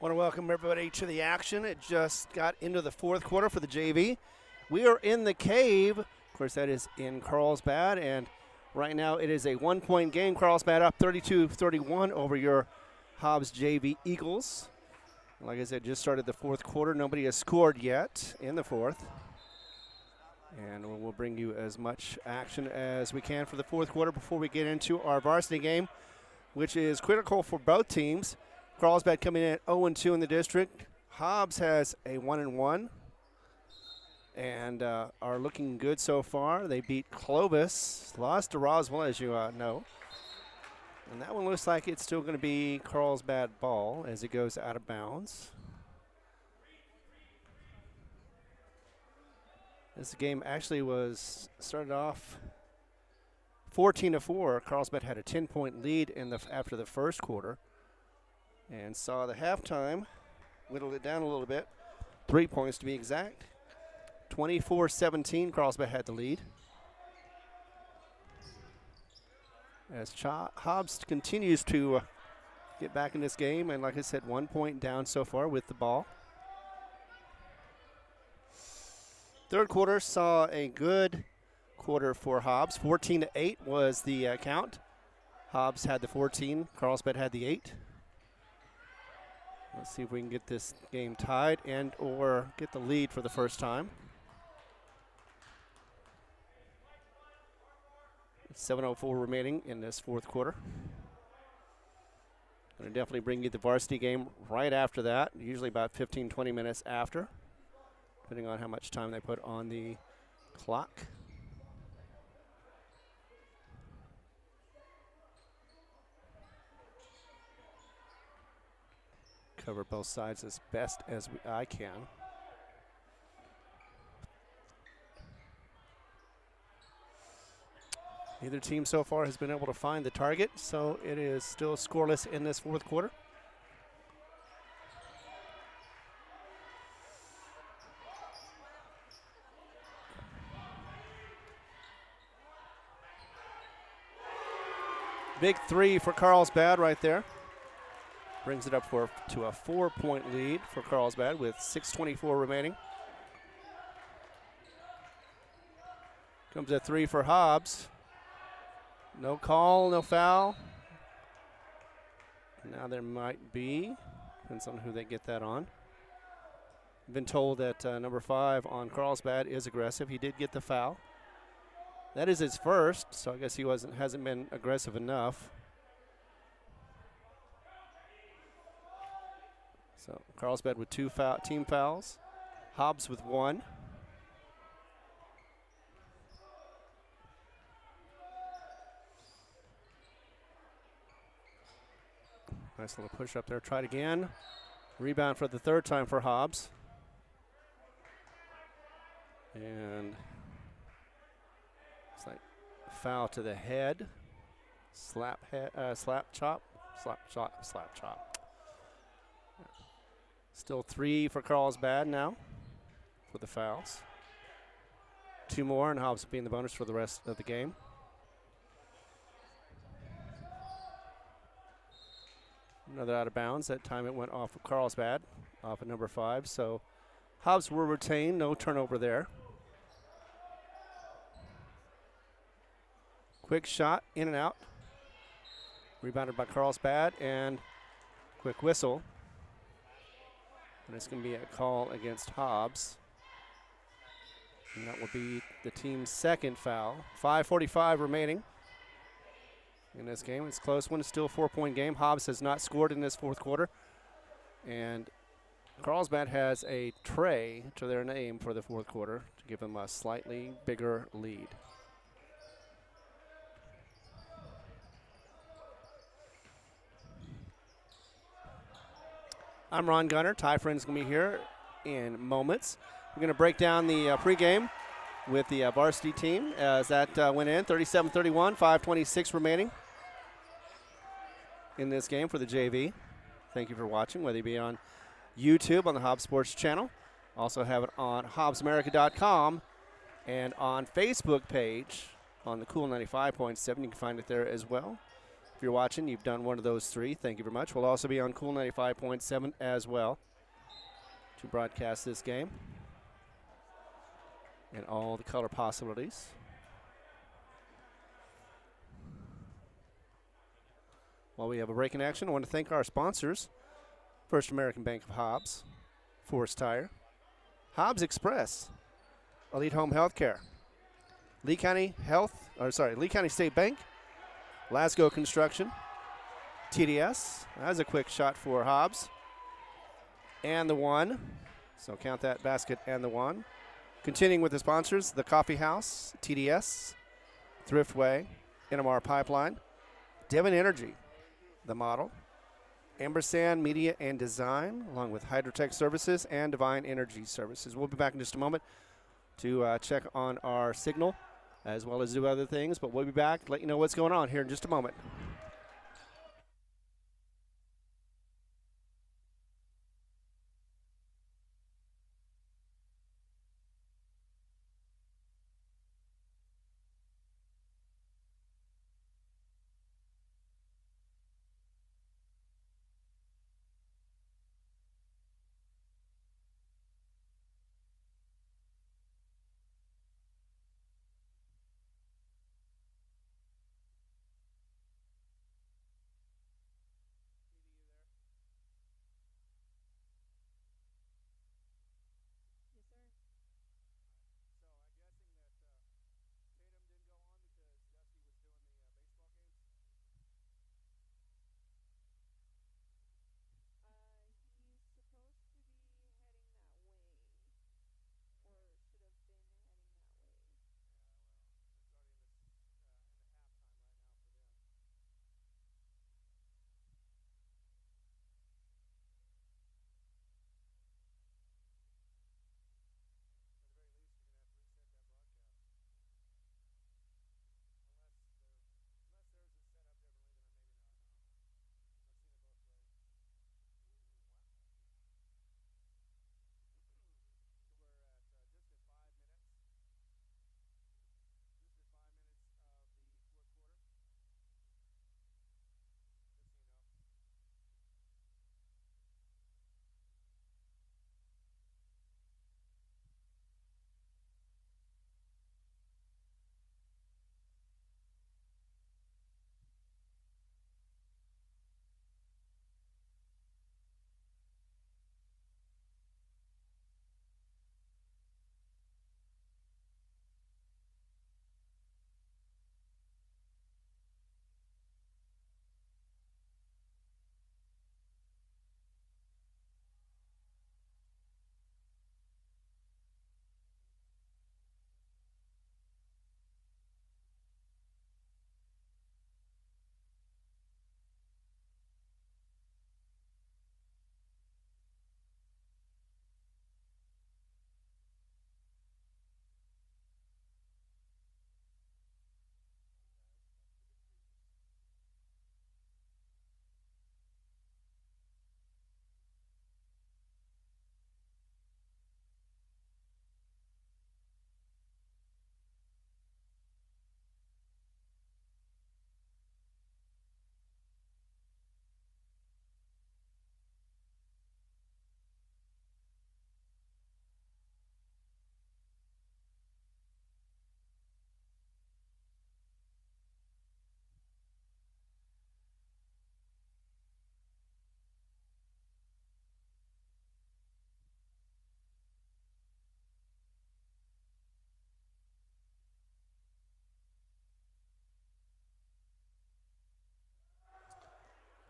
Want to welcome everybody to the action. It just got into the fourth quarter for the JV. We are in the cave. Of course, that is in Carlsbad, and right now it is a 1-point game. Carlsbad up 32-31 over your Hobbs JV Eagles. Like I said, just started the fourth quarter. Nobody has scored yet in the fourth. And we'll bring you as much action as we can for the fourth quarter before we get into our varsity game, which is critical for both teams. Carlsbad coming in at 0-2 in the district. Hobbs has a 1-1 and are looking good so far. They beat Clovis, lost to Roswell, as you know. And that one looks like it's still going to be Carlsbad ball as it goes out of bounds. This game actually started off 14-4. Carlsbad had a 10-point lead after the first quarter. And saw the halftime, whittled it down a little bit, 3 points to be exact. 24-17, Carlsbad had the lead. As Hobbs continues to get back in this game, and like I said, 1 point down so far with the ball. Third quarter saw a good quarter for Hobbs. 14-8 was the count. Hobbs had the 14, Carlsbad had the 8. Let's see if we can get this game tied and or get the lead for the first time. 7:04 remaining in this fourth quarter. Going to definitely bring you the varsity game right after that, usually about 15-20 minutes after, depending on how much time they put on the clock. Cover both sides as best as I can. Neither team so far has been able to find the target, so it is still scoreless in this fourth quarter. Big three for Carlsbad right there. Brings it up to a 4-point lead for Carlsbad with 6:24 remaining. Comes a three for Hobbs. No call, no foul. Now there might be. Depends on who they get that on. Been told that number 5 on Carlsbad is aggressive. He did get the foul. That is his first, so I guess he hasn't been aggressive enough. So Carlsbad with 2 team fouls. Hobbs with 1. Nice little push up there. Tried again. Rebound for the third time for Hobbs. And it's like foul to the head. Slap chop. Still 3 for Carlsbad now for the fouls. 2 more, and Hobbs will be in the bonus for the rest of the game. Another out of bounds. That time it went off of Carlsbad, off of number 5. So Hobbs will retain. No turnover there. Quick shot, in and out. Rebounded by Carlsbad, and quick whistle. And it's going to be a call against Hobbs. And that will be the team's second foul. 5:45 remaining in this game. It's a close one. It's still a 4-point game. Hobbs has not scored in this fourth quarter. And Carlsbad has a tray to their name for the fourth quarter to give them a slightly bigger lead. I'm Ron Gunner. Ty Friend's going to be here in moments. We're going to break down the pregame with the varsity team as that went in. 37-31, 5:26 remaining in this game for the JV. Thank you for watching, whether you be on YouTube on the Hobbs Sports channel. Also have it on HobbsAmerica.com and on Facebook page on the Cool 95.7. You can find it there as well. If you're watching, you've done one of those three. Thank you very much. We'll also be on Cool 95.7 as well to broadcast this game and all the color possibilities. While we have a break in action, I want to thank our sponsors: First American Bank of Hobbs, Forest Tire, Hobbs Express, Elite Home Healthcare, Lee County State Bank, Lasco Construction, TDS. That was a quick shot for Hobbs. And the one. So count that basket and the one. Continuing with the sponsors: the Coffee House, TDS, Thriftway, NMR Pipeline, Devon Energy, the Model, Ambersand Media and Design, along with Hydrotech Services and Divine Energy Services. We'll be back in just a moment to check on our signal as well as do other things, but we'll be back to let you know what's going on here in just a moment.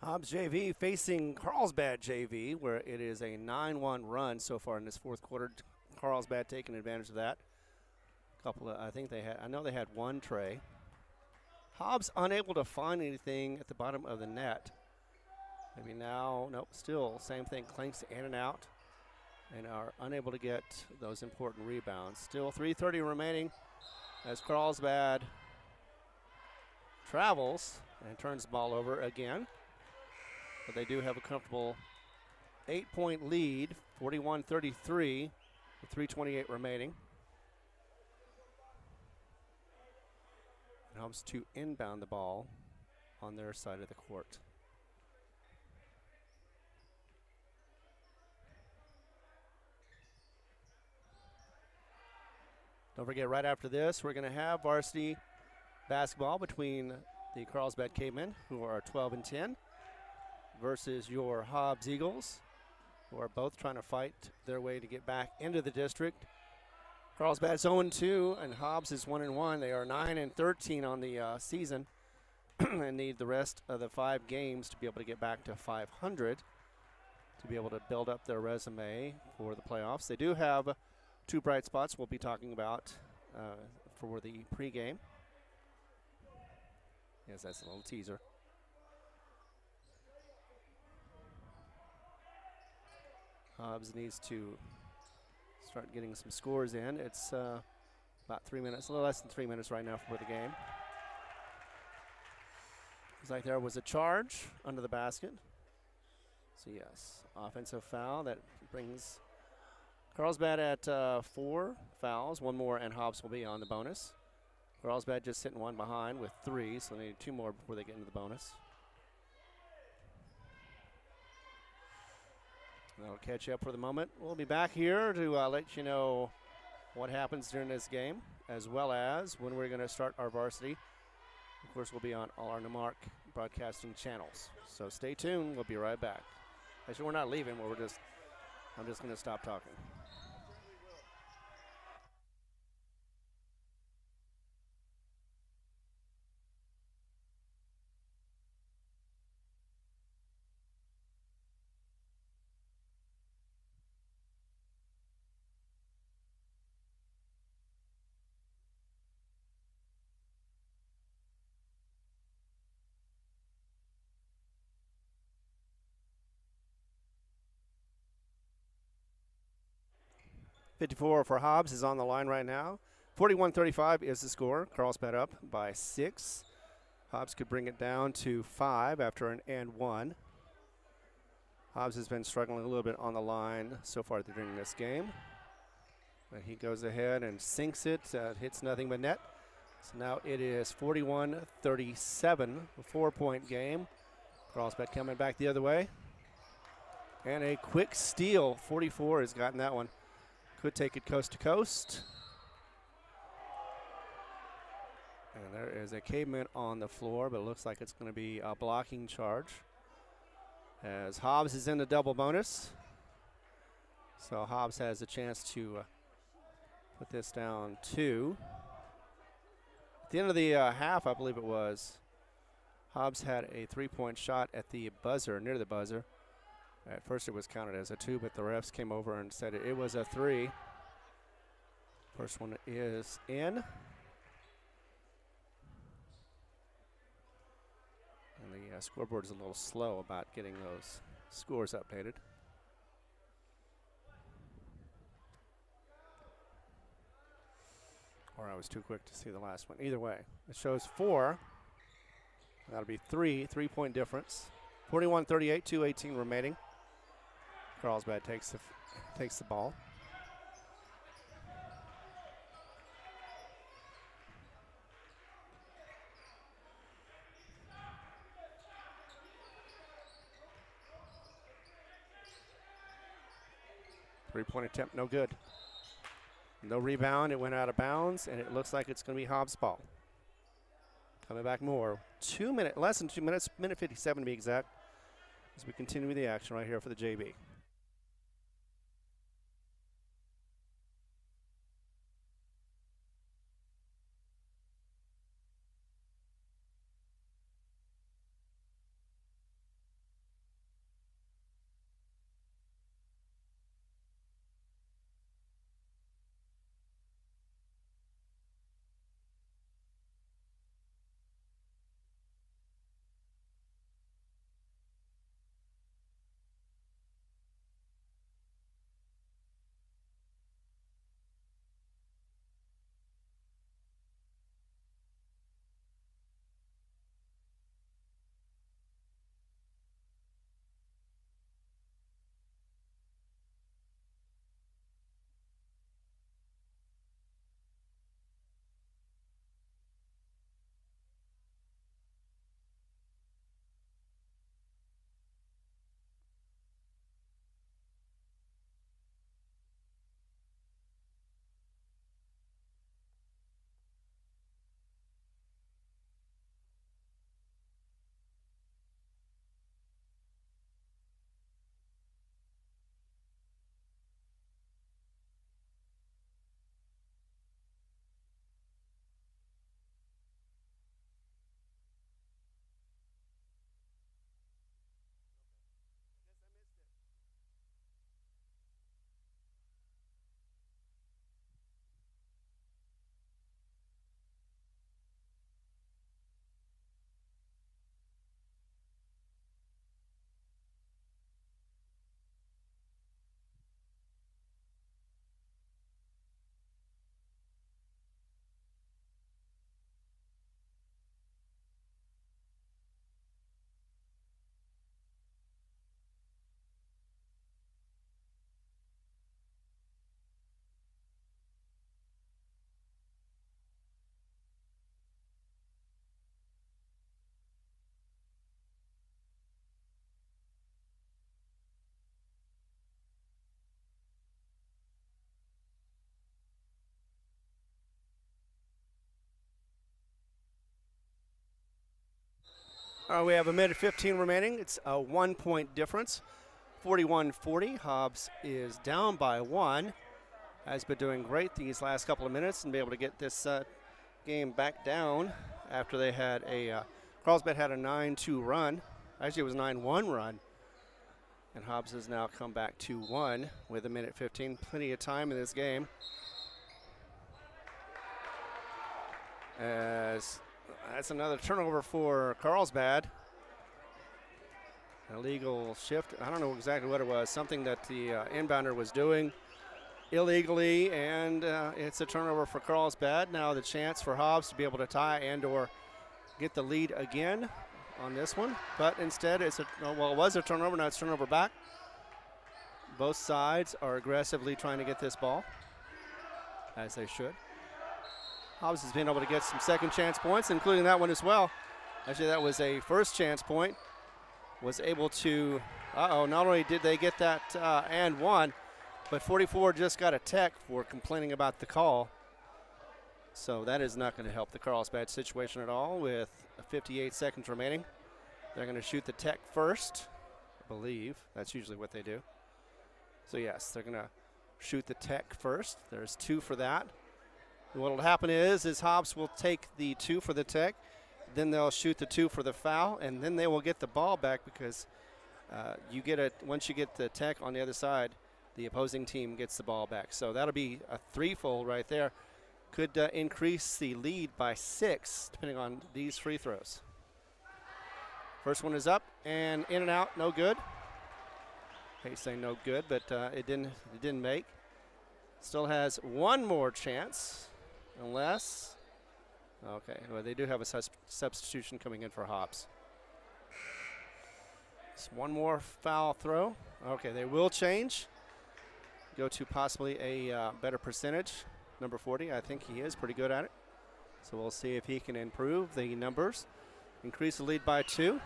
Hobbs JV facing Carlsbad JV, where it is a 9-1 run so far in this fourth quarter. Carlsbad taking advantage of that. I know they had one tray. Hobbs unable to find anything at the bottom of the net. Maybe now, nope, still same thing. Clinks in and out and are unable to get those important rebounds. Still 3:30 remaining as Carlsbad travels and turns the ball over again. But they do have a comfortable 8-point lead, 41-33, with 3:28 remaining. And Hobbs to inbound the ball on their side of the court. Don't forget, right after this, we're going to have varsity basketball between the Carlsbad Cavemen, who are 12-10, versus your Hobbs Eagles, who are both trying to fight their way to get back into the district. Carlsbad's 0-2, and Hobbs is 1-1. They are 9-13 on the season and need the rest of the 5 games to be able to get back to 500 to be able to build up their resume for the playoffs. They do have 2 bright spots we'll be talking about for the pregame. Yes, that's a little teaser. Hobbs needs to start getting some scores in. It's about 3 minutes, a little less than 3 minutes right now for the game. Looks like there was a charge under the basket. So yes, offensive foul that brings Carlsbad at 4 fouls, 1 more, and Hobbs will be on the bonus. Carlsbad just sitting 1 behind with 3, so they need 2 more before they get into the bonus. That'll catch you up for the moment. We'll be back here to let you know what happens during this game, as well as when we're going to start our varsity. Of course, we'll be on all our Nemark broadcasting channels. So stay tuned. We'll be right back. Actually, we're not leaving. I'm just going to stop talking. .54 for Hobbs is on the line right now. 41-35 is the score. Carlsbad up by 6. Hobbs could bring it down to 5 after an and 1. Hobbs has been struggling a little bit on the line so far during this game. But he goes ahead and sinks it, hits nothing but net. So now it is 41-37, a 4-point game. Carlsbad coming back the other way. And a quick steal. 44 has gotten that one. Could take it coast to coast. And there is a caveman on the floor, but it looks like it's going to be a blocking charge, as Hobbs is in the double bonus. So Hobbs has a chance to put this down 2. At the end of the half, I believe it was, Hobbs had a 3-point shot at the buzzer, near the buzzer. At first it was counted as a 2, but the refs came over and said it was a 3. First one is in. And the scoreboard is a little slow about getting those scores updated. Or I was too quick to see the last one. Either way, it shows 4. That'll be 3-point difference. 41-38, 2:18 remaining. Carlsbad takes the ball. Three-point attempt, no good. No rebound, it went out of bounds, and it looks like it's going to be Hobbs' ball. Coming back more. 2 minutes, less than 2 minutes, minute 57 to be exact, as we continue with the action right here for the JV. We have a minute 15 remaining. It's a 1-point difference. 41-40. Hobbs is down by 1. Has been doing great these last couple of minutes and be able to get this game back down after they had a Carlsbad had a 9-2 run. Actually, it was 9-1 run. And Hobbs has now come back 2-1 with a minute 15. Plenty of time in this game. As that's another turnover for Carlsbad. Illegal shift. I don't know exactly what it was. Something that the inbounder was doing illegally, and it's a turnover for Carlsbad. Now the chance for Hobbs to be able to tie and or get the lead again on this one. But instead, it's it was a turnover. Now it's turnover back. Both sides are aggressively trying to get this ball, as they should. Hobbs has been able to get some second chance points, including that one as well. Actually, that was a first chance point. Was able to, not only did they get that and one, but 44 just got a tech for complaining about the call. So that is not going to help the Carlsbad situation at all with 58 seconds remaining. They're going to shoot the tech first, I believe. That's usually what they do. So yes, they're going to shoot the tech first. There's 2 for that. What will happen is Hobbs will take the 2 for the tech, then they'll shoot the 2 for the foul, and then they will get the ball back because once you get the tech on the other side, the opposing team gets the ball back. So that'll be a 3-fold right there. Could increase the lead by 6 depending on these free throws. First one is up and in and out, no good. I hate saying no good, but it didn't make. Still has one more chance. Unless, okay, well, they do have a substitution coming in for Hobbs. Just one more foul throw. Okay, they will change. Go to possibly a better percentage. Number 40, I think he is pretty good at it. So we'll see if he can improve the numbers. Increase the lead by 2.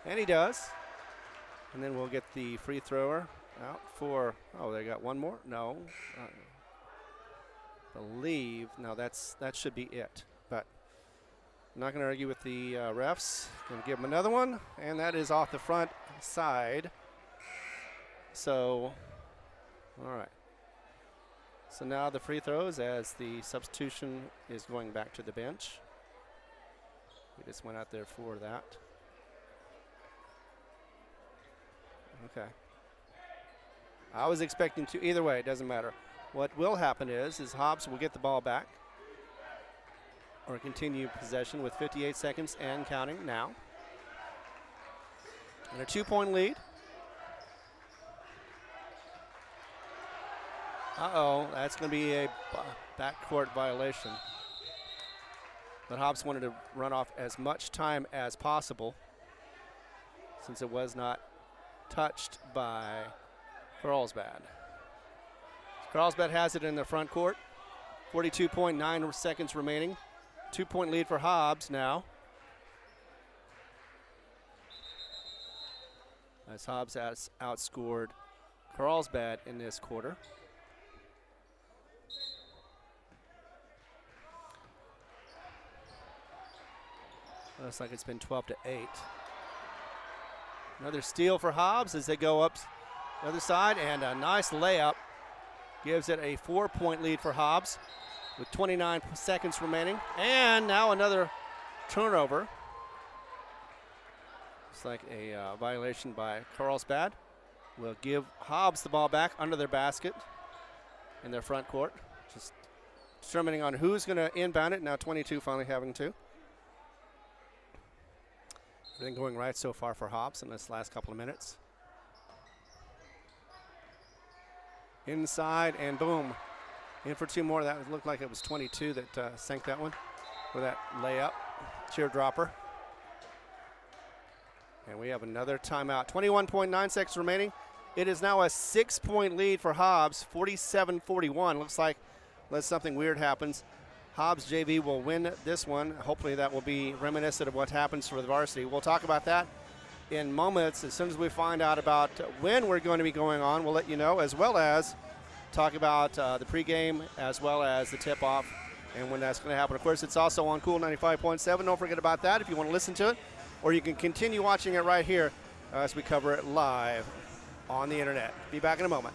And he does. And then we'll get the free thrower out for, they got one more? No. Believe no, that should be it, but I'm not going to argue with the refs. Going to give them another one, and that is off the front side. So all right, so now the free throws as the substitution is going back to the bench. We just went out there for that. Okay, I was expecting to either way, it doesn't matter. What will happen is Hobbs will get the ball back or continue possession with 58 seconds and counting now. And a 2-point lead. That's going to be a backcourt violation. But Hobbs wanted to run off as much time as possible since it was not touched by Carlsbad. Carlsbad has it in the front court. 42.9 seconds remaining. 2-point lead for Hobbs now. As Hobbs has outscored Carlsbad in this quarter. Looks like it's been 12-8. Another steal for Hobbs as they go up the other side, and a nice layup. Gives it a 4-point lead for Hobbs with 29 seconds remaining. And now another turnover. It's like a violation by Carlsbad. Will give Hobbs the ball back under their basket in their front court. Just determining on who's going to inbound it. Now 22 finally having to. Everything going right so far for Hobbs in this last couple of minutes. Inside and boom. In for 2 more. That looked like it was 22 that sank that one with that layup. Teardropper. And we have another timeout. 21.9 seconds remaining. It is now a 6-point lead for Hobbs, 47-41. Looks like unless something weird happens, Hobbs JV will win this one. Hopefully that will be reminiscent of what happens for the varsity. We'll talk about that in moments. As soon as we find out about when we're going to be going on, we'll let you know, as well as talk about the pregame as well as the tip-off and when that's going to happen. Of course, it's also on Cool 95.7. Don't forget about that if you want to listen to it, or you can continue watching it right here as we cover it live on the internet. Be back in a moment.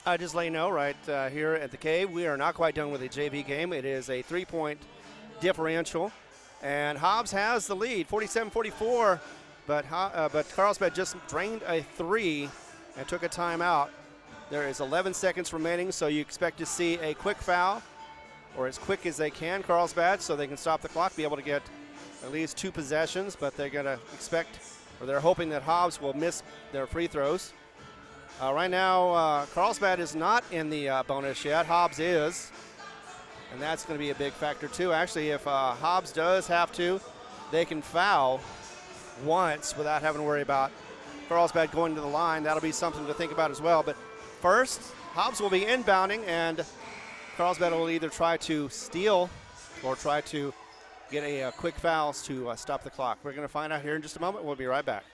I just let you know right here at the Cave, we are not quite done with the JV game. It is a 3-point differential, and Hobbs has the lead, 47-44. But Carlsbad just drained a 3 and took a timeout. There is 11 seconds remaining, so you expect to see a quick foul, or as quick as they can, Carlsbad, so they can stop the clock, be able to get at least 2 possessions. But they're going to expect, or they're hoping that Hobbs will miss their free throws. Right now, Carlsbad is not in the bonus yet. Hobbs is, and that's going to be a big factor too. Actually, if Hobbs does have to, they can foul once without having to worry about Carlsbad going to the line. That'll be something to think about as well. But first, Hobbs will be inbounding, and Carlsbad will either try to steal or try to get a quick fouls to stop the clock. We're going to find out here in just a moment. We'll be right back.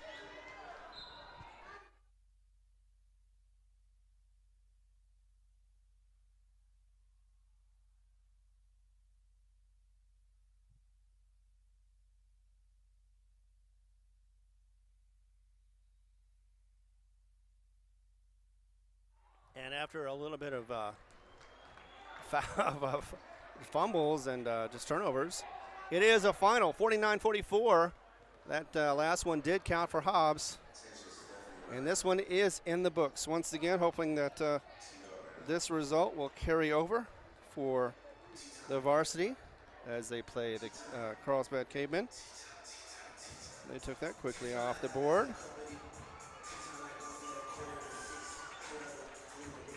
And after a little bit of fumbles and just turnovers, it is a final, 49-44. That last one did count for Hobbs. And this one is in the books. Once again, hoping that this result will carry over for the Varsity as they play the Carlsbad Cavemen. They took that quickly off the board.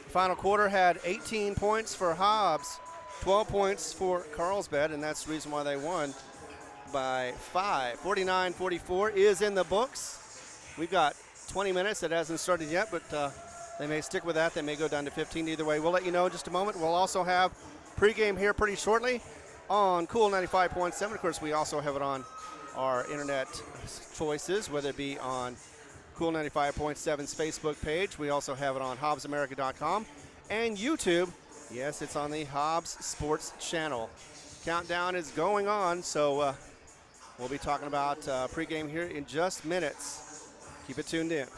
Final quarter had 18 points for Hobbs, 12 points for Carlsbad, and that's the reason why they won by 5. 49-44 is in the books. We've got 20 minutes. It hasn't started yet, but they may stick with that. They may go down to 15 either way. We'll let you know in just a moment. We'll also have pregame here pretty shortly on Cool 95.7. Of course, we also have it on our internet choices, whether it be on Cool 95.7's Facebook page. We also have it on HobbsAmerica.com and YouTube. Yes, it's on the Hobbs Sports channel. Countdown is going on, so we'll be talking about pregame here in just minutes. Keep it tuned in.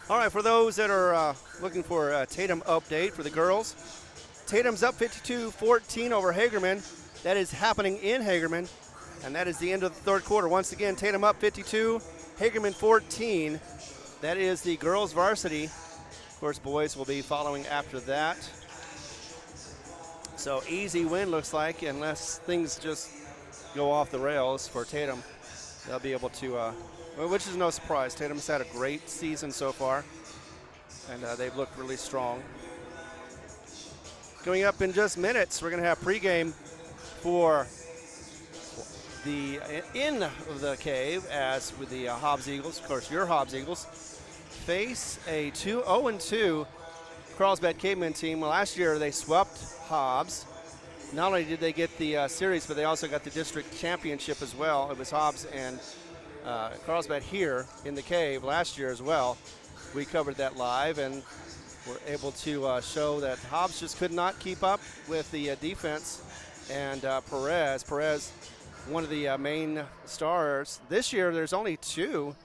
All right, for those that are looking for a Tatum update for the girls, Tatum's up 52-14 over Hagerman. That is happening in Hagerman, and that is the end of the third quarter. Once again, Tatum up 52, Hagerman 14. That is the girls' varsity. Of course, boys will be following after that. So easy win looks like, unless things just go off the rails for Tatum. They'll be able to, which is no surprise. Tatum's had a great season so far, and they've looked really strong. Coming up in just minutes, we're going to have pregame for the in the cave, as with the Hobbs Eagles. Of course, your Hobbs Eagles face a 0-2 Carlsbad Caveman team. Well, last year they swept Hobbs. Not only did they get the series, but they also got the district championship as well. It was Hobbs and Carlsbad here in the cave last year as well. We covered that live and were able to show that Hobbs just could not keep up with the defense. And Perez, one of the main stars. This year there's only two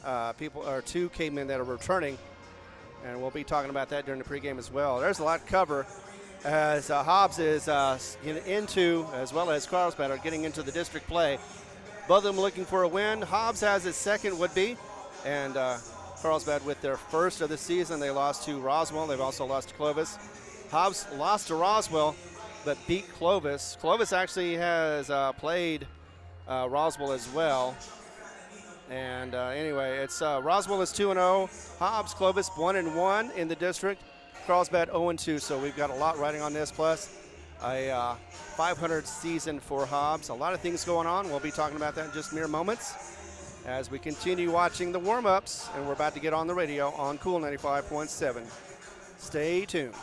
cavemen that are returning, and we'll be talking about that during the pregame as well. There's a lot to cover as Hobbs is into, as well as Carlsbad, are getting into the district play. Both of them looking for a win. Hobbs has his second would-be, and Carlsbad with their first of the season. They lost to Roswell. They've also lost to Clovis. Hobbs lost to Roswell, but beat Clovis. Clovis actually has played Roswell as well. And anyway, it's Roswell is 2-0. Hobbs, Clovis 1-1 in the district. Carlsbad 0-2. So we've got a lot riding on this. Plus a 500 season for Hobbs. A lot of things going on. We'll be talking about that in just mere moments as we continue watching the warm-ups. And we're about to get on the radio on Cool 95.7. Stay tuned.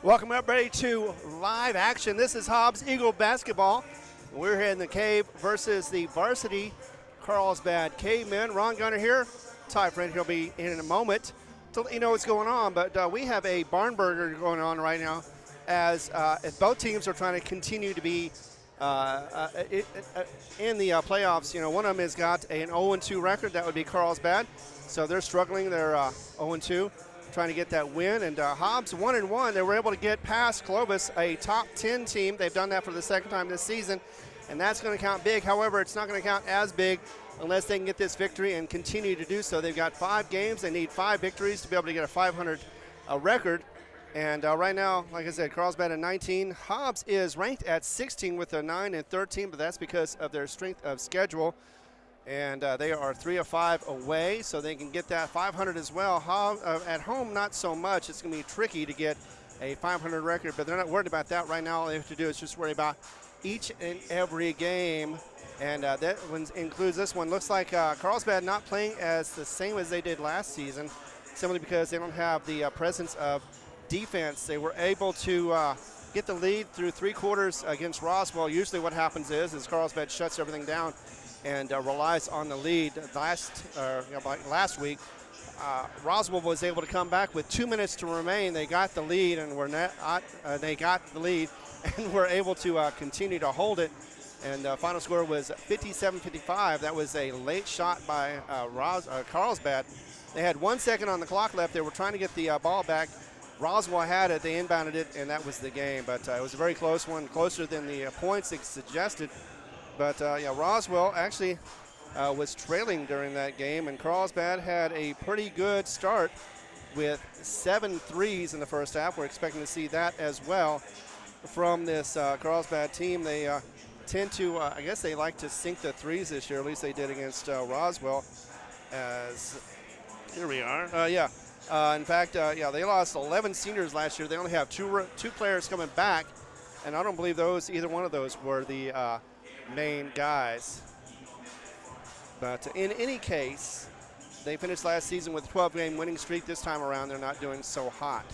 Welcome everybody to live action. This is Hobbs Eagle basketball. We're here in the Cave versus the Varsity Carlsbad Cavemen. Ron Gunner here. Ty Friend, he'll be in a moment to let you know what's going on. But we have a barn burner going on right now as both teams are trying to continue to be in the playoffs. You know, one of them has got an 0-2 record. That would be Carlsbad. So they're struggling. They're 0-2. Trying to get that win, and Hobbs 1-1. They were able to get past Clovis, a top 10 team. They've done that for the second time this season, and that's going to count big. However, it's not going to count as big unless they can get this victory and continue to do so. They've got 5 games. They need 5 victories to be able to get a 500 record. And right now, like I said, Carlsbad at 19. Hobbs is ranked at 16 with a 9-13, but that's because of their strength of schedule. And they are 3 of 5 away, so they can get that 500 as well. At home, not so much. It's going to be tricky to get a 500 record, but they're not worried about that right now. All they have to do is just worry about each and every game, and that one includes this one. Looks like Carlsbad not playing as the same as they did last season, simply because they don't have the presence of defense. They were able to get the lead through 3 quarters against Roswell. Usually what happens is Carlsbad shuts everything down and relies on the lead. Last week, Roswell was able to come back with 2 minutes to remain. They got the lead and were able to continue to hold it. And the final score was 57-55. That was a late shot by Carlsbad. They had 1 second on the clock left. They were trying to get the ball back. Roswell had it. They inbounded it, and that was the game. But it was a very close one, closer than the points it suggested. But, Roswell actually was trailing during that game, and Carlsbad had a pretty good start with 7 threes in the first half. We're expecting to see that as well from this Carlsbad team. They tend to, I guess they like to sink the threes this year. At least they did against Roswell. Here we are. In fact, they lost 11 seniors last year. They only have two players coming back, and I don't believe either one of those were the main guys. But in any case, they finished last season with a 12-game winning streak. This time around, they're not doing so hot.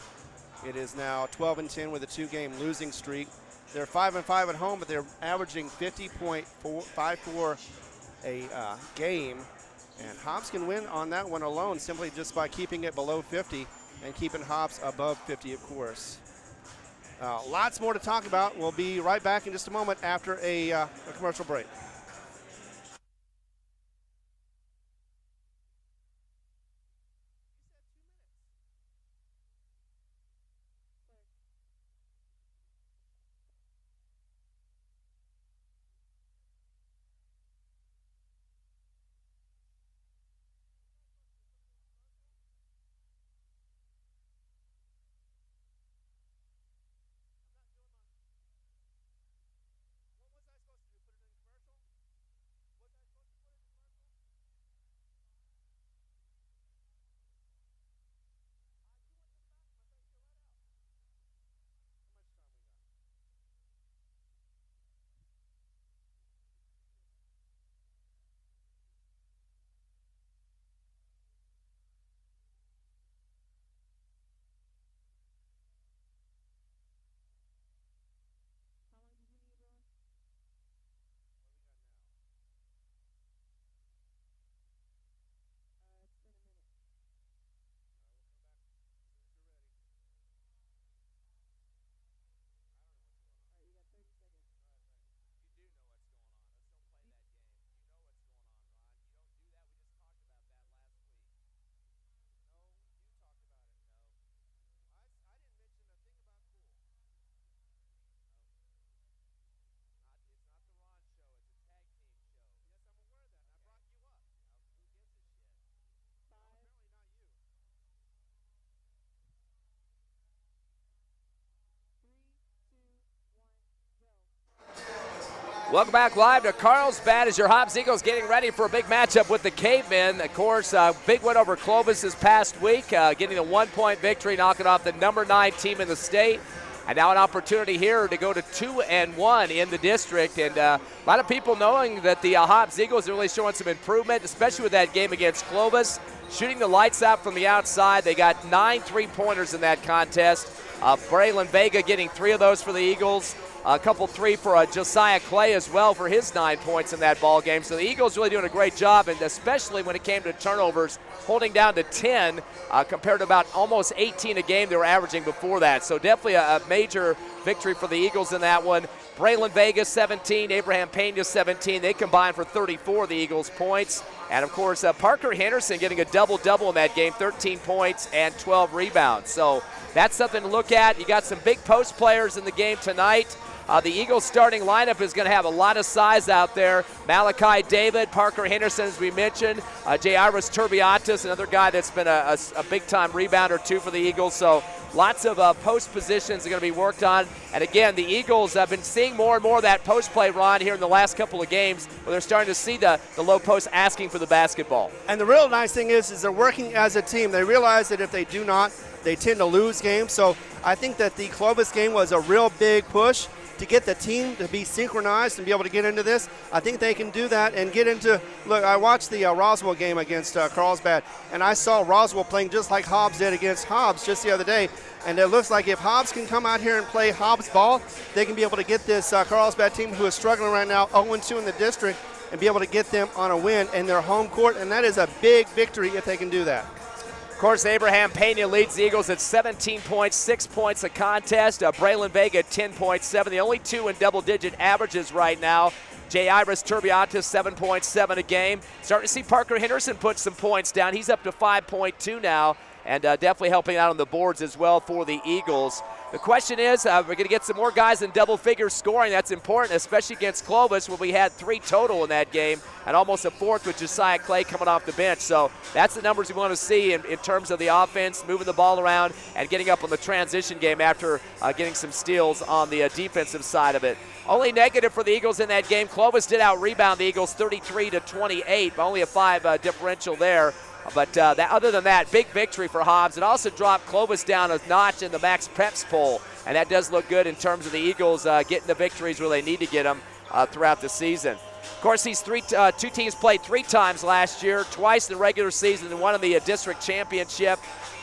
It is now 12-10 with a 2-game losing streak. They're 5-5 at home, but they're averaging 50.54 a game. And Hobbs can win on that one alone simply just by keeping it below 50 and keeping Hobbs above 50, of course. Lots more to talk about. We'll be right back in just a moment after a commercial break. Welcome back live to Carlsbad as your Hobbs Eagles getting ready for a big matchup with the Cavemen. Of course, big win over Clovis this past week, getting a 1-point victory, knocking off the number 9 team in the state. And now an opportunity here to go to 2-1 in the district. And a lot of people knowing that the Hobbs Eagles are really showing some improvement, especially with that game against Clovis. Shooting the lights out from the outside. They got 9 3-pointers in that contest. Braylon Vega getting 3 of those for the Eagles. A couple 3 for Josiah Clay as well for his 9 points in that ball game. So the Eagles really doing a great job, and especially when it came to turnovers, holding down to 10 compared to about almost 18 a game they were averaging before that. So definitely a major victory for the Eagles in that one. Braylon Vega 17, Abraham Pena 17. They combined for 34 of the Eagles' points. And, of course, Parker Henderson getting a double-double in that game, 13 points and 12 rebounds. So that's something to look at. You got some big post players in the game tonight. The Eagles starting lineup is going to have a lot of size out there. Malachi David, Parker Henderson, as we mentioned. Jairus Turbiatis, another guy that's been a big-time rebounder, too, for the Eagles. So lots of post positions are going to be worked on. And, again, the Eagles have been seeing more and more of that post play, Ron, here in the last couple of games, where they're starting to see the low post asking for the basketball. And the real nice thing is they're working as a team. They realize that if they do not, they tend to lose games. So I think that the Clovis game was a real big push to get the team to be synchronized and be able to get into this. I think they can do that and get into – look, I watched the Roswell game against Carlsbad, and I saw Roswell playing just like Hobbs did against Hobbs just the other day. And it looks like if Hobbs can come out here and play Hobbs ball, they can be able to get this Carlsbad team, who is struggling right now, 0-2 in the district, and be able to get them on a win in their home court. And that is a big victory if they can do that. Of course, Abraham Pena leads the Eagles at 17 points, 6 points a contest. Braylon Vega 10.7, the only 2 in double-digit averages right now. Jairus Turbiatis 7.7 a game. Starting to see Parker Henderson put some points down. He's up to 5.2 now, and definitely helping out on the boards as well for the Eagles. The question is, we're going to get some more guys in double-figure scoring. That's important, especially against Clovis, where we had 3 total in that game, and almost a 4th with Josiah Clay coming off the bench. So that's the numbers we want to see in terms of the offense, moving the ball around and getting up on the transition game after getting some steals on the defensive side of it. Only negative for the Eagles in that game. Clovis did out-rebound the Eagles 33-28, but only a 5 differential there. But other than that, big victory for Hobbs. It also dropped Clovis down a notch in the Max Preps poll, and that does look good in terms of the Eagles getting the victories where they need to get them throughout the season. Of course, these 2 teams played 3 times last year, twice in the regular season and one in the district championship.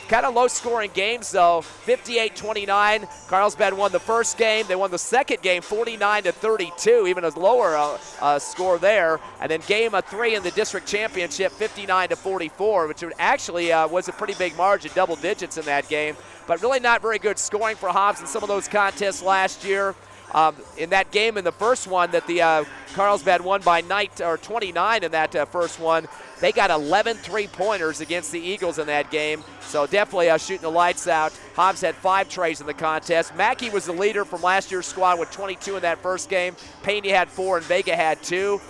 Kind of low-scoring games, though. 58-29. Carlsbad won the first game. They won the second game 49-32, even a lower score there. And then game 3 in the district championship, 59-44, which actually was a pretty big margin, double digits in that game. But really not very good scoring for Hobbs in some of those contests last year. In that game, in the first one that the Carlsbad won by 29 in that first one, they got 11 three-pointers against the Eagles in that game. So definitely shooting the lights out. Hobbs had 5 trays in the contest. Mackey was the leader from last year's squad with 22 in that first game. Pena had 4 and Vega had 2.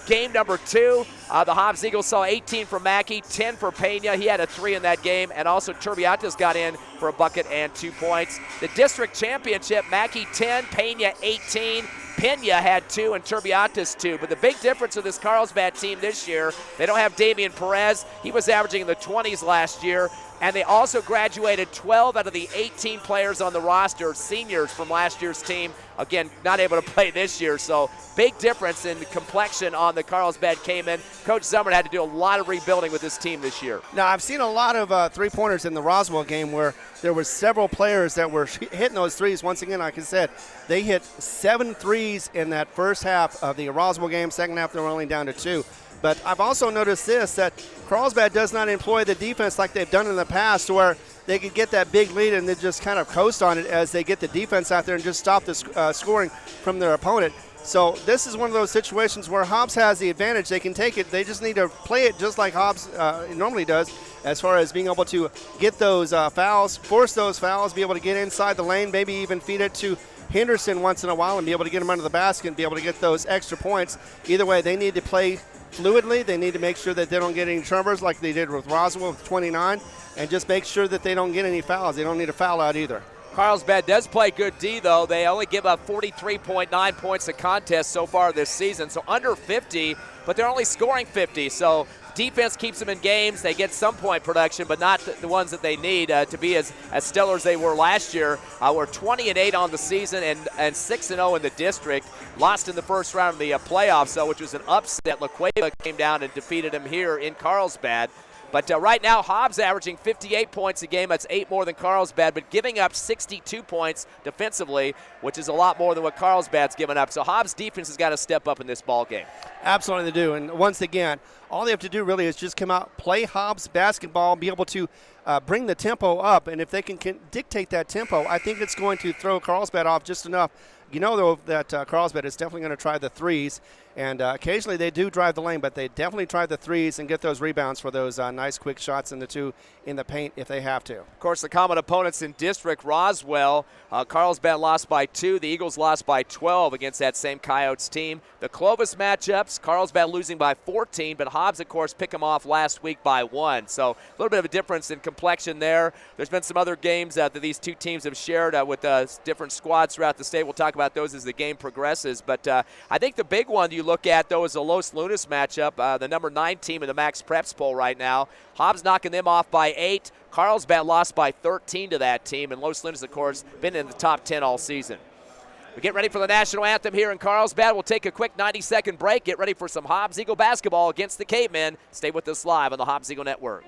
Game number 2, the Hobbs Eagles saw 18 from Mackey, 10 for Pena. He had a 3 in that game, and also Turbiatis got in for a bucket and 2 points. The district championship, Mackey 10, Pena 18. Pena had 2 and Turbiatis 2. But the big difference with this Carlsbad team this year, they don't have Damian Perez. He was averaging in the 20s last year. And they also graduated 12 out of the 18 players on the roster, seniors from last year's team. Again, not able to play this year, so big difference in complexion on the Carlsbad Cayman. Coach Zummert had to do a lot of rebuilding with this team this year. Now, I've seen a lot of three-pointers in the Roswell game where there were several players that were hitting those threes. Once again, like I said, they hit 7 threes in that first half of the Roswell game. Second half, they were only down to 2. But I've also noticed this, that Carlsbad does not employ the defense like they've done in the past, where they could get that big lead and then just kind of coast on it as they get the defense out there and just stop the scoring from their opponent. So this is one of those situations where Hobbs has the advantage. They can take it. They just need to play it just like Hobbs normally does, as far as being able to get those fouls, force those fouls, be able to get inside the lane, maybe even feed it to Henderson once in a while and be able to get him under the basket and be able to get those extra points. Either way, they need to play fluidly. They need to make sure that they don't get any turnovers like they did with Roswell with 29, and just make sure that they don't get any fouls. They don't need a foul out either. Carlsbad does play good D, though. They only give up 43.9 points a contest so far this season, so under 50, but they're only scoring 50. So defense keeps them in games. They get some point production, but not the ones that they need to be as stellar as they were last year. We're 20-8 on the season and 6-0 in the district. Lost in the first round of the playoffs, though, which was an upset. La Cueva came down and defeated them here in Carlsbad. But right now, Hobbs averaging 58 points a game. That's 8 more than Carlsbad, but giving up 62 points defensively, which is a lot more than what Carlsbad's given up. So Hobbs' defense has got to step up in this ball game. Absolutely they do. And once again, all they have to do really is just come out, play Hobbs basketball, be able to bring the tempo up. And if they can dictate that tempo, I think it's going to throw Carlsbad off just enough. You know, though, that Carlsbad is definitely going to try the threes. And occasionally they do drive the lane, but they definitely try the threes and get those rebounds for those nice quick shots in the two in the paint if they have to. Of course, the common opponents in district, Roswell, Carlsbad lost by 2. The Eagles lost by 12 against that same Coyotes team. The Clovis matchups, Carlsbad losing by 14, but Hobbs, of course, picked them off last week by 1. So a little bit of a difference in complexion there. There's been some other games that these two teams have shared with different squads throughout the state. We'll talk about those as the game progresses. But I think the big one you look at, though, is the Los Lunas matchup, the number 9 team in the Max Preps poll right now. Hobbs knocking them off by 8. Carlsbad lost by 13 to that team, and Los Lunas, of course, been in the top 10 all season. We get ready for the national anthem here in Carlsbad. We'll take a quick 90-second break. Get ready for some Hobbs Eagle basketball against the Cavemen. Stay with us live on the Hobbs Eagle Network.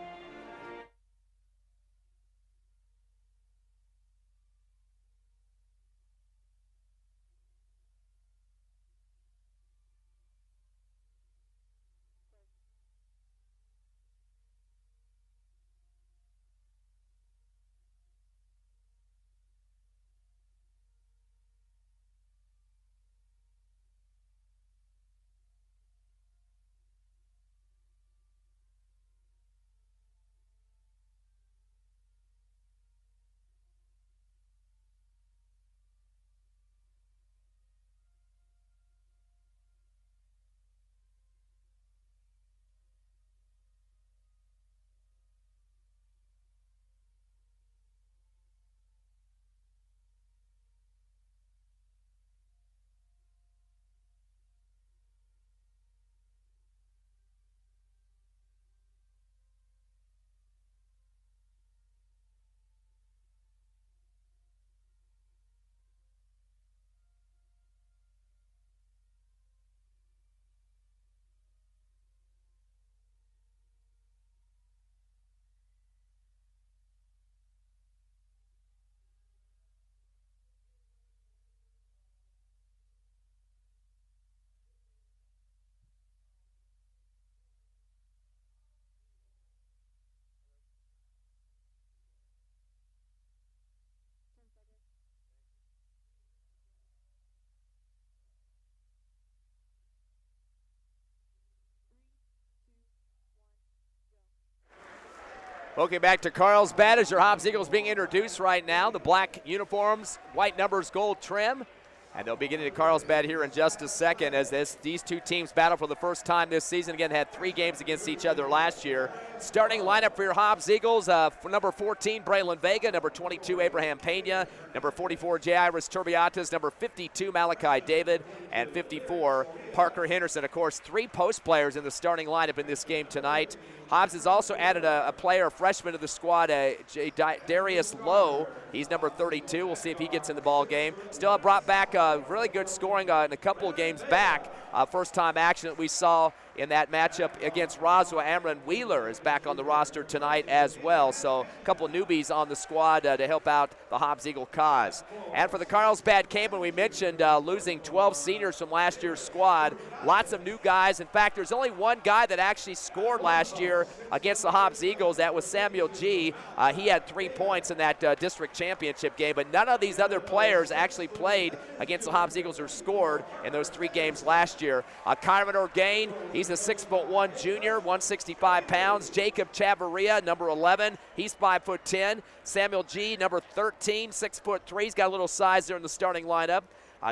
Welcome back to Carlsbad as your Hobbs Eagles being introduced right now. The black uniforms, white numbers, gold trim. And they'll be getting to Carlsbad here in just a second as these two teams battle for the first time this season. Again, had 3 games against each other last year. Starting lineup for your Hobbs Eagles, for number 14, Braylon Vega, number 22, Abraham Pena, number 44, Jairis Turbiatas, number 52, Malachi David, and 54, Parker Henderson. Of course, 3 post players in the starting lineup in this game tonight. Hobbs has also added a player, a freshman to the squad, Darius Lowe. He's number 32. We'll see if he gets in the ball game. Still brought back really good scoring in a couple of games back. First-time action that we saw in that matchup against Roswell. Amron Wheeler is back on the roster tonight as well. So a couple of newbies on the squad to help out the Hobbs Eagle cause. And for the Carlsbad Cavemen, we mentioned losing 12 seniors from last year's squad. Lots of new guys. In fact, there's only one guy that actually scored last year against the Hobbs Eagles. That was Samuel G. He had 3 points in that district championship game, but none of these other players actually played against the Hobbs Eagles or scored in those 3 games last year. Kyron Orgain, he's a 6'1" junior, 165 pounds. Jacob Chavarria, number 11, he's 5'10". Samuel G, number 13, 6'3". He's got a little size there in the starting lineup.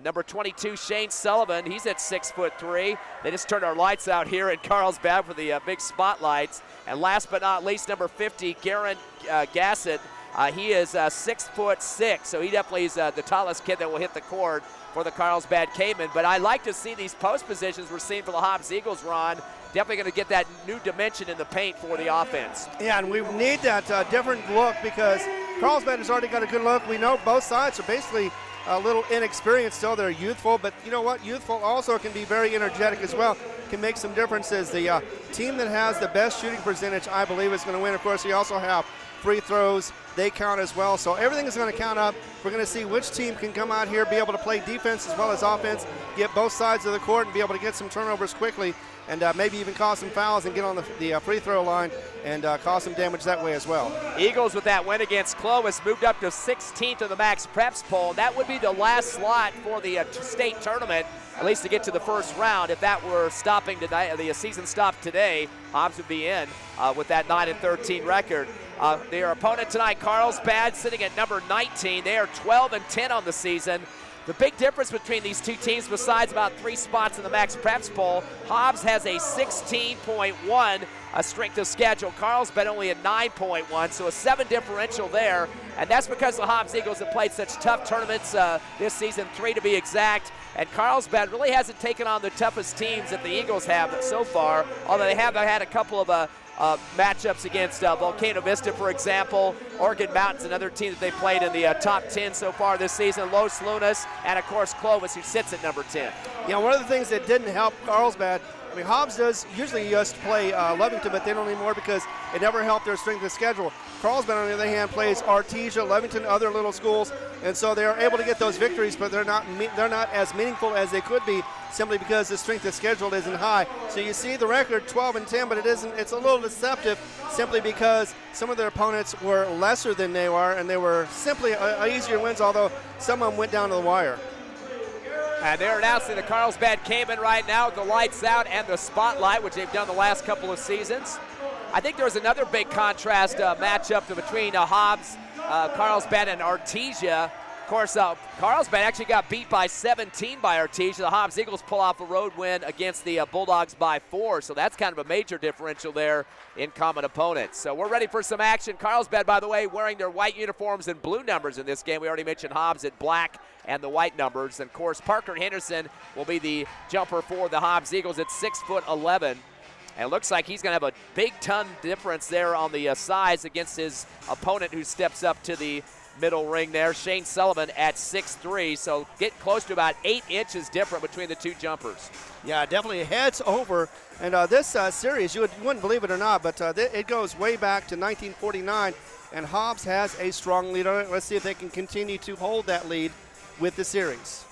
Number 22, Shane Sullivan, he's at 6'3". They just turned our lights out here in Carlsbad for the big spotlights. And last but not least, number 50, Garen Gassett. He is 6'6", so he definitely is the tallest kid that will hit the court for the Carlsbad Cavemen. But I like to see these post positions we're seeing for the Hobbs Eagles, Ron. Definitely going to get that new dimension in the paint for the offense. Yeah, and we need that different look because Carlsbad has already got a good look. We know both sides are basically a little inexperienced still. They're youthful, but you know what? Youthful also can be very energetic as well. can make some differences. The team that has the best shooting percentage, I believe, is going to win. Of course, we also have free throws. They count as well. So everything is going to count up. We're going to see which team can come out here, be able to play defense as well as offense, get both sides of the court, and be able to get some turnovers quickly, and maybe even cause some fouls and get on the free throw line and cause some damage that way as well. Eagles with that win against Clovis moved up to 16th in the Max Preps poll. That would be the last slot for the state tournament, at least to get to the first round. If that were stopping tonight, the season stopped today, Hobbs would be in with that 9-13 record. Their opponent tonight, Carlsbad, sitting at number 19. They are 12-10 on the season. The big difference between these two teams, besides about 3 spots in the Max Preps poll, Hobbs has a 16.1 strength of schedule. Carlsbad only a 9.1, so a 7 differential there. And that's because the Hobbs Eagles have played such tough tournaments this season, 3 to be exact. And Carlsbad really hasn't taken on the toughest teams that the Eagles have so far, although they have had a couple of matchups against Volcano Vista, for example. Oregon Mountain's another team that they played in the top 10 so far this season. Los Lunas, and of course Clovis, who sits at number 10. Yeah, one of the things that didn't help Carlsbad, I mean, Hobbs does usually just play Lovington, but they don't anymore because it never helped their strength of schedule. Carlsbad, on the other hand, plays Artesia, Lovington, other little schools, and so they are able to get those victories, but they're not as meaningful as they could be simply because the strength of schedule isn't high. So you see the record 12-10, but it's a little deceptive simply because some of their opponents were lesser than they were, and they were simply easier wins, although some of them went down to the wire. And they're announcing the Carlsbad Cavemen right now with the lights out and the spotlight, which they've done the last couple of seasons. I think there was another big contrast matchup between Hobbs, Carlsbad, and Artesia. Of course, Carlsbad actually got beat by 17 by Artesia. The Hobbs Eagles pull off a road win against the Bulldogs by 4, so that's kind of a major differential there in common opponents. So we're ready for some action. Carlsbad, by the way, wearing their white uniforms and blue numbers in this game. We already mentioned Hobbs in black and the white numbers. And, of course, Parker Henderson will be the jumper for the Hobbs Eagles at 6'11". And it looks like he's going to have a big ton difference there on the size against his opponent who steps up to the middle ring there, Shane Sullivan at 6'3", so get close to about 8 inches different between the two jumpers. Yeah, definitely heads over. And this series, you wouldn't believe it or not, but it goes way back to 1949, and Hobbs has a strong lead on it. Let's see if they can continue to hold that lead with the series.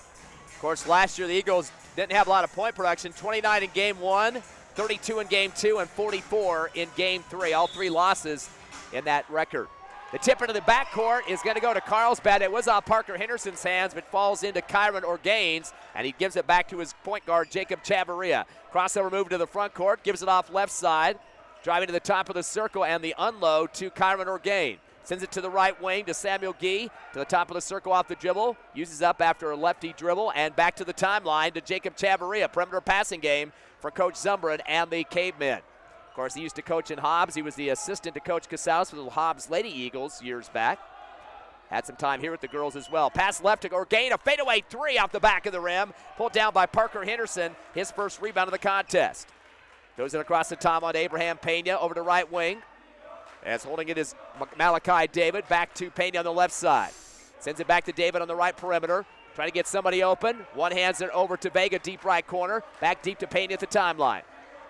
Of course, last year the Eagles didn't have a lot of point production, 29 in Game 1, 32 in Game 2, and 44 in Game 3, all 3 losses in that record. The tip into the backcourt is going to go to Carlsbad. It was off Parker Henderson's hands, but falls into Kyron Organes, and he gives it back to his point guard, Jacob Chavarria. Crossover move to the front court, gives it off left side, driving to the top of the circle, and the unload to Kyron Organes. Sends it to the right wing to Samuel Gee, to the top of the circle off the dribble, uses up after a lefty dribble, and back to the timeline to Jacob Chavarria. Perimeter passing game for Coach Zumbrin and the Cavemen. Of course, he used to coach in Hobbs. He was the assistant to Coach Casales for the Hobbs Lady Eagles years back. Had some time here with the girls as well. Pass left to Orgain, a fadeaway 3 off the back of the rim. Pulled down by Parker Henderson, his first rebound of the contest. Goes it across the timeline to Abraham Pena over to right wing. As holding it is Malachi David, back to Pena on the left side. Sends it back to David on the right perimeter. Trying to get somebody open. One hands it over to Vega, deep right corner. Back deep to Pena at the timeline.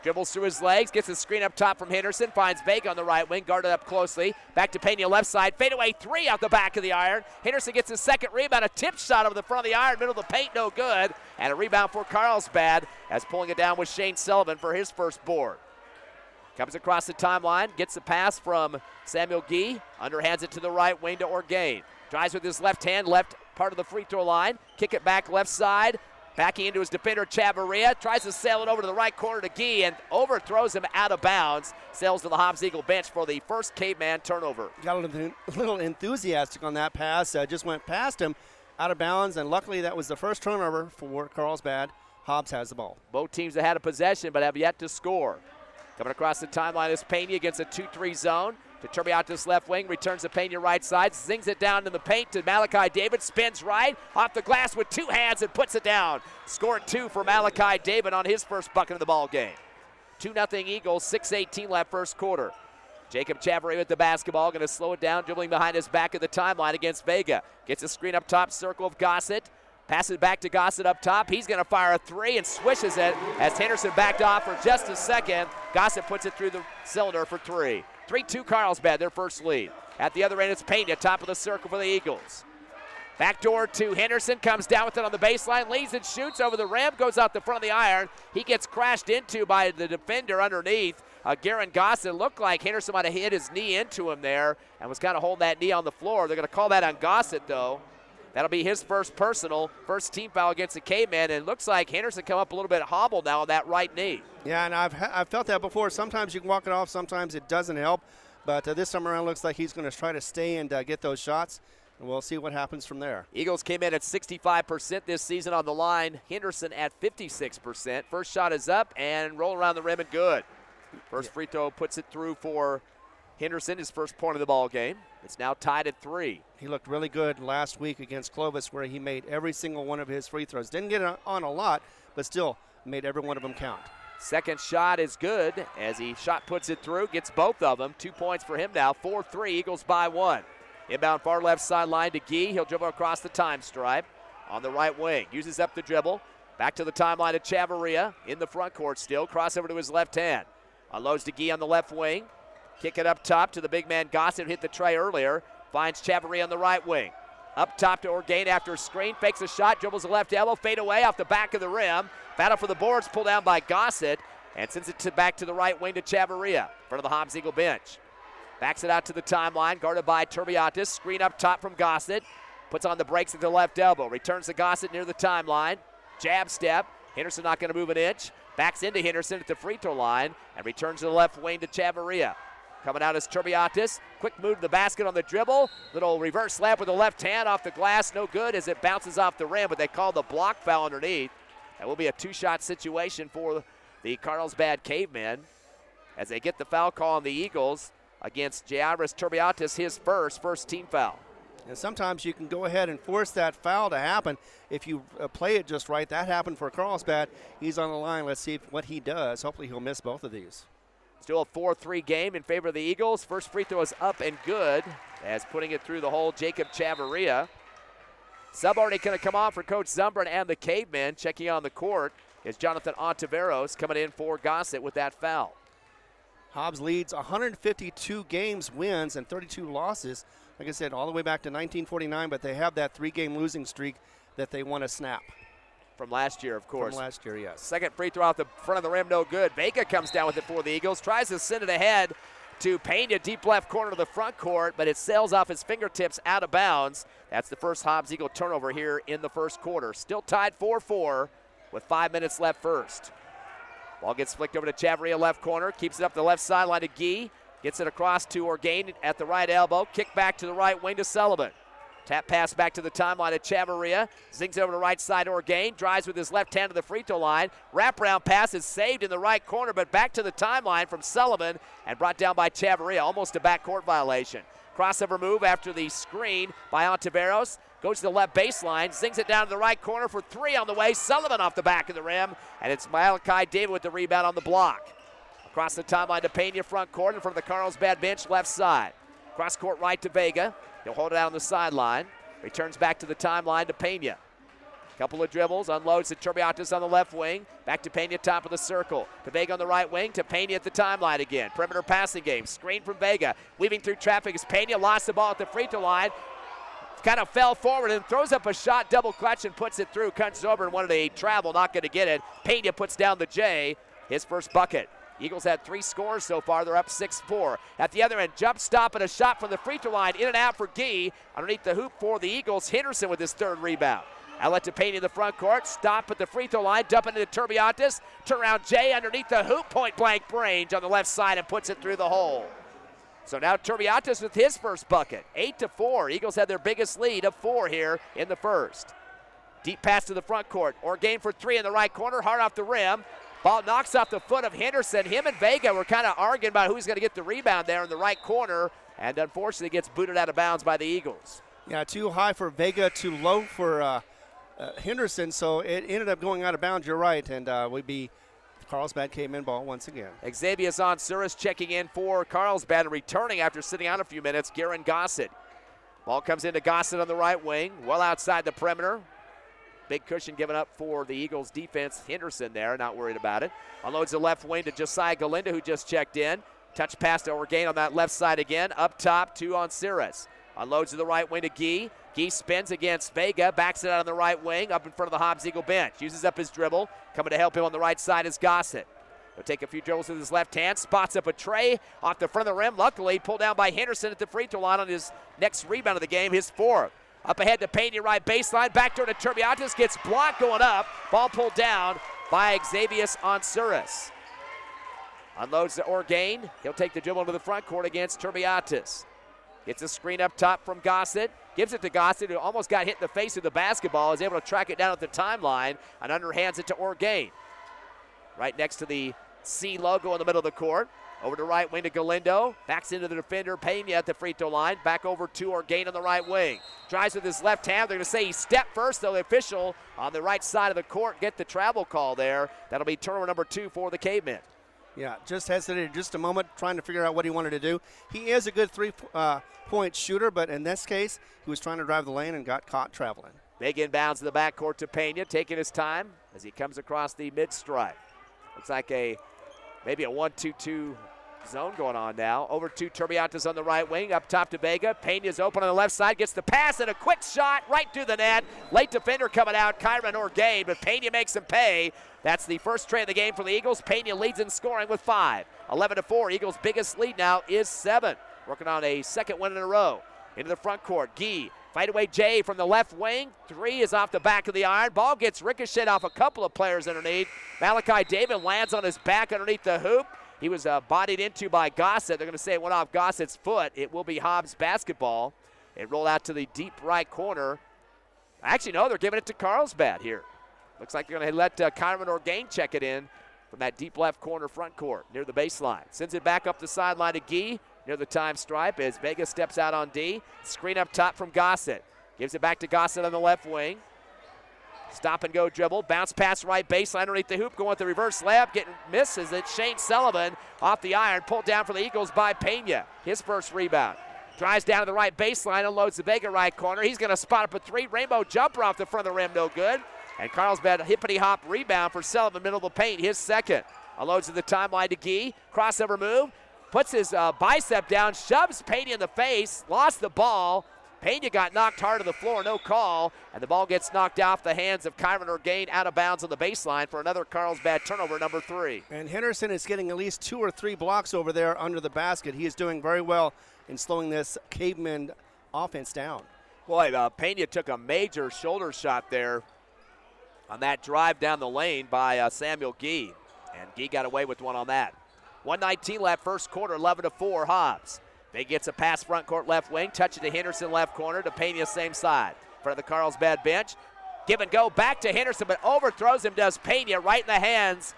Dribbles through his legs, gets a screen up top from Henderson, finds Vega on the right wing, guarded up closely. Back to Pena left side, fadeaway 3 out the back of the iron. Henderson gets his second rebound, a tip shot over the front of the iron, middle of the paint, no good. And a rebound for Carlsbad as pulling it down with Shane Sullivan for his first board. Comes across the timeline, gets the pass from Samuel Gee, underhands it to the right wing to Orgain. Drives with his left hand, left part of the free throw line, kick it back left side. Backing into his defender, Chavarria, tries to sail it over to the right corner to Gee and overthrows him out of bounds. Sails to the Hobbs Eagle bench for the first Caveman turnover. Got a little enthusiastic on that pass. Just went past him out of bounds, and luckily that was the first turnover for Carlsbad. Hobbs has the ball. Both teams have had a possession but have yet to score. Coming across the timeline is Pena against a 2-3 zone. To Turbiatis left wing, returns to Pena right side, zings it down in the paint to Malachi David, spins right, off the glass with 2 hands and puts it down. Scored 2 for Malachi David on his first bucket of the ball game. 2-0 Eagles, 6:18 left first quarter. Jacob Chavarria with the basketball, going to slow it down, dribbling behind his back at the timeline against Vega. Gets a screen up top, circle of Gossett. Passes it back to Gossett up top. He's going to fire a three and swishes it as Henderson backed off for just a second. Gossett puts it through the cylinder for three. 3-2 Carlsbad, their first lead. At the other end, it's Pena, top of the circle for the Eagles. Backdoor to Henderson, comes down with it on the baseline, leads and shoots over the rim, goes out the front of the iron. He gets crashed into by the defender underneath. Garen Gossett. Looked like Henderson might have hit his knee into him there and was kind of holding that knee on the floor. They're going to call that on Gossett, though. That'll be his first personal, first team foul against the Caveman, and it looks like Henderson come up a little bit hobbled now on that right knee. Yeah, and I've felt that before. Sometimes you can walk it off, sometimes it doesn't help. But this time around, looks like he's going to try to stay and get those shots, and we'll see what happens from there. Eagles came in at 65% this season on the line. Henderson at 56%. First shot is up and roll around the rim and good. First free throw puts it through for Henderson, his first point of the ball game. It's now tied at 3. He looked really good last week against Clovis, where he made every single one of his free throws. Didn't get on a lot, but still made every one of them count. Second shot is good as he puts it through, gets both of them. 2 points for him now. 4-3, Eagles by 1. Inbound far left sideline to Gee. He'll dribble across the time stripe on the right wing. Uses up the dribble. Back to the timeline to Chavarria in the front court still. Crossover to his left hand. Unloads to Gee on the left wing. Kick it up top to the big man Gossett, who hit the tray earlier. Finds Chavarria on the right wing. Up top to Orgain after a screen. Fakes a shot, dribbles the left elbow. Fade away off the back of the rim. Battle for the boards, pulled down by Gossett. And sends it back to the right wing to Chavarria. In front of the Hobbs Eagle bench. Backs it out to the timeline, guarded by Turbiatis. Screen up top from Gossett. Puts on the brakes at the left elbow. Returns to Gossett near the timeline. Jab step. Henderson not going to move an inch. Backs into Henderson at the free throw line. And returns to the left wing to Chavarria. Coming out is Turbiatis. Quick move to the basket on the dribble. Little reverse slap with the left hand off the glass. No good as it bounces off the rim, but they call the block foul underneath. That will be a two-shot situation for the Carlsbad Cavemen as they get the foul call on the Eagles against Jairus Turbiatis, his first team foul. And sometimes you can go ahead and force that foul to happen if you play it just right. That happened for Carlsbad. He's on the line. Let's see what he does. Hopefully he'll miss both of these. Still a 4-3 game in favor of the Eagles. First free throw is up and good as putting it through the hole, Jacob Chavarria. Sub already going to come on for Coach Zumbrin and the Cavemen. Checking on the court is Jonathan Ontiveros coming in for Gossett with that foul. Hobbs leads 152 games, wins, and 32 losses. Like I said, all the way back to 1949, but they have that 3-game losing streak that they want to snap. From last year, of course. From last year, yes. Second free throw out the front of the rim, no good. Vega comes down with it for the Eagles. Tries to send it ahead to Pena, deep left corner of the front court, but it sails off his fingertips out of bounds. That's the first Hobbs Eagle turnover here in the first quarter. Still tied 4-4 with 5 minutes left first. Ball gets flicked over to Chavarria, left corner. Keeps it up the left sideline to Gee. Gets it across to Orgain at the right elbow. Kick back to the right wing to Sullivan. Tap pass back to the timeline to Chavarria. Zings over to the right side to Orgain. Drives with his left hand to the free throw line. Wraparound pass is saved in the right corner, but back to the timeline from Sullivan and brought down by Chavarria. Almost a backcourt violation. Crossover move after the screen by Ontiveros. Goes to the left baseline. Zings it down to the right corner for 3 on the way. Sullivan off the back of the rim. And it's Malachi David with the rebound on the block. Across the timeline to Pena, front court in front of the Carlsbad bench, left side. Cross court right to Vega. He'll hold it out on the sideline. Returns back to the timeline to Pena. Couple of dribbles, unloads to Turbiatis on the left wing. Back to Pena, top of the circle. To Vega on the right wing, to Pena at the timeline again. Perimeter passing game, screen from Vega. Weaving through traffic as Pena lost the ball at the free throw line. Kind of fell forward and throws up a shot, double clutch and puts it through. Comes over and wanted a travel, not going to get it. Pena puts down the J, his first bucket. Eagles had 3 scores so far. They're up 6-4. At the other end, jump stop and a shot from the free throw line. In and out for Gee. Underneath the hoop for the Eagles, Henderson with his third rebound. Outlet to Pena in the front court. Stop at the free throw line. Dump into Turbiatis. Turn around Jay underneath the hoop. Point blank range on the left side and puts it through the hole. So now Turbiatis with his first bucket. 8-4. Eagles had their biggest lead of 4 here in the first. Deep pass to the front court. Orgain for 3 in the right corner. Hard off the rim. Ball knocks off the foot of Henderson. Him and Vega were kind of arguing about who's going to get the rebound there in the right corner, and unfortunately gets booted out of bounds by the Eagles. Yeah, too high for Vega, too low for Henderson, so it ended up going out of bounds. You're right, and Carlsbad came in ball once again. Xavier Zonsuris checking in for Carlsbad and returning after sitting out a few minutes, Garen Gossett. Ball comes into Gossett on the right wing, well outside the perimeter. Big cushion given up for the Eagles defense. Henderson there, not worried about it. Unloads the left wing to Josiah Galindo, who just checked in. Touch pass to Orgain on that left side again. Up top to Onsiris. Unloads to the right wing to Gee. Gee spins against Vega, backs it out on the right wing, up in front of the Hobbs Eagle bench. Uses up his dribble. Coming to help him on the right side is Gossett. He'll take a few dribbles with his left hand, spots up a tray off the front of the rim. Luckily, pulled down by Henderson at the free throw line on his next rebound of the game, his fourth. Up ahead to Pena, right baseline, backdoor to Turbiatis, gets blocked going up. Ball pulled down by Xavier Onsiris. Unloads to Orgain. He'll take the dribble into the front court against Turbiatis. Gets a screen up top from Gossett. Gives it to Gossett, who almost got hit in the face with the basketball. Is able to track it down at the timeline and underhands it to Orgain. Right next to the C logo in the middle of the court. Over to right wing to Galindo. Backs into the defender, Pena at the free throw line. Back over to Orgain on the right wing. Drives with his left hand. They're going to say he stepped first, though the official on the right side of the court get the travel call there. That'll be turnover number 2 for the Cavemen. Yeah, just hesitated just a moment trying to figure out what he wanted to do. He is a good three-point shooter, but in this case, he was trying to drive the lane and got caught traveling. Big inbounds to the backcourt to Pena, taking his time as he comes across the mid-stripe. Looks like maybe a 1-2-2 zone going on now. Over to Turbiatis on the right wing, up top to Vega. Pena's open on the left side, gets the pass and a quick shot right through the net. Late defender coming out, Kyron Orgain, but Pena makes him pay. That's the first tray of the game for the Eagles. Pena leads in scoring with 5. 11-4. Eagles' biggest lead now is 7. Working on a second win in a row. Into the front court. Gee, fight away Jay from the left wing. 3 is off the back of the iron. Ball gets ricocheted off a couple of players underneath. Malachi David lands on his back underneath the hoop. He was bodied into by Gossett. They're going to say it went off Gossett's foot. It will be Hobbs basketball. It rolled out to the deep right corner. Actually, no, they're giving it to Carlsbad here. Looks like they're going to let Kyron Orgain check it in from that deep left corner front court near the baseline. Sends it back up the sideline to Gee near the time stripe as Vega steps out on D. Screen up top from Gossett. Gives it back to Gossett on the left wing. Stop and go dribble. Bounce pass right baseline underneath the hoop. Going with the reverse layup. Getting misses it. Shane Sullivan off the iron. Pulled down for the Eagles by Pena. His first rebound. Drives down to the right baseline. Unloads the Vega right corner. He's going to spot up a 3. Rainbow jumper off the front of the rim. No good. And Carlsbad hippity-hop rebound for Sullivan, middle of the paint, his second. Unloads to the timeline to Gee. Crossover move. Puts his bicep down, shoves Pena in the face, lost the ball. Pena got knocked hard to the floor, no call. And the ball gets knocked off the hands of Kyron Orgain out of bounds on the baseline for another Carlsbad turnover, number 3. And Henderson is getting at least 2 or 3 blocks over there under the basket. He is doing very well in slowing this Caveman offense down. Boy, Pena took a major shoulder shot there on that drive down the lane by Samuel Gee. And Gee got away with one on that. 1:19 left, first quarter, 11-4 Hobbs. They gets a pass front court left wing, touch it to Henderson left corner, to Pena same side. In front of the Carlsbad bench. Give and go back to Henderson, but overthrows him, does Pena right in the hands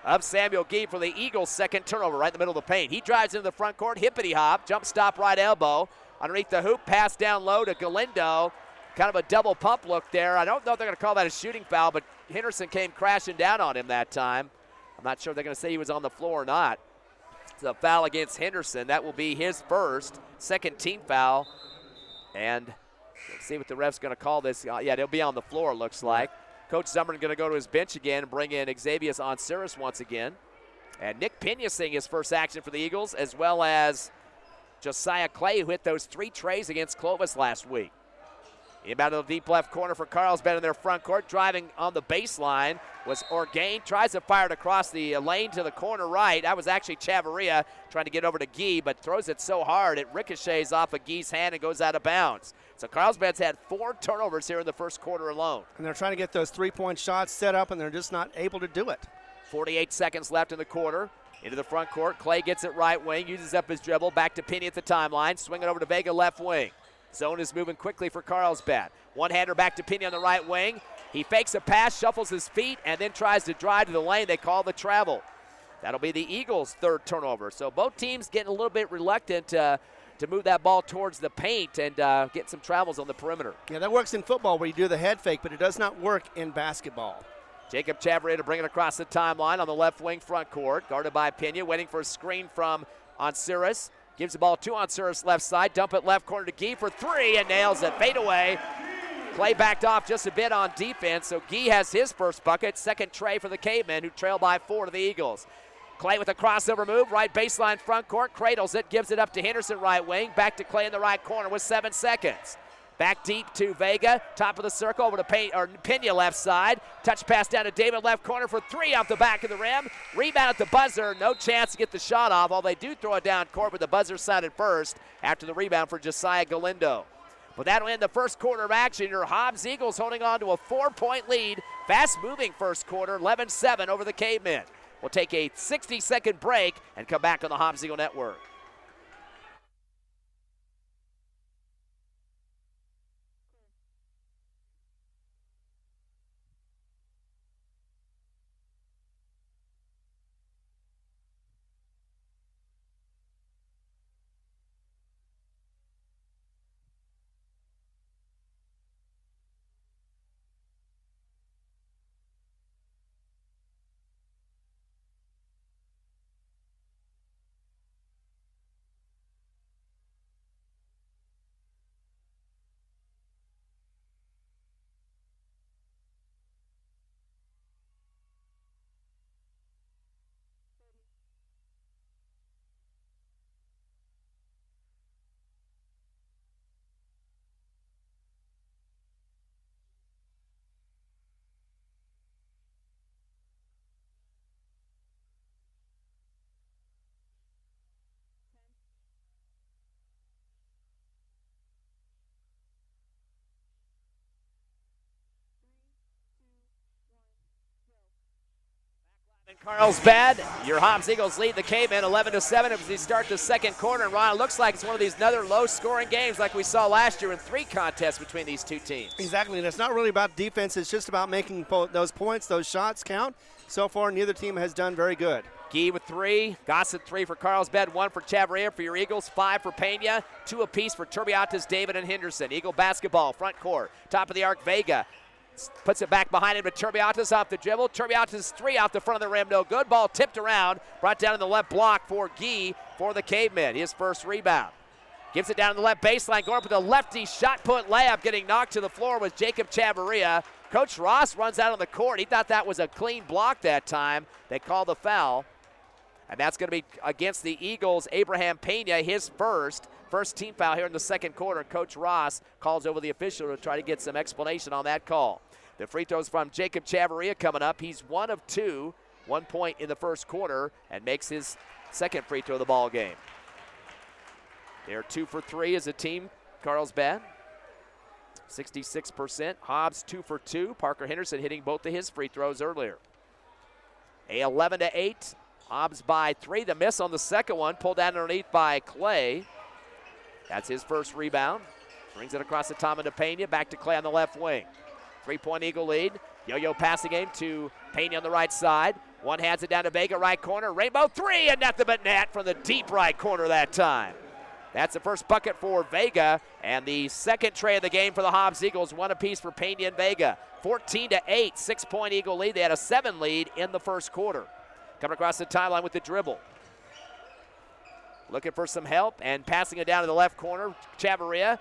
of Samuel Gee for the Eagles' second turnover right in the middle of the paint. He drives into the front court, hippity hop, jump stop right elbow. Underneath the hoop, pass down low to Galindo. Kind of a double pump look there. I don't know if they're going to call that a shooting foul, but Henderson came crashing down on him that time. I'm not sure if they're going to say he was on the floor or not. It's a foul against Henderson. That will be his first, second team foul. And let's see what the ref's going to call this. Yeah, they'll be on the floor, looks like. Coach Zummerman going to go to his bench again and bring in Xavier Onsiris once again. And Nick Pena seeing his first action for the Eagles, as well as Josiah Clay, who hit those 3 trays against Clovis last week. Inbound to the deep left corner for Carlsbad in their front court. Driving on the baseline was Orgain. Tries to fire it across the lane to the corner right. That was actually Chavarria trying to get over to Gee, but throws it so hard it ricochets off of Gee's hand and goes out of bounds. So Carlsbad's had 4 turnovers here in the first quarter alone. And they're trying to get those 3-point shots set up, and they're just not able to do it. 48 seconds left in the quarter. Into the front court. Clay gets it right wing, uses up his dribble. Back to Pena at the timeline. Swing it over to Vega left wing. Zone is moving quickly for Carlsbad. One-hander back to Pena on the right wing. He fakes a pass, shuffles his feet, and then tries to drive to the lane. They call the travel. That'll be the Eagles' 3rd turnover. So both teams getting a little bit reluctant to move that ball towards the paint and get some travels on the perimeter. Yeah, that works in football where you do the head fake, but it does not work in basketball. Jacob Chavarria to bring it across the timeline on the left wing front court. Guarded by Pena, waiting for a screen from Onsiris. Gives the ball to Onsiris left side. Dump it left corner to Gee for 3 and nails it. Fade away. Clay backed off just a bit on defense, so Gee has his first bucket. Second tray for the Cavemen, who trail by 4 to the Eagles. Clay with a crossover move, right baseline front court, cradles it, gives it up to Henderson right wing, back to Clay in the right corner with 7 seconds. Back deep to Vega, top of the circle, over to Pena left side. Touch pass down to David left corner for 3 off the back of the rim. Rebound at the buzzer, no chance to get the shot off, although they do throw it down court, but the buzzer sounded first after the rebound for Josiah Galindo. But that'll end the first quarter of action. Your Hobbs Eagles holding on to a 4-point lead. Fast-moving first quarter, 11-7 over the Cavemen. We'll take a 60-second break and come back on the Hobbs Eagle Network. In Carlsbad, your Hobbs Eagles lead the Cavemen 11-7 as we start the second quarter. And Ron, it looks like it's one of these another low-scoring games like we saw last year in 3 contests between these two teams. Exactly, and it's not really about defense. It's just about making those points, those shots count. So far, neither team has done very good. Gee with 3, Gossett 3 for Carlsbad, 1 for Chavarria for your Eagles, 5 for Pena, 2 apiece for Turbiatas, David, and Henderson. Eagle basketball, front court, top of the arc, Vega. Puts it back behind him to Turbiatas off the dribble. Turbiatas 3 off the front of the rim, no good. Ball tipped around, brought down in the left block for Gee for the Cavemen. His first rebound. Gives it down to the left baseline, going up with a lefty shot put layup, getting knocked to the floor with Jacob Chavarria. Coach Ross runs out on the court. He thought that was a clean block that time. They call the foul. And that's going to be against the Eagles, Abraham Pena, his first team foul here in the second quarter. Coach Ross calls over the official to try to get some explanation on that call. The free throws from Jacob Chavarria coming up. He's 1 of 2, 1 point in the first quarter, and makes his second free throw of the ball game. They're 2 for 3 as a team, Carlsbad. 66%. Hobbs 2 for 2. Parker Henderson hitting both of his free throws earlier. A 11-8. Hobbs by 3. The miss on the second one, pulled down underneath by Clay. That's his first rebound. Brings it across the top into Pena. Back to Clay on the left wing. 3-point Eagle lead. Yo-yo passing game to Pena on the right side. One hands it down to Vega, right corner. Rainbow 3, and nothing but net from the deep right corner that time. That's the first bucket for Vega, and the second tray of the game for the Hobbs Eagles. 1 apiece for Pena and Vega. 14-8, 6-point Eagle lead. They had a 7 lead in the first quarter. Coming across the timeline with the dribble. Looking for some help and passing it down to the left corner. Chavarria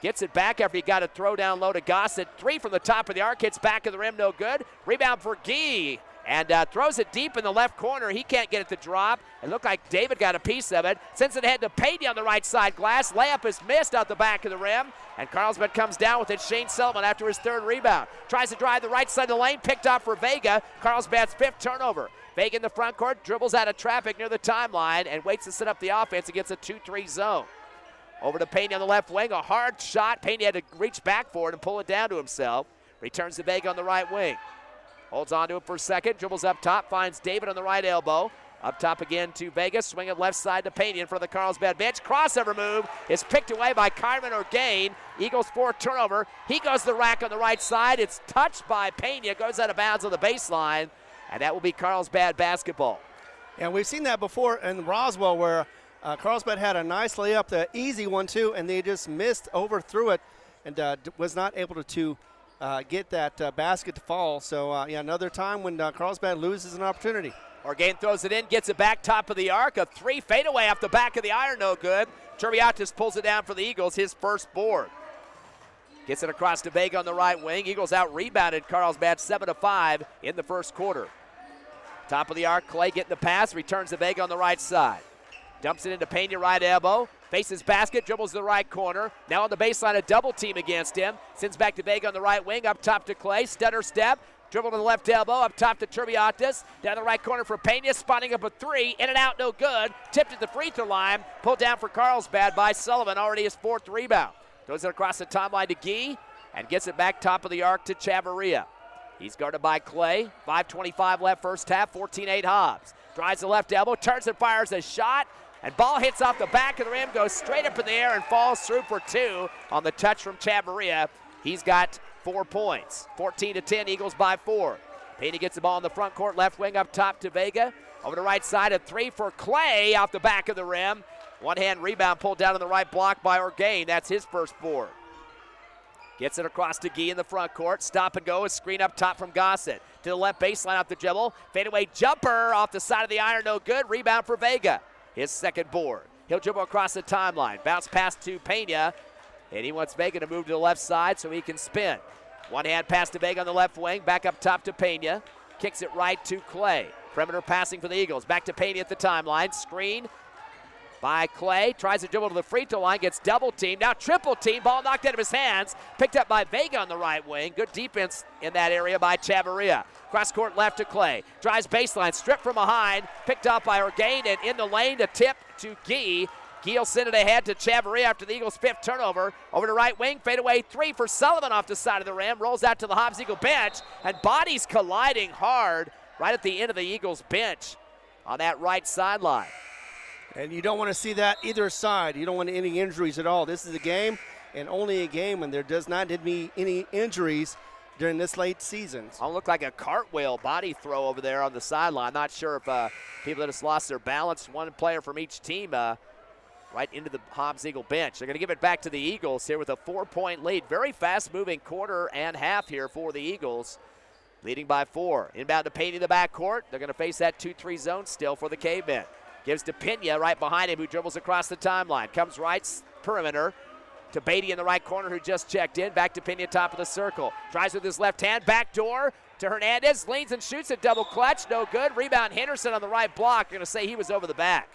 gets it back after he got a throw down low to Gossett. 3 from the top of the arc, hits back of the rim, no good. Rebound for Gee, and throws it deep in the left corner. He can't get it to drop. It looked like David got a piece of it. Sends it ahead to Pena on the right side glass. Layup is missed out the back of the rim, and Carlsbad comes down with it. Shane Sullivan after his 3rd rebound. Tries to drive the right side of the lane, picked off for Vega. Carlsbad's 5th turnover. Vega in the front court, dribbles out of traffic near the timeline and waits to set up the offense against a 2-3 zone. Over to Pena on the left wing, a hard shot. Pena had to reach back for it and pull it down to himself. Returns to Vega on the right wing. Holds on to it for a second, dribbles up top, finds David on the right elbow. Up top again to Vega, swing it left side to Pena in front of the Carlsbad bench. Crossover move is picked away by Kyron Orgain. Eagles 4th turnover. He goes to the rack on the right side. It's touched by Pena, goes out of bounds on the baseline. And that will be Carlsbad basketball. And we've seen that before in Roswell where Carlsbad had a nice layup, the easy one too, and they just missed, overthrew it, and was not able to get that basket to fall. So, yeah, another time when Carlsbad loses an opportunity. Orgain throws it in, gets it back, top of the arc. A 3 fadeaway off the back of the iron, no good. Turbiatas pulls it down for the Eagles, his first board. Gets it across to Vega on the right wing. Eagles out-rebounded Carlsbad 7-5 in the first quarter. Top of the arc, Clay getting the pass, returns to Vega on the right side. Dumps it into Pena, right elbow. Faces basket, dribbles to the right corner. Now on the baseline, a double team against him. Sends back to Vega on the right wing, up top to Clay. Stutter step, dribble to the left elbow, up top to Turbiatis. Down the right corner for Pena, spotting up a three. In and out, no good. Tipped at the free throw line. Pulled down for Carlsbad by Sullivan, already his 4th rebound. Throws it across the timeline to Gee and gets it back top of the arc to Chavarria. He's guarded by Clay. 5:25 left first half, 14-8 Hobbs. Drives the left elbow, turns and fires a shot, and ball hits off the back of the rim, goes straight up in the air and falls through for 2 on the touch from Chavarria. He's got 4 points. 14-10, Eagles by 4. Pena gets the ball in the front court, left wing up top to Vega. Over the right side, a 3 for Clay off the back of the rim. One-hand rebound pulled down on the right block by Orgain. That's his first board. Gets it across to Gee in the front court. Stop and go. A screen up top from Gossett. To the left baseline off the dribble. Fadeaway jumper off the side of the iron. No good. Rebound for Vega. His second board. He'll dribble across the timeline. Bounce pass to Pena. And he wants Vega to move to the left side so he can spin. One-hand pass to Vega on the left wing. Back up top to Pena. Kicks it right to Clay. Perimeter passing for the Eagles. Back to Pena at the timeline. Screen by Clay, tries to dribble to the free throw line, gets double teamed, now triple teamed, ball knocked out of his hands, picked up by Vega on the right wing. Good defense in that area by Chavarria. Cross court left to Clay, drives baseline, stripped from behind, picked up by Orgain, and in the lane to tip to Gee. Gee will send it ahead to Chavarria after the Eagles' 5th turnover. Over to right wing, fadeaway 3 for Sullivan off the side of the rim, rolls out to the Hobbs Eagle bench, and bodies colliding hard right at the end of the Eagles bench on that right sideline. And you don't want to see that either side. You don't want any injuries at all. This is a game, and only a game when there does not need to be any injuries during this late season. I'll look like a cartwheel body throw over there on the sideline. Not sure if people that just lost their balance, one player from each team right into the Hobbs Eagle bench. They're going to give it back to the Eagles here with a 4-point lead. Very fast-moving quarter and half here for the Eagles, leading by 4. Inbound to Payne in the backcourt. They're going to face that 2-3 zone still for the Cavemen. Gives to Pena right behind him, who dribbles across the timeline. Comes right perimeter to Beatty in the right corner, who just checked in. Back to Pena, top of the circle. Tries with his left hand, back door to Hernandez. Leans and shoots a double clutch, no good. Rebound Henderson on the right block. You're going to say he was over the back.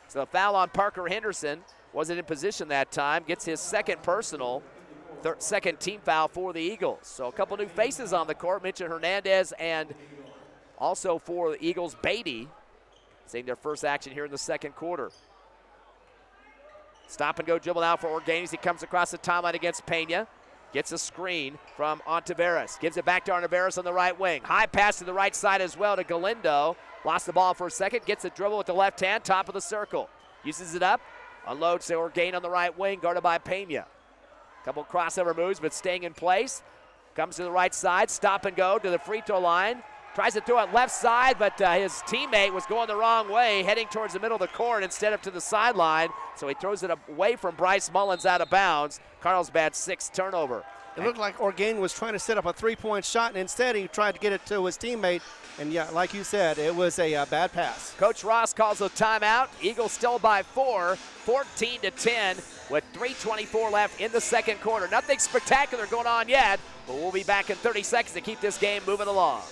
So the foul on Parker Henderson. Wasn't in position that time. Gets his second personal, second team foul for the Eagles. So a couple new faces on the court. Mentioned Hernandez, and also for the Eagles, Beatty, seeing their first action here in the second quarter. Stop and go dribble now for Orgain. He comes across the timeline against Pena. Gets a screen from Ontiveros. Gives it back to Ontiveros on the right wing. High pass to the right side as well to Galindo. Lost the ball for a second. Gets a dribble with the left hand, top of the circle. Uses it up. Unloads to Orgain on the right wing, guarded by Pena. Couple crossover moves, but staying in place. Comes to the right side. Stop and go to the free throw line. Tries to throw it left side, but his teammate was going the wrong way, heading towards the middle of the court instead of to the sideline. So he throws it away from Bryce Mullins out of bounds. Carlsbad's 6th turnover. It looked like Orgain was trying to set up a 3-point shot, and instead he tried to get it to his teammate. And yeah, like you said, it was a bad pass. Coach Ross calls a timeout. Eagles still by 4, 14-10 with 3:24 left in the second quarter. Nothing spectacular going on yet, but we'll be back in 30 seconds to keep this game moving along.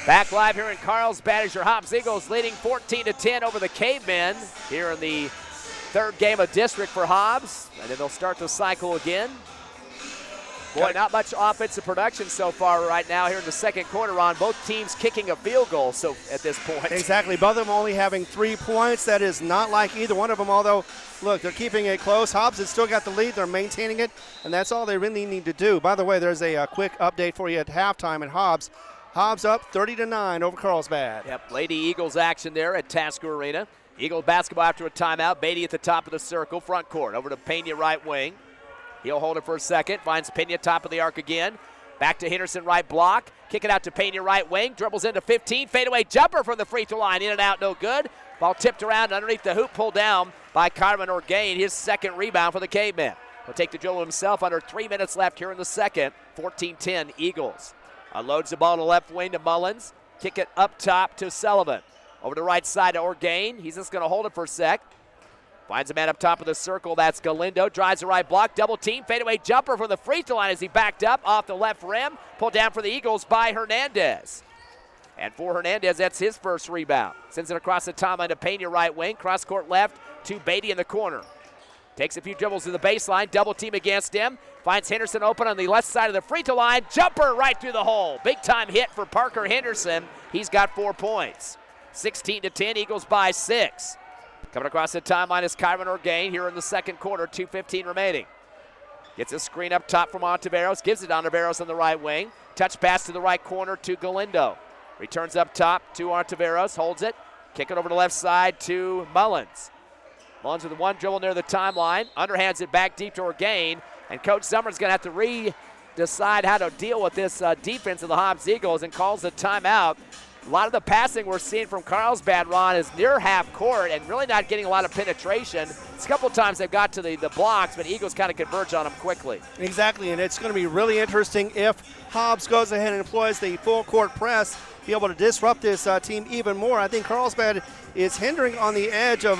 Back live here in Carlsbad as your Hobbs Eagles leading 14-10 over the Cavemen here in the 3rd game of district for Hobbs. And then they'll start the cycle again. Boy, not much offensive production so far right now here in the second quarter on both teams kicking a field goal so at this point. Exactly. Both of them only having 3 points. That is not like either one of them, although, look, they're keeping it close. Hobbs has still got the lead. They're maintaining it, and that's all they really need to do. By the way, there's a quick update for you at halftime in Hobbs. Hobbs up 30-9 over Carlsbad. Yep, Lady Eagles action there at Tasker Arena. Eagles basketball after a timeout. Beatty at the top of the circle, front court. Over to Pena, right wing. He'll hold it for a second. Finds Pena top of the arc again. Back to Henderson, right block. Kick it out to Pena, right wing. Dribbles into 15. Fadeaway jumper from the free throw line. In and out, no good. Ball tipped around underneath the hoop, pulled down by Carmen Orgain. His second rebound for the Cavemen. He'll take the dribble himself under 3 minutes left here in the second. 14-10 Eagles. Unloads the ball to left wing to Mullins. Kick it up top to Sullivan. Over the right side to Orgain. He's just going to hold it for a sec. Finds a man up top of the circle. That's Galindo. Drives the right block. Double team. Fadeaway jumper from the free throw line as he backed up off the left rim. Pulled down for the Eagles by Hernandez. And for Hernandez, that's his first rebound. Sends it across the timeline to Pena, right wing. Cross court left to Beatty in the corner. Takes a few dribbles to the baseline. Double team against him. Finds Henderson open on the left side of the free throw line. Jumper right through the hole. Big time hit for Parker Henderson. He's got 4 points. 16-10, Eagles by 6. Coming across the timeline is Kyron Orgain here in the second quarter, 2:15 remaining. Gets a screen up top from Ontiveros, gives it on Ontiveros on the right wing. Touch pass to the right corner to Galindo. Returns up top to Ontiveros, holds it. Kick it over to the left side to Mullins. Mullins with one dribble near the timeline, underhands it back deep to Orgain, and Coach Summers going to have to decide how to deal with this defense of the Hobbs Eagles and calls a timeout. A lot of the passing we're seeing from Carlsbad, Ron, is near half court and really not getting a lot of penetration. It's a couple times they've got to the blocks, but Eagles kind of converge on them quickly. Exactly, and it's going to be really interesting if Hobbs goes ahead and employs the full court press, be able to disrupt this team even more. I think Carlsbad is hindering on the edge of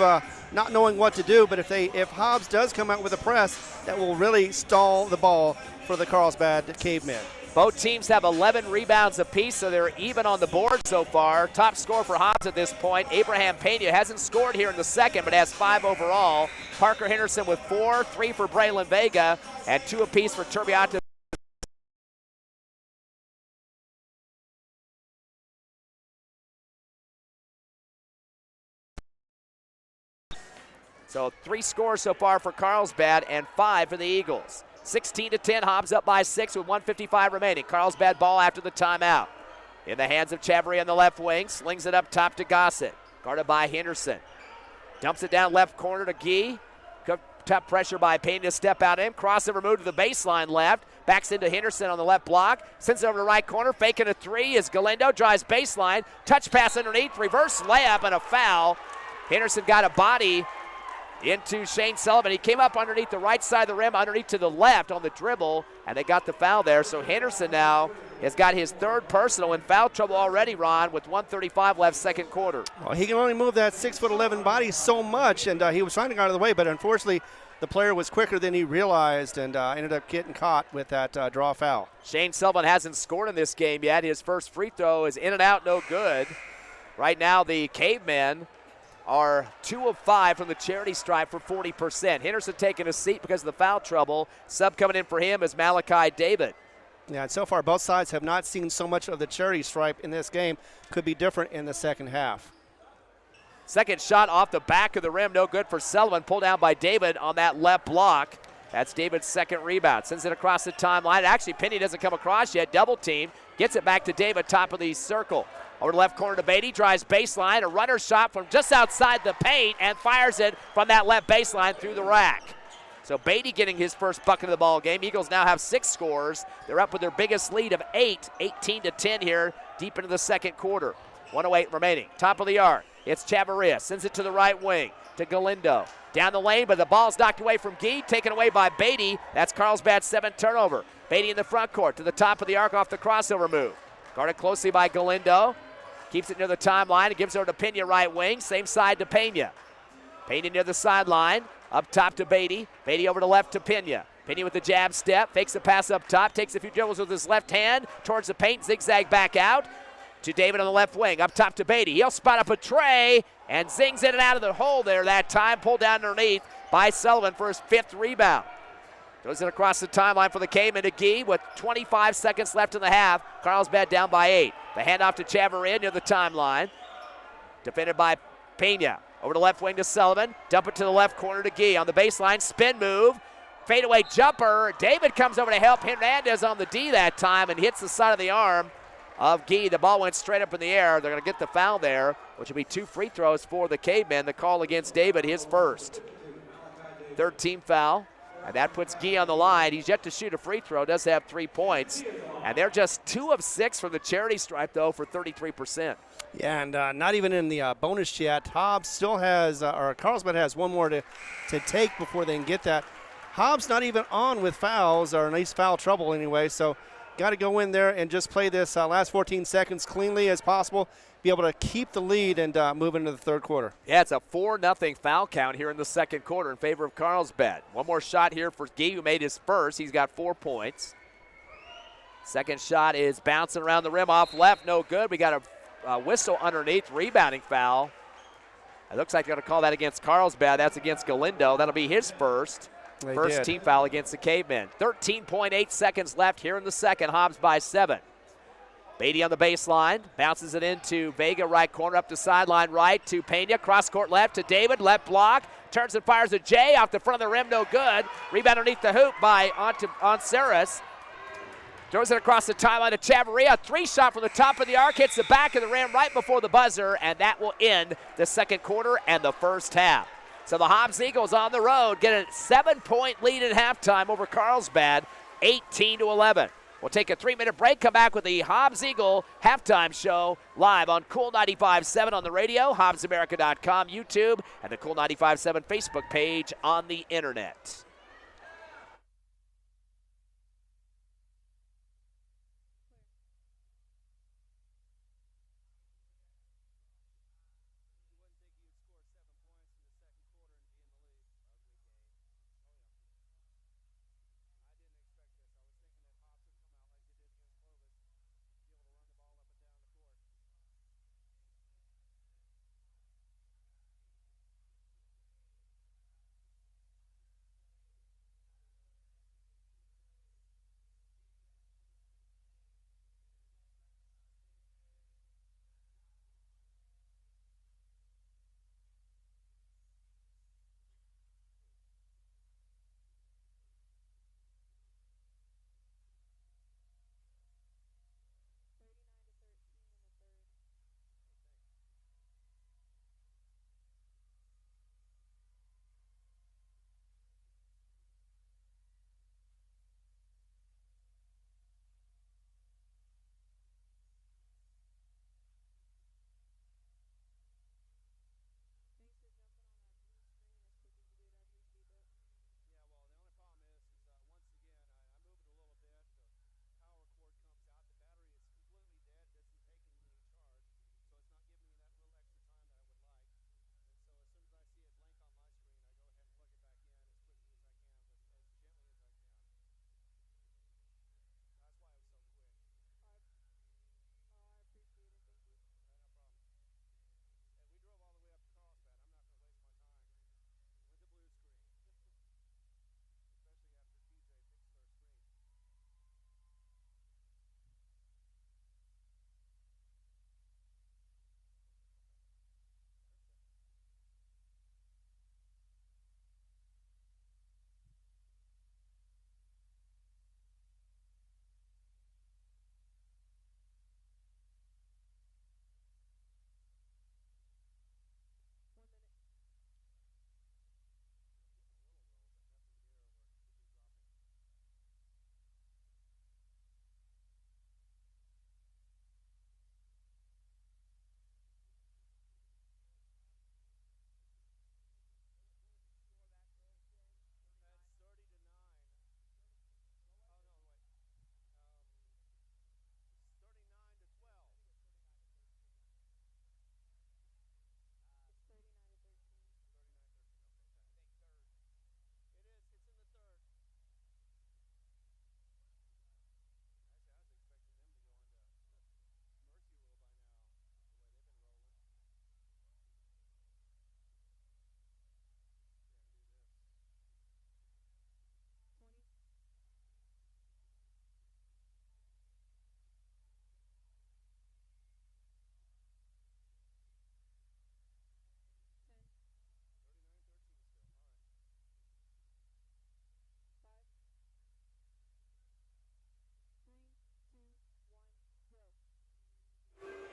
not knowing what to do, but if Hobbs does come out with a press, that will really stall the ball for the Carlsbad Cavemen. Both teams have 11 rebounds apiece, so they're even on the board so far. Top scorer for Hobbs at this point, Abraham Pena, hasn't scored here in the second, but has 5 overall. Parker Henderson with 4, 3 for Braylon Vega, and 2 apiece for Turbiato. So 3 scores so far for Carlsbad and 5 for the Eagles. 16-10, Hobbs up by 6 with 1:55 remaining. Carlsbad ball after the timeout. In the hands of Chavarria on the left wing, slings it up top to Gossett. Guarded by Henderson. Dumps it down left corner to Gee. Tough pressure by Payne to step out in. Crossover move to the baseline left. Backs into Henderson on the left block. Sends it over to the right corner. Faking a 3 as Galindo drives baseline. Touch pass underneath. Reverse layup and a foul. Henderson got a body into Shane Sullivan. He came up underneath the right side of the rim, underneath to the left on the dribble, and they got the foul there. So Henderson now has got his 3rd personal in foul trouble already, Ron, with 1:35 left second quarter. Well, he can only move that 6'11" body so much, and he was trying to get out of the way, but unfortunately the player was quicker than he realized and ended up getting caught with that draw foul. Shane Sullivan hasn't scored in this game yet. His first free throw is in and out, no good. Right now the Cavemen are 2 of 5 from the charity stripe for 40%. Henderson taking a seat because of the foul trouble. Sub coming in for him is Malachi David. Yeah, and so far both sides have not seen so much of the charity stripe in this game. Could be different in the second half. Second shot off the back of the rim, no good for Sullivan. Pulled down by David on that left block. That's David's second rebound. Sends it across the timeline. Actually, Penny doesn't come across yet. Double team. Gets it back to David, top of the circle. Over the left corner to Beatty, drives baseline, a runner shot from just outside the paint and fires it from that left baseline through the rack. So Beatty getting his first bucket of the ball game. Eagles now have 6 scores. They're up with their biggest lead of 8, 18-10 here deep into the second quarter. 1:08 remaining. Top of the arc. It's Chavarria. Sends it to the right wing to Galindo. Down the lane, but the ball's knocked away from Gee, taken away by Beatty. That's Carlsbad's 7th turnover. Beatty in the front court to the top of the arc off the crossover move. Guarded closely by Galindo. Keeps it near the timeline and gives it over to Pena right wing. Same side to Pena. Pena near the sideline. Up top to Beatty. Beatty over to left to Pena. Pena with the jab step. Fakes a pass up top. Takes a few dribbles with his left hand. Towards the paint. Zigzag back out to David on the left wing. Up top to Beatty. He'll spot up a tray and zings in and out of the hole there that time. Pulled down underneath by Sullivan for his 5th rebound. Goes it across the timeline for the Cavemen to Gee with 25 seconds left in the half. Carlsbad down by 8. The handoff to Chavarria near the timeline. Defended by Pena. Over to left wing to Sullivan. Dump it to the left corner to Gee. On the baseline, spin move. Fadeaway jumper. David comes over to help Hernandez on the D that time and hits the side of the arm of Gee. The ball went straight up in the air. They're going to get the foul there. which will be 2 free throws for the Cavemen. The call against David, his first. Third team foul, and that puts Guy on the line. He's yet to shoot a free throw, does have 3 points. And they're just 2 of 6 from the charity stripe, though, for 33%. Yeah, and not even in the bonus yet. Hobbs still has, or Carlsbad has one more to take before they can get that. Hobbs not even on with fouls, or at least foul trouble anyway, so got to go in there and just play this last 14 seconds cleanly as possible, be able to keep the lead and move into the third quarter. Yeah, it's a 4-0 foul count here in the second quarter in favor of Carlsbad. One more shot here for Guy, who made his first. He's got 4 points. Second shot is bouncing around the rim off left, no good. We got a whistle underneath, rebounding foul. It looks like they're going to call that against Carlsbad. That's against Galindo. That'll be his first. First team foul against the Cavemen. 13.8 seconds left here in the second. Hobbs by 7. Beatty on the baseline. Bounces it into Vega, right corner, up to sideline right to Pena. Cross court left to David. Left block. Turns and fires a J off the front of the rim. No good. Rebound underneath the hoop by Onceras. Throws it across the timeline to Chavarria. 3-shot from the top of the arc. Hits the back of the rim right before the buzzer. And that will end the second quarter and the first half. So the Hobbs Eagles on the road get a 7-point lead at halftime over Carlsbad, 18-11. We'll take a 3-minute break, come back with the Hobbs Eagle halftime show live on Cool 95.7 on the radio, HobbsAmerica.com, YouTube, and the Cool 95.7 Facebook page on the internet.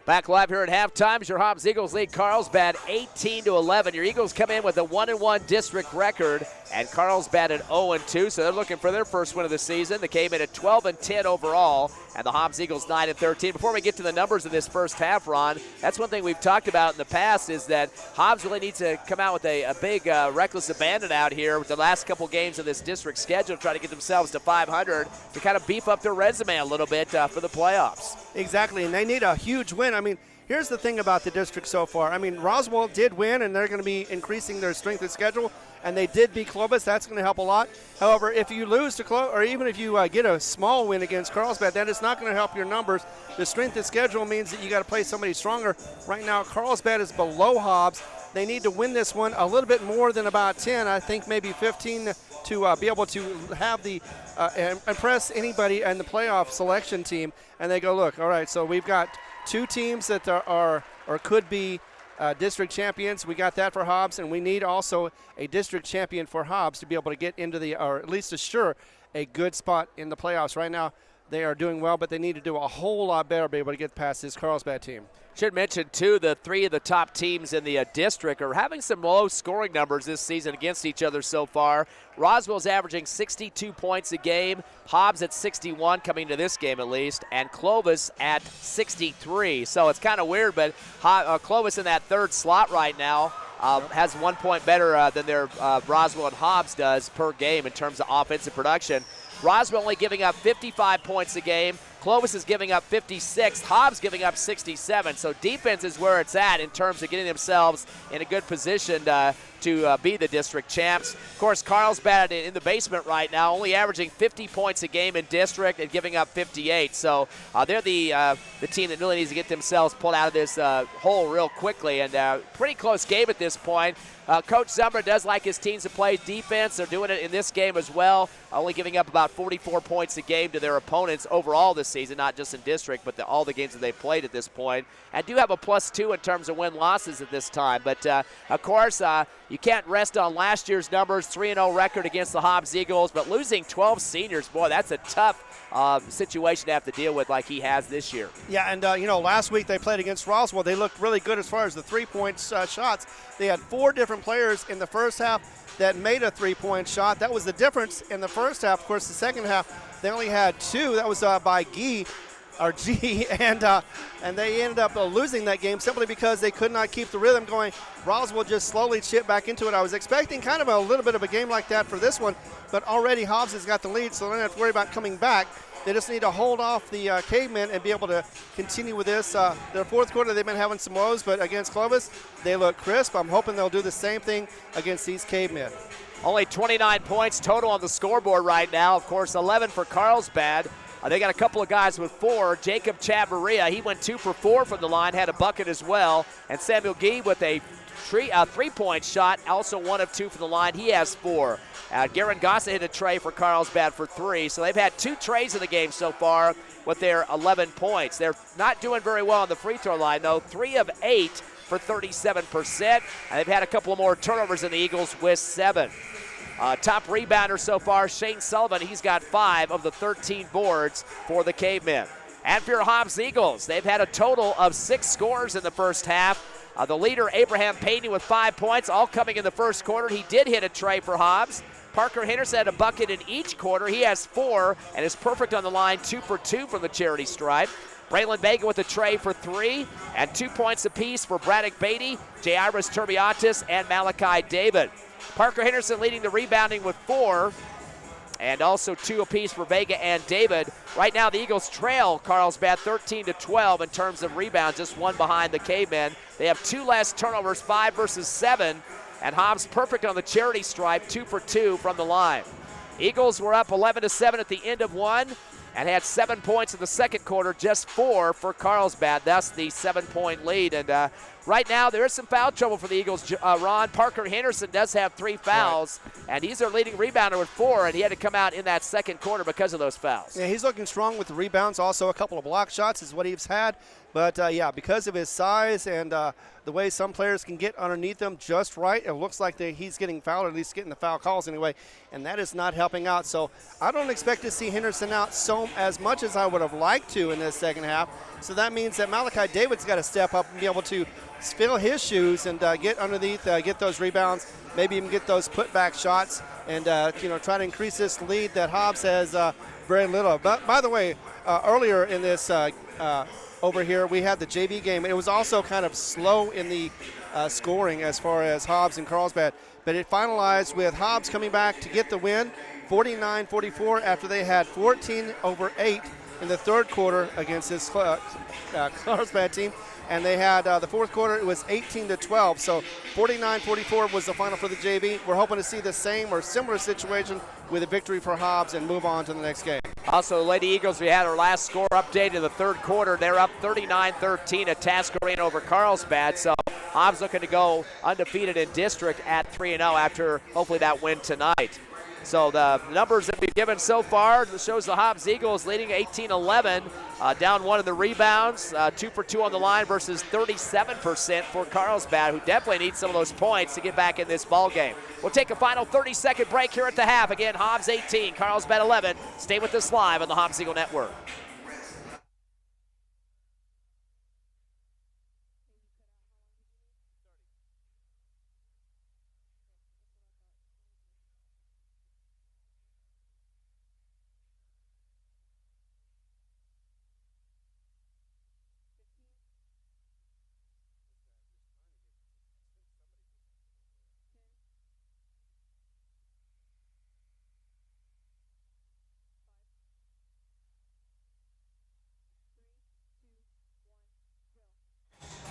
Back live here at halftime as your Hobbs Eagles lead Carlsbad 18-11. Your Eagles come in with a 1-1 district record, and Carlsbad at 0-2, so they're looking for their first win of the season. They came in at 12-10 overall, and the Hobbs Eagles 9-13. Before we get to the numbers of this first half, Ron, that's one thing we've talked about in the past is that Hobbs really needs to come out with a big reckless abandon out here with the last couple games of this district schedule, try to get themselves to 500 to kind of beef up their resume a little bit for the playoffs. Exactly, and they need a huge win. I mean, here's the thing about the district so far. I mean, Roswell did win, and they're going to be increasing their strength of schedule, and they did beat Clovis. That's going to help a lot. However, if you lose to Clovis, or even if you get a small win against Carlsbad, that is not going to help your numbers. The strength of schedule means that you got to play somebody stronger. Right now, Carlsbad is below Hobbs. They need to win this one a little bit more than about 10, I think maybe 15, to be able to have the impress anybody in the playoff selection team. And they go, look, all right, so we've got two teams that are or could be district champions. We got that for Hobbs, and we need also a district champion for Hobbs to be able to get into the, or at least assure a good spot in the playoffs. Right now, they are doing well, but they need to do a whole lot better to be able to get past this Carlsbad team. Should mention, too, the three of the top teams in the district are having some low scoring numbers this season against each other so far. Roswell's averaging 62 points a game, Hobbs at 61 coming to this game at least, and Clovis at 63. So it's kind of weird, but Clovis in that third slot right now has 1 point better than their Roswell and Hobbs does per game in terms of offensive production. Roswell only giving up 55 points a game. Clovis is giving up 56. Hobbs giving up 67. So defense is where it's at in terms of getting themselves in a good position to be the district champs. Of course, Carlsbad in the basement right now, only averaging 50 points a game in district and giving up 58. So they're the team that really needs to get themselves pulled out of this hole real quickly. And pretty close game at this point. Coach Zumber does like his teams to play defense. They're doing it in this game as well, only giving up about 44 points a game to their opponents overall this season, not just in district, but all the games that they've played at this point. And do have a +2 in terms of win-losses at this time. But, of course, you can't rest on last year's numbers, 3-0 record against the Hobbs Eagles, but losing 12 seniors, boy, that's a tough situation to have to deal with like he has this year. Yeah, and, last week they played against Roswell. They looked really good as far as the three-point shots. They had 4 different players in the first half that made a three-point shot. That was the difference in the first half. Of course, the second half, they only had 2. That was by G, and they ended up losing that game simply because they could not keep the rhythm going. Roswell just slowly chipped back into it. I was expecting kind of a little bit of a game like that for this one, but already Hobbs has got the lead, so they don't have to worry about coming back. They just need to hold off the Cavemen and be able to continue with this. Their fourth quarter, they've been having some woes, but against Clovis, they look crisp. I'm hoping they'll do the same thing against these Cavemen. Only 29 points total on the scoreboard right now. Of course, 11 for Carlsbad. They got a couple of guys with 4. Jacob Chavarria, he went 2 for 4 from the line, had a bucket as well. And Samuel Gee with a three-point shot, also 1 of 2 from the line. He has 4. Garen Gossa hit a tray for Carlsbad for 3. So they've had 2 trays in the game so far with their 11 points. They're not doing very well on the free throw line, though. 3 of 8 for 37%. And they've had a couple of more turnovers than the Eagles with 7. Top rebounder so far, Shane Sullivan. He's got 5 of the 13 boards for the Cavemen. And for your Hobbs Eagles, they've had a total of 6 scores in the first half. The leader, Abraham Payne, with 5 points, all coming in the first quarter. He did hit a tray for Hobbs. Parker Henderson had a bucket in each quarter. He has 4 and is perfect on the line, 2 for 2 from the charity stripe. Braylon Vega with a tray for 3 and 2 points apiece for Braddock Beatty, Jairus Turbiatis, and Malachi David. Parker Henderson leading the rebounding with 4 and also 2 apiece for Vega and David. Right now the Eagles trail Carlsbad 13-12 in terms of rebounds, just 1 behind the Cavemen. They have 2 less turnovers, 5 versus 7, and Hobbs perfect on the charity stripe, 2 for 2 from the line. Eagles were up 11-7 at the end of 1 and had 7 points in the second quarter, just 4 for Carlsbad. That's the 7-point lead. And right now there is some foul trouble for the Eagles. Ron Parker Henderson does have 3 fouls, and he's their leading rebounder with 4, and he had to come out in that second quarter because of those fouls. Yeah, he's looking strong with the rebounds. Also, a couple of block shots is what he's had. But, yeah, because of his size and the way some players can get underneath him just right, it looks like he's getting fouled, or at least getting the foul calls anyway, and that is not helping out. So I don't expect to see Henderson out as much as I would have liked to in this second half. So that means that Malachi David's got to step up and be able to fill his shoes and get underneath, get those rebounds, maybe even get those putback shots, and try to increase this lead that Hobbs has very little of. But by the way, earlier in this over here, we had the JV game. It was also kind of slow in the scoring as far as Hobbs and Carlsbad, but it finalized with Hobbs coming back to get the win, 49-44, after they had 14-8 in the third quarter against this Carlsbad team. And they had the fourth quarter, it was 18-12. So 49-44 was the final for the JV. We're hoping to see the same or similar situation with a victory for Hobbs and move on to the next game. Also, the Lady Eagles, we had our last score update in the third quarter. They're up 39-13 at Tasker Arena over Carlsbad. So Hobbs looking to go undefeated in district at 3-0 after hopefully that win tonight. So the numbers that we've given so far shows the Hobbs Eagles leading 18-11, down 1 in the rebounds, 2 for 2 on the line versus 37% for Carlsbad, who definitely needs some of those points to get back in this ball game. We'll take a final 30-second break here at the half. Again, Hobbs 18, Carlsbad 11. Stay with us live on the Hobbs Eagle Network.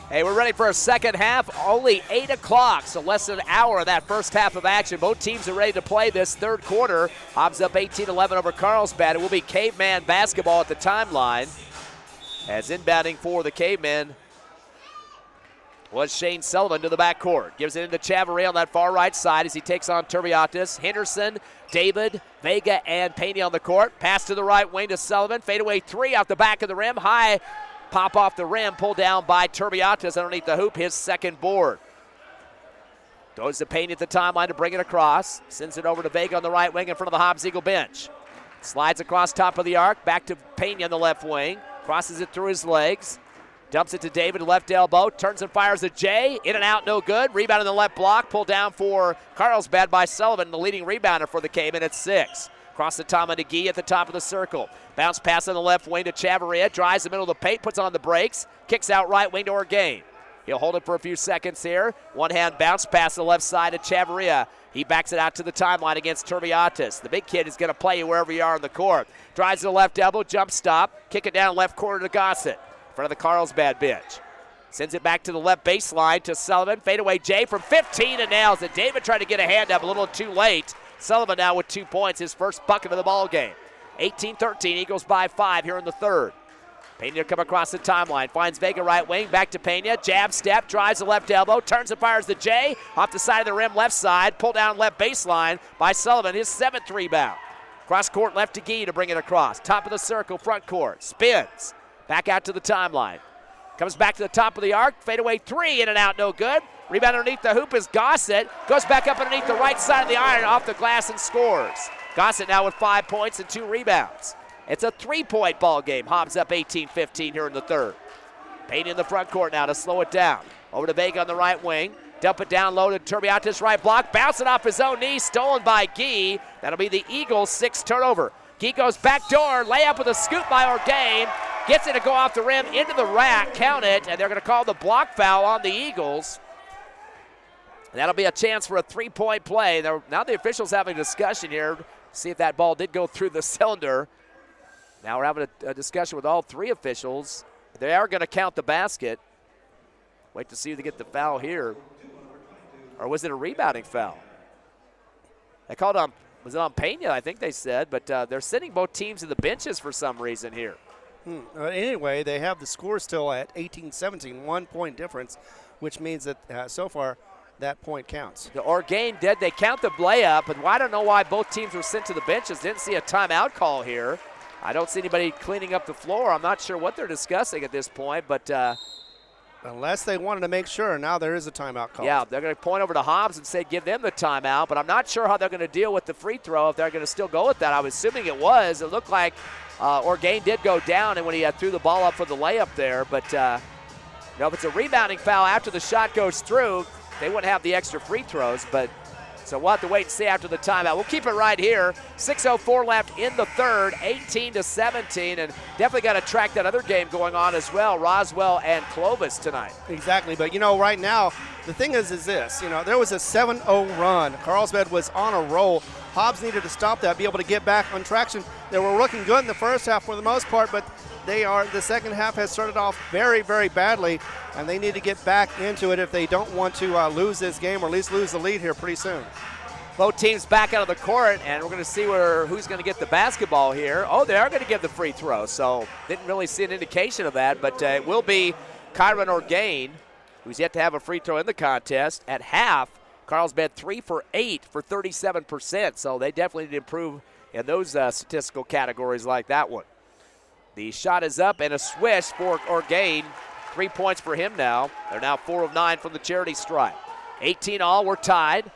Hey, we're ready for a second half. Only 8 o'clock, so less than an hour of that first half of action. Both teams are ready to play this third quarter. Hobbs up 18-11 over Carlsbad. It will be Caveman basketball at the timeline. As inbounding for the Cavemen was Shane Sullivan to the backcourt. Gives it into Chavarria on that far right side as he takes on Turbiatis. Henderson, David, Vega, and Pena on the court. Pass to the right wing to Sullivan. Fadeaway 3 off the back of the rim. High pop off the rim, pulled down by Turbiatis underneath the hoop, his second board. Goes to Payne at the timeline to bring it across. Sends it over to Vega on the right wing in front of the Hobbs Eagle bench. Slides across top of the arc, back to Payne on the left wing. Crosses it through his legs. Dumps it to David, left elbow. Turns and fires at Jay. In and out, no good. Rebound in the left block. Pulled down for Carlsbad by Sullivan, the leading rebounder for the Cayman at 6. Across the top of McGee at the top of the circle. Bounce pass on the left wing to Chavarria. Drives the middle of the paint, puts on the brakes. Kicks out right wing to Orgain. He'll hold it for a few seconds here. One hand bounce pass to the left side to Chavarria. He backs it out to the timeline against Turbiatis. The big kid is going to play you wherever you are on the court. Drives to the left elbow, jump stop. Kick it down left corner to Gossett. In front of the Carlsbad bench. Sends it back to the left baseline to Sullivan. Fadeaway Jay from 15 and nails it. David tried to get a hand up a little too late. Sullivan now with 2 points, his first bucket of the ball game. 18-13, Eagles by 5 here in the third. Pena come across the timeline, finds Vega right wing, back to Pena, jab step, drives the left elbow, turns and fires the J, off the side of the rim, left side, pulled down left baseline by Sullivan, his 7th rebound. Cross court left to Gee to bring it across, top of the circle, front court, spins, back out to the timeline. Comes back to the top of the arc, fadeaway 3, in and out, no good. Rebound underneath the hoop is Gossett. Goes back up underneath the right side of the iron, off the glass and scores. Gossett now with 5 points and 2 rebounds. It's a 3-point ball game. Hobbs up 18-15 here in the third. Payne in the front court now to slow it down. Over to Vega on the right wing. Dump it down low to Turbiatis right block. Bouncing off his own knee, stolen by Gee. That'll be the Eagles' 6th turnover. Gee goes back door, layup with a scoop by Orgain. Gets it to go off the rim, into the rack, count it, and they're going to call the block foul on the Eagles. And that'll be a chance for a 3-point play. Now the officials having a discussion here, see if that ball did go through the cylinder. Now we're having a discussion with all 3 officials. They are going to count the basket. Wait to see if they get the foul here. Or was it a rebounding foul? They called on, was it on Pena, I think they said, but they're sending both teams to the benches for some reason here. Anyway, they have the score still at 18-17, 1 point difference which means that so far that point counts. The Orgain did. They count the layup, but I don't know why both teams were sent to the benches. Didn't see a timeout call here. I don't see anybody cleaning up the floor. I'm not sure what they're discussing at this point, but unless they wanted to make sure, now there is a timeout call. Yeah, they're going to point over to Hobbs and say give them the timeout, but I'm not sure how they're going to deal with the free throw, if they're going to still go with that. I was assuming it was. It looked like Orgain did go down and when he threw the ball up for the layup there, but if it's a rebounding foul after the shot goes through, they wouldn't have the extra free throws, but so we'll have to wait and see after the timeout. We'll keep it right here. 6:04 left in the third, 18-17, and definitely got to track that other game going on as well, Roswell and Clovis tonight. Exactly, but right now, the thing is this, there was a 7-0 run. Carlsbad was on a roll. Hobbs needed to stop that, be able to get back on traction. They were looking good in the first half for the most part, but the second half has started off very, very badly, and they need to get back into it if they don't want to lose this game or at least lose the lead here pretty soon. Both teams back out of the court, and we're going to see who's going to get the basketball here. Oh, they are going to give the free throw, so didn't really see an indication of that, but it will be Kyron Orgain, who's yet to have a free throw in the contest. At half, Carlsbad 3 for 8 for 37%, so they definitely need to improve in those statistical categories like that one. The shot is up and a swish for Orgain. 3 points for him now. They're now 4 of 9 from the charity stripe. 18 all, we're tied.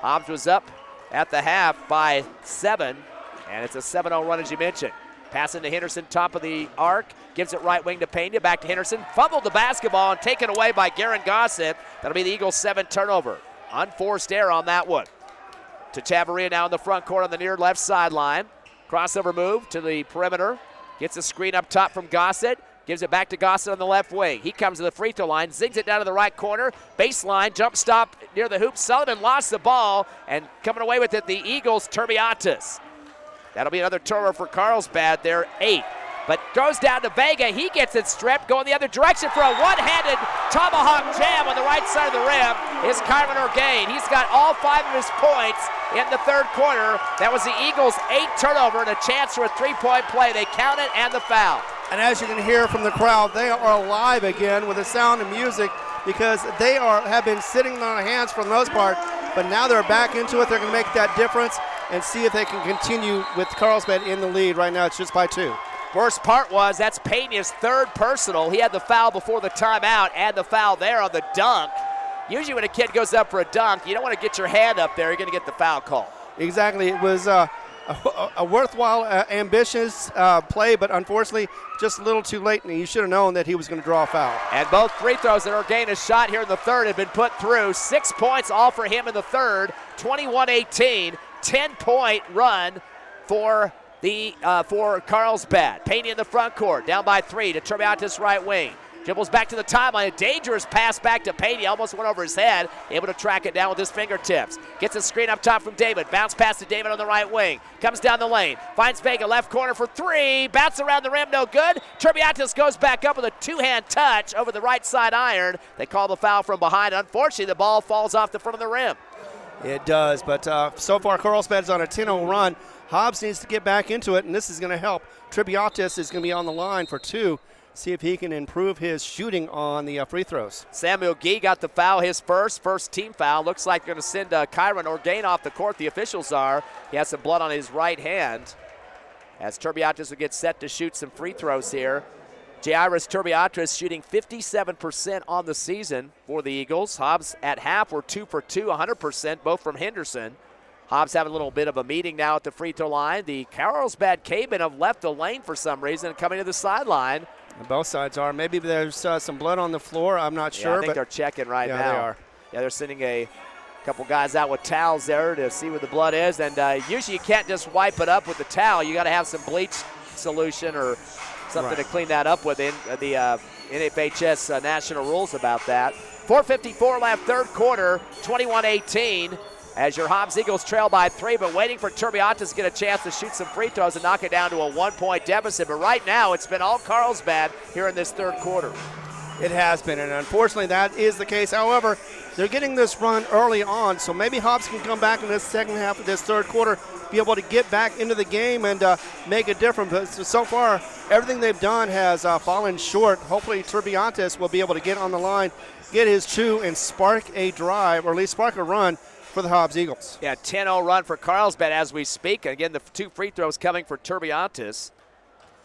Hobbs was up at the half by 7, and it's a 7-0 run as you mentioned. Passing to Henderson, top of the arc, gives it right wing to Pena, back to Henderson, fumbled the basketball and taken away by Garen Gossett. That'll be the Eagles' 7th turnover. Unforced error on that one. To Chavarria now in the front court on the near left sideline. Crossover move to the perimeter. Gets a screen up top from Gossett. Gives it back to Gossett on the left wing. He comes to the free throw line, zings it down to the right corner. Baseline, jump stop near the hoop. Sullivan lost the ball, and coming away with it, the Eagles, Turbiatis. That'll be another turnover for Carlsbad. They're 8. But goes down to Vega. He gets it stripped, going the other direction for a one-handed tomahawk jam on the right side of the rim is Kyron Orgain. He's got all 5 of his points in the third quarter. That was the Eagles' 8th turnover and a chance for a 3-point play. They count it and the foul. And as you can hear from the crowd, they are alive again with the sound of music because they have been sitting on their hands for the most part, but now they're back into it. They're going to make that difference and see if they can continue with Carlsbad in the lead. Right now it's just by 2. Worst part was that's Pena's 3rd personal. He had the foul before the timeout and the foul there on the dunk. Usually when a kid goes up for a dunk, you don't want to get your hand up there. You're going to get the foul call. Exactly. It was a worthwhile, ambitious play, but unfortunately just a little too late, and you should have known that he was going to draw a foul. And both free throws that Orgain has shot here in the third have been put through. 6 points all for him in the third. 21-18, 10-point run for Carlsbad. Pena in the front court, down by 3 to Turbiatis right wing. Dribbles back to the timeline. A dangerous pass back to Pena. Almost went over his head. Able to track it down with his fingertips. Gets a screen up top from David. Bounce pass to David on the right wing. Comes down the lane. Finds Vega left corner for 3. Bounce around the rim. No good. Turbiatis goes back up with a 2-hand touch over the right side iron. They call the foul from behind. Unfortunately, the ball falls off the front of the rim. It does, but so far Carlsbad's on a 10-0 run. Hobbs needs to get back into it, and this is going to help. Turbiatis is going to be on the line for 2. See if he can improve his shooting on the free throws. Samuel Gee got the foul, his first team foul. Looks like they're going to send Kyron Orgain off the court. The officials are. He has some blood on his right hand as Turbiatis will get set to shoot some free throws here. Jairus Turbiatis shooting 57% on the season for the Eagles. Hobbs at half were 2 for 2, 100%, both from Henderson. Hobbs having a little bit of a meeting now at the free throw line. The Carlsbad Cavemen have left the lane for some reason and coming to the sideline. And both sides are. Maybe there's some blood on the floor. I'm not sure. I think they're checking right now. Yeah, they are. Yeah, they're sending a couple guys out with towels there to see where the blood is. And usually you can't just wipe it up with the towel. You got to have some bleach solution or something to clean that up with. The NFHS national rules about that. 4:54 left, third quarter, 21-18. As your Hobbs Eagles trail by 3, but waiting for Turbiatis to get a chance to shoot some free throws and knock it down to a 1-point deficit. But right now, it's been all Carlsbad here in this third quarter. It has been, and unfortunately that is the case. However, they're getting this run early on, so maybe Hobbs can come back in this second half of this third quarter, be able to get back into the game and make a difference. But so far, everything they've done has fallen short. Hopefully Turbiatis will be able to get on the line get his chew and spark a drive, or at least spark a run for the Hobbs Eagles. Yeah, 10-0 run for Carlsbad as we speak. Again, the 2 free throws coming for Turbiantes.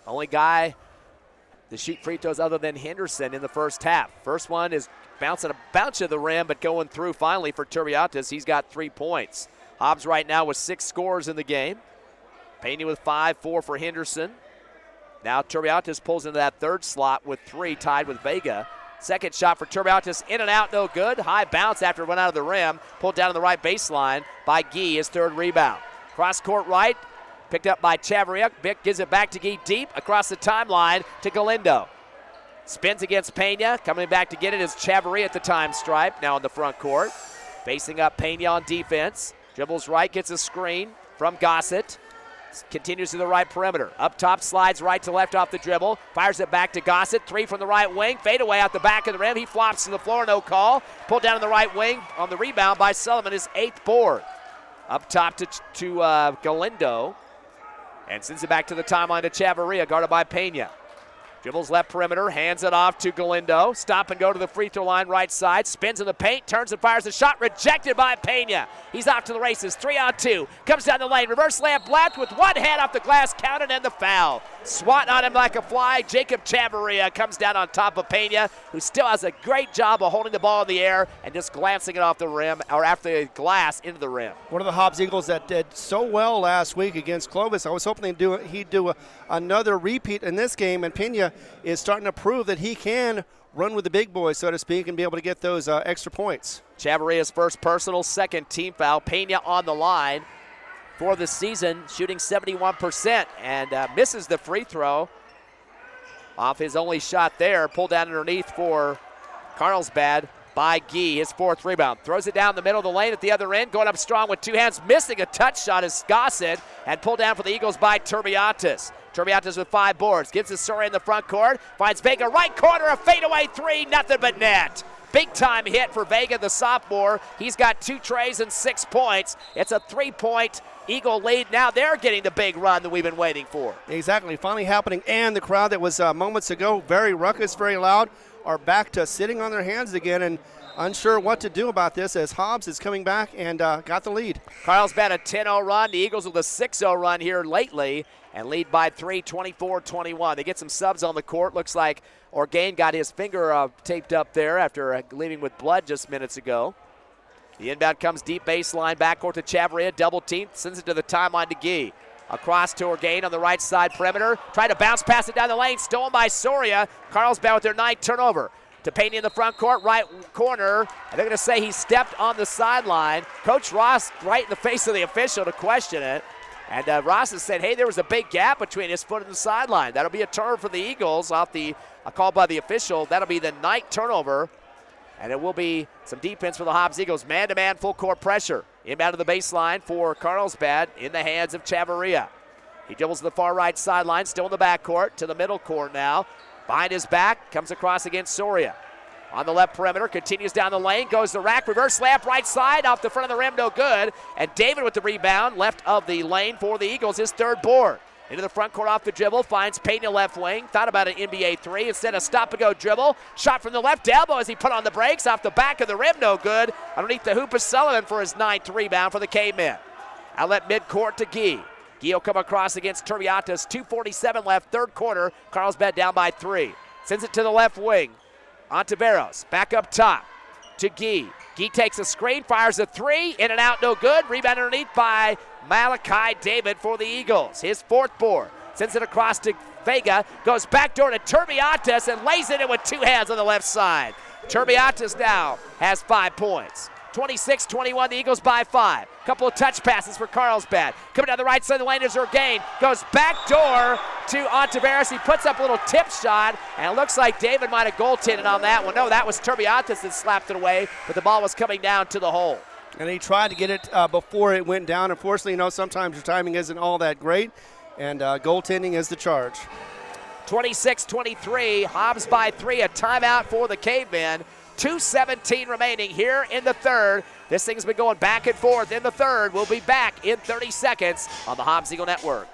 Only guy to shoot free throws other than Henderson in the first half. First one is bouncing a bounce to the rim, but going through finally for Turbiantes. He's got 3 points. Hobbs right now with 6 scores in the game. Pena with 5, 4 for Henderson. Now Turbiantes pulls into that third slot with 3, tied with Vega. Second shot for Turbiantes, in and out, no good. High bounce after it went out of the rim. Pulled down to the right baseline by Gee, his 3rd rebound. Cross court right, picked up by Chavarria. Vic gives it back to Gee deep across the timeline to Galindo. Spins against Pena. Coming back to get it is Chavarria at the time stripe, now in the front court. Facing up Pena on defense. Dribbles right, gets a screen from Gossett. Continues to the right perimeter. Up top, slides right to left off the dribble. Fires it back to Gossett. 3 from the right wing. Fade away out the back of the rim. He flops to the floor, no call. Pulled down in the right wing on the rebound by Sullivan, his 8th board. Up top to Galindo. And sends it back to the timeline to Chavarria, guarded by Pena. Dribbles left perimeter, hands it off to Galindo. Stop and go to the free throw line right side. Spins in the paint, turns and fires a shot. Rejected by Pena. He's off to the races. 3-on-2. Comes down the lane. Reverse layup left with one hand off the glass. Counted and the foul. Swatting on him like a fly. Jacob Chavarria comes down on top of Pena, who still has a great job of holding the ball in the air and just glancing it off the rim, or after the glass into the rim. One of the Hobbs Eagles that did so well last week against Clovis. I was hoping he'd do another repeat in this game, and Pena is starting to prove that he can run with the big boys, so to speak, and be able to get those extra points. Chavarria's first personal, 2nd team foul. Pena on the line for the season, shooting 71%, and misses the free throw off his only shot there. Pulled down underneath for Carlsbad by Gee, his 4th rebound. Throws it down the middle of the lane at the other end, going up strong with 2 hands, missing a touch shot is Gossett, and pulled down for the Eagles by Turbiantes. Turbiantes with 5 boards, gives to Soria in the front court, finds Vega right corner, a fadeaway 3, nothing but net. Big time hit for Vega, the sophomore. He's got 2 trays and 6 points. It's a 3-point Eagle lead. Now they're getting the big run that we've been waiting for. Exactly, finally happening, and the crowd that was moments ago very ruckus, very loud, are back to sitting on their hands again and unsure what to do about this as Hobbs is coming back and got the lead. Carlsbad a 10-0 run. The Eagles with a 6-0 run here lately and lead by 3, 24-21. They get some subs on the court. Looks like Orgain got his finger taped up there after leaving with blood just minutes ago. The inbound comes deep baseline, backcourt to Chavarria, double team, sends it to the timeline to Gee. Across to Orgain on the right side perimeter. Try to bounce pass it down the lane, stolen by Soria. Carlsbad with their 9th turnover. To Pena in the front court, right corner. And they're going to say he stepped on the sideline. Coach Ross right in the face of the official to question it. And Ross has said, hey, there was a big gap between his foot and the sideline. That'll be a turn for the Eagles off a call by the official. That'll be the 9th turnover. And it will be some defense for the Hobbs Eagles. Man-to-man full court pressure. Inbound to the baseline for Carlsbad in the hands of Chavarria. He dribbles to the far right sideline, still in the backcourt, to the middle court now. Behind his back, comes across against Soria. On the left perimeter, continues down the lane, goes the rack, reverse layup right side, off the front of the rim, no good. And David with the rebound, left of the lane for the Eagles, his 3rd board. Into the front court off the dribble, finds Pena left wing, thought about an NBA 3, instead of stop-and-go dribble. Shot from the left elbow as he put on the brakes, off the back of the rim, no good. Underneath the hoop is Sullivan for his 9th rebound for the Cavemen. Outlet midcourt to Gee. Gee will come across against Turbiantes, 2:47 left, 3rd quarter. Carlsbad down by 3. Sends it to the left wing. Ontiveros, back up top to Gee. Gee takes a screen, fires a 3, in and out, no good. Rebound underneath by Malachi David for the Eagles, his 4th board. Sends it across to Vega, goes backdoor to Turbiantes and lays it in with 2 hands on the left side. Turbiantes now has 5 points. 26-21, the Eagles by 5. Couple of touch passes for Carlsbad. Coming down the right side of the lane is Orgain. Goes backdoor to Ontiveros. He puts up a little tip shot, and it looks like David might have goaltended on that one. No, that was Turbiantes that slapped it away, but the ball was coming down to the hole. And he tried to get it before it went down. Unfortunately, sometimes your timing isn't all that great, and goaltending is the charge. 26-23, Hobbs by 3, a timeout for the Cavemen. 2:17 remaining here in the 3rd. This thing's been going back and forth in the 3rd. We'll be back in 30 seconds on the Hobbs Eagle Network.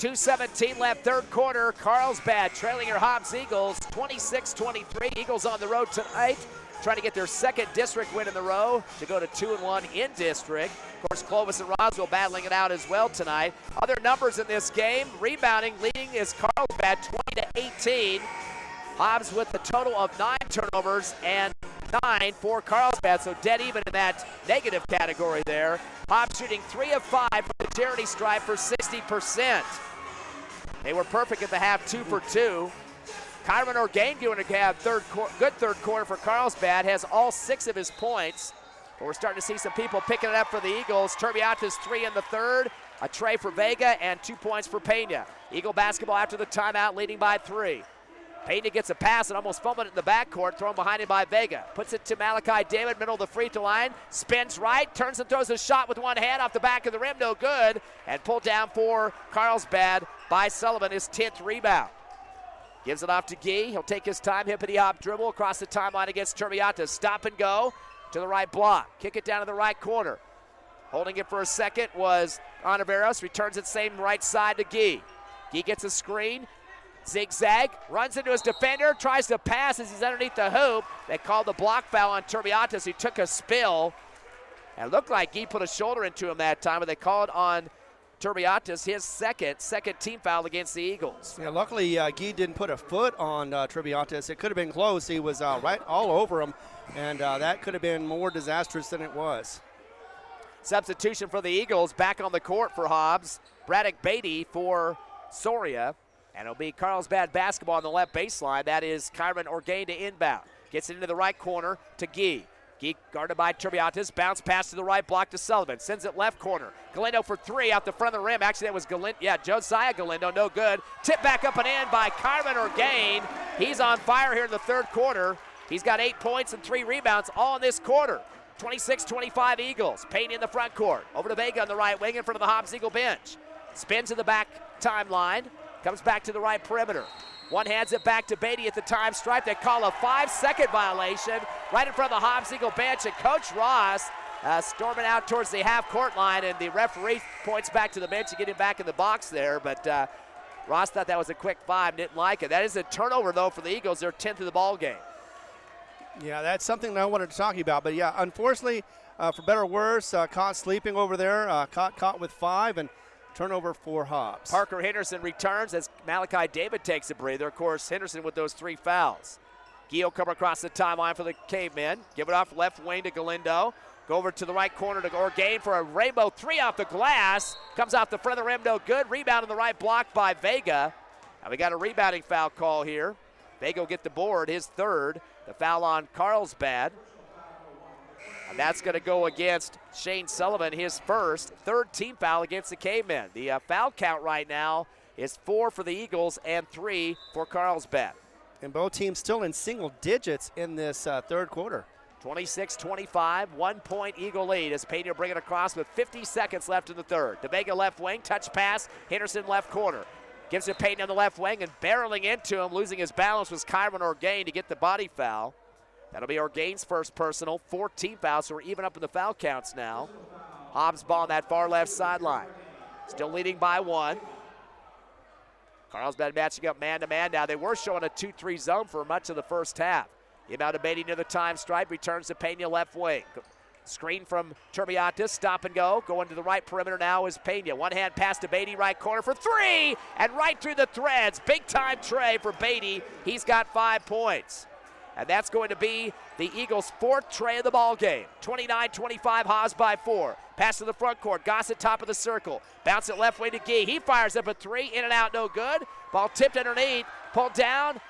2:17 left, third quarter. Carlsbad trailing your Hobbs Eagles 26-23. Eagles on the road tonight, trying to get their second district win in the row to go to 2-1 in district. Of course, Clovis and Roswell battling it out as well tonight. Other numbers in this game, rebounding, leading is Carlsbad 20-18. Hobbs with a total of 9 turnovers and 9 for Carlsbad, so dead even in that negative category there. Hobbs shooting 3 of 5 from the charity stripe for 60%. They were perfect at the half, 2 for 2. Kyron Orgain doing a good third quarter for Carlsbad, has all 6 of his points. But we're starting to see some people picking it up for the Eagles. Turbiatas 3 in the third, a tray for Vega, and 2 points for Pena. Eagle basketball after the timeout, leading by 3. Pena gets a pass and almost fumbled it in the backcourt, thrown behind him by Vega. Puts it to Malachi David, middle of the free throw line. Spins right, turns and throws a shot with one hand off the back of the rim, no good. And pulled down for Carlsbad by Sullivan, his 10th rebound. Gives it off to Gee. He'll take his time, hippity-hop dribble across the timeline against Turbiatas. Stop and go to the right block. Kick it down to the right corner. Holding it for a second was Onaveros. Returns it same right side to Gee. Gee gets a screen. Zigzag, runs into his defender, tries to pass as he's underneath the hoop. They called the block foul on Turbiatas. He took a spill. And it looked like Gee put a shoulder into him that time, but they called on Turbiatas his second team foul against the Eagles. Yeah, luckily Gee didn't put a foot on Turbiatas. It could have been close. He was right all over him, and that could have been more disastrous than it was. Substitution for the Eagles, back on the court for Hobbs. Braddock Beatty for Soria. And it'll be Carlsbad basketball on the left baseline. That is Kyron Orgain to inbound. Gets it into the right corner to Gee. Gee guarded by Turbiatas. Bounce pass to the right block to Sullivan. Sends it left corner. Galindo for 3 out the front of the rim. Actually, that was Josiah Galindo. No good. Tip back up and in by Kyron Orgain. He's on fire here in the third quarter. He's got 8 points and 3 rebounds all in this quarter. 26-25 Eagles. Payne in the front court. Over to Vega on the right wing in front of the Hobbs Eagle bench. Spins to the back timeline. Comes back to the right perimeter. One hands it back to Beatty at the time stripe. They call a 5-second violation right in front of the Hobbs Eagle bench. And Coach Ross storming out towards the half-court line, and the referee points back to the bench to get him back in the box there. But Ross thought that was a quick 5, didn't like it. That is a turnover, though, for the Eagles. They're 10th of the ball game. Yeah, that's something that I wanted to talk about. But, yeah, unfortunately, for better or worse, caught sleeping over there, caught with 5, and turnover for Hobbs. Parker Henderson returns as Malachi David takes a breather. Of course, Henderson with those 3 fouls. Gio come across the timeline for the Cavemen. Give it off left wing to Galindo. Go over to the right corner to Orgain for a rainbow 3 off the glass. Comes off the front of the rim, no good. Rebound on the right block by Vega. Now we got a rebounding foul call here. Vega will get the board, his 3rd. The foul on Carlsbad. And that's going to go against Shane Sullivan, his 1st, 3rd team foul against the Cavemen. The foul count right now is 4 for the Eagles and 3 for Carlsbad. And both teams still in single digits in this third quarter. 26-25, 1-point Eagle lead as Pena bring it across with 50 seconds left in the third. DeVega left wing, touch pass, Henderson left corner. Gives it Payton on the left wing, and barreling into him, losing his balance was Kyron Orgain to get the body foul. That'll be Orgain's first personal, 14 fouls, so we're even up in the foul counts now. Hobbs ball on that far left sideline. Still leading by 1. Carlsbad matching up man-to-man now. They were showing a 2-3 zone for much of the first half. Inbound to Beatty near the time stripe, returns to Pena left wing. Screen from Turbiatas, stop and go. Going to the right perimeter now is Pena. One hand pass to Beatty, right corner for 3, and right through the threads. Big time tray for Beatty. He's got 5 points. And that's going to be the Eagles' 4th tray of the ball game. 29-25, Hobbs by 4. Pass to the front court, Gossett top of the circle. Bounce it left way to Gee. He fires up a 3, in and out, no good. Ball tipped underneath, pulled down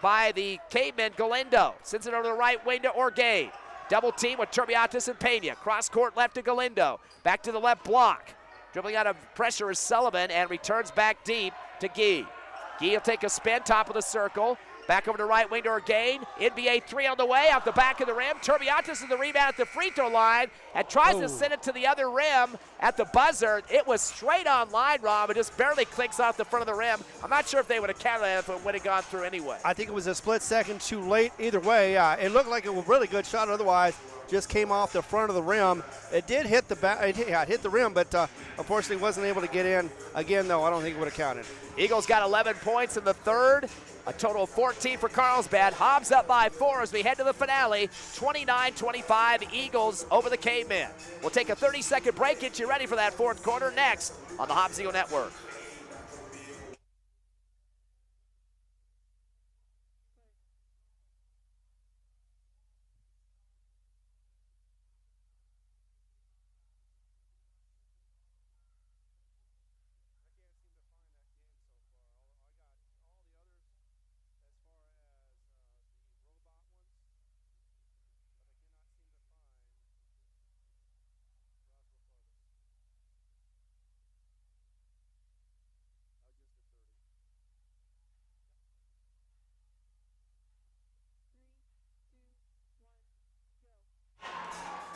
by the Caveman Galindo. Sends it over the right wing to Orgain. Double team with Turbiatas and Pena. Cross court left to Galindo. Back to the left block. Dribbling out of pressure is Sullivan and returns back deep to Gee. Gee will take a spin, top of the circle. Back over to right wing to Orgain. NBA 3 on the way, off the back of the rim. Turbiatas in the rebound at the free throw line and tries to send it to the other rim at the buzzer. It was straight on line, Rob. It just barely clicks off the front of the rim. I'm not sure if they would have counted that if it would have gone through anyway. I think it was a split second too late. Either way, it looked like it was a really good shot. Otherwise, just came off the front of the rim. It did hit the back. It hit the rim, but unfortunately wasn't able to get in. Again, though, I don't think it would have counted. Eagles got 11 points in the third. A total of 14 for Carlsbad. Hobbs up by 4 as we head to the finale. 29-25, Eagles over the Cavemen. We'll take a 30-second break, get you ready for that fourth quarter next on the Hobbs Eagle Network.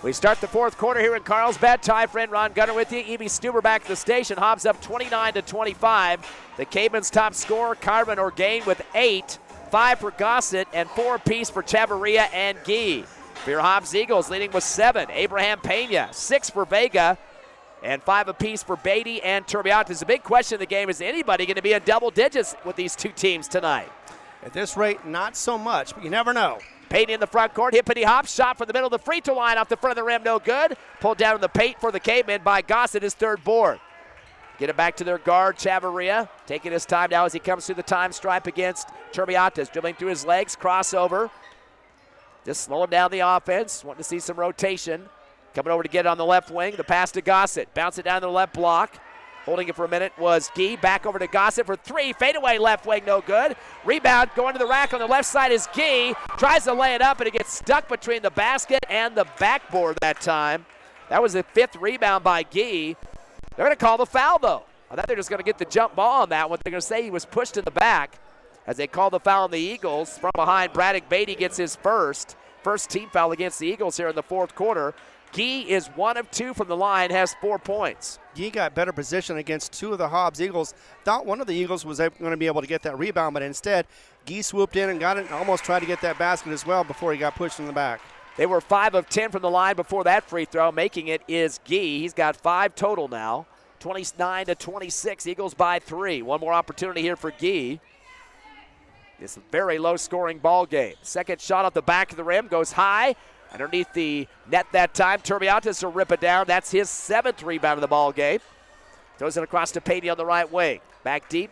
We start the fourth quarter here in Carlsbad. Ty friend Ron Gunner with you. Evie Stuber back at the station. Hobbs up 29-25. The Cavemen's top scorer, Carmen Orgain, with 8, 5 for Gossett, and 4 apiece for Chavarria and Gee. For your Hobbs Eagles, leading with 7. Abraham Pena, 6 for Vega, and 5 apiece for Beatty and Turbiates. The big question in the game is anybody going to be in double digits with these two teams tonight? At this rate, not so much, but you never know. Payne in the front court, hippity hop, shot from the middle of the free throw line off the front of the rim, no good. Pulled down in the paint for the Cavemen by Gossett, his third board. Get it back to their guard, Chavarria, taking his time now as he comes through the time stripe against Turbiates, dribbling through his legs, crossover. Just slowing down the offense, wanting to see some rotation. Coming over to get it on the left wing, the pass to Gossett, bounce it down to the left block. Holding it for a minute was Gee. Back over to Gossett for 3. Fadeaway left wing, no good. Rebound going to the rack on the left side is Gee. Tries to lay it up, and it gets stuck between the basket and the backboard that time. That was the 5th rebound by Gee. They're going to call the foul, though. I thought they're just going to get the jump ball on that one. They're going to say he was pushed in the back as they call the foul on the Eagles. From behind, Braddock Beatty gets his first team foul against the Eagles here in the fourth quarter. Gee is 1 of 2 from the line, has 4 points. Gee got better position against 2 of the Hobbs Eagles. Thought one of the Eagles was going to be able to get that rebound, but instead, Gee swooped in and got it and almost tried to get that basket as well before he got pushed in the back. They were 5 of 10 from the line before that free throw. Making it is Gee. He's got 5 total now. 29-26, Eagles by 3. One more opportunity here for Gee. It's a very low-scoring ball game. Second shot off the back of the rim goes high. Underneath the net that time, Turbiates will rip it down. That's his 7th rebound of the ball game. Throws it across to Payne on the right wing. Back deep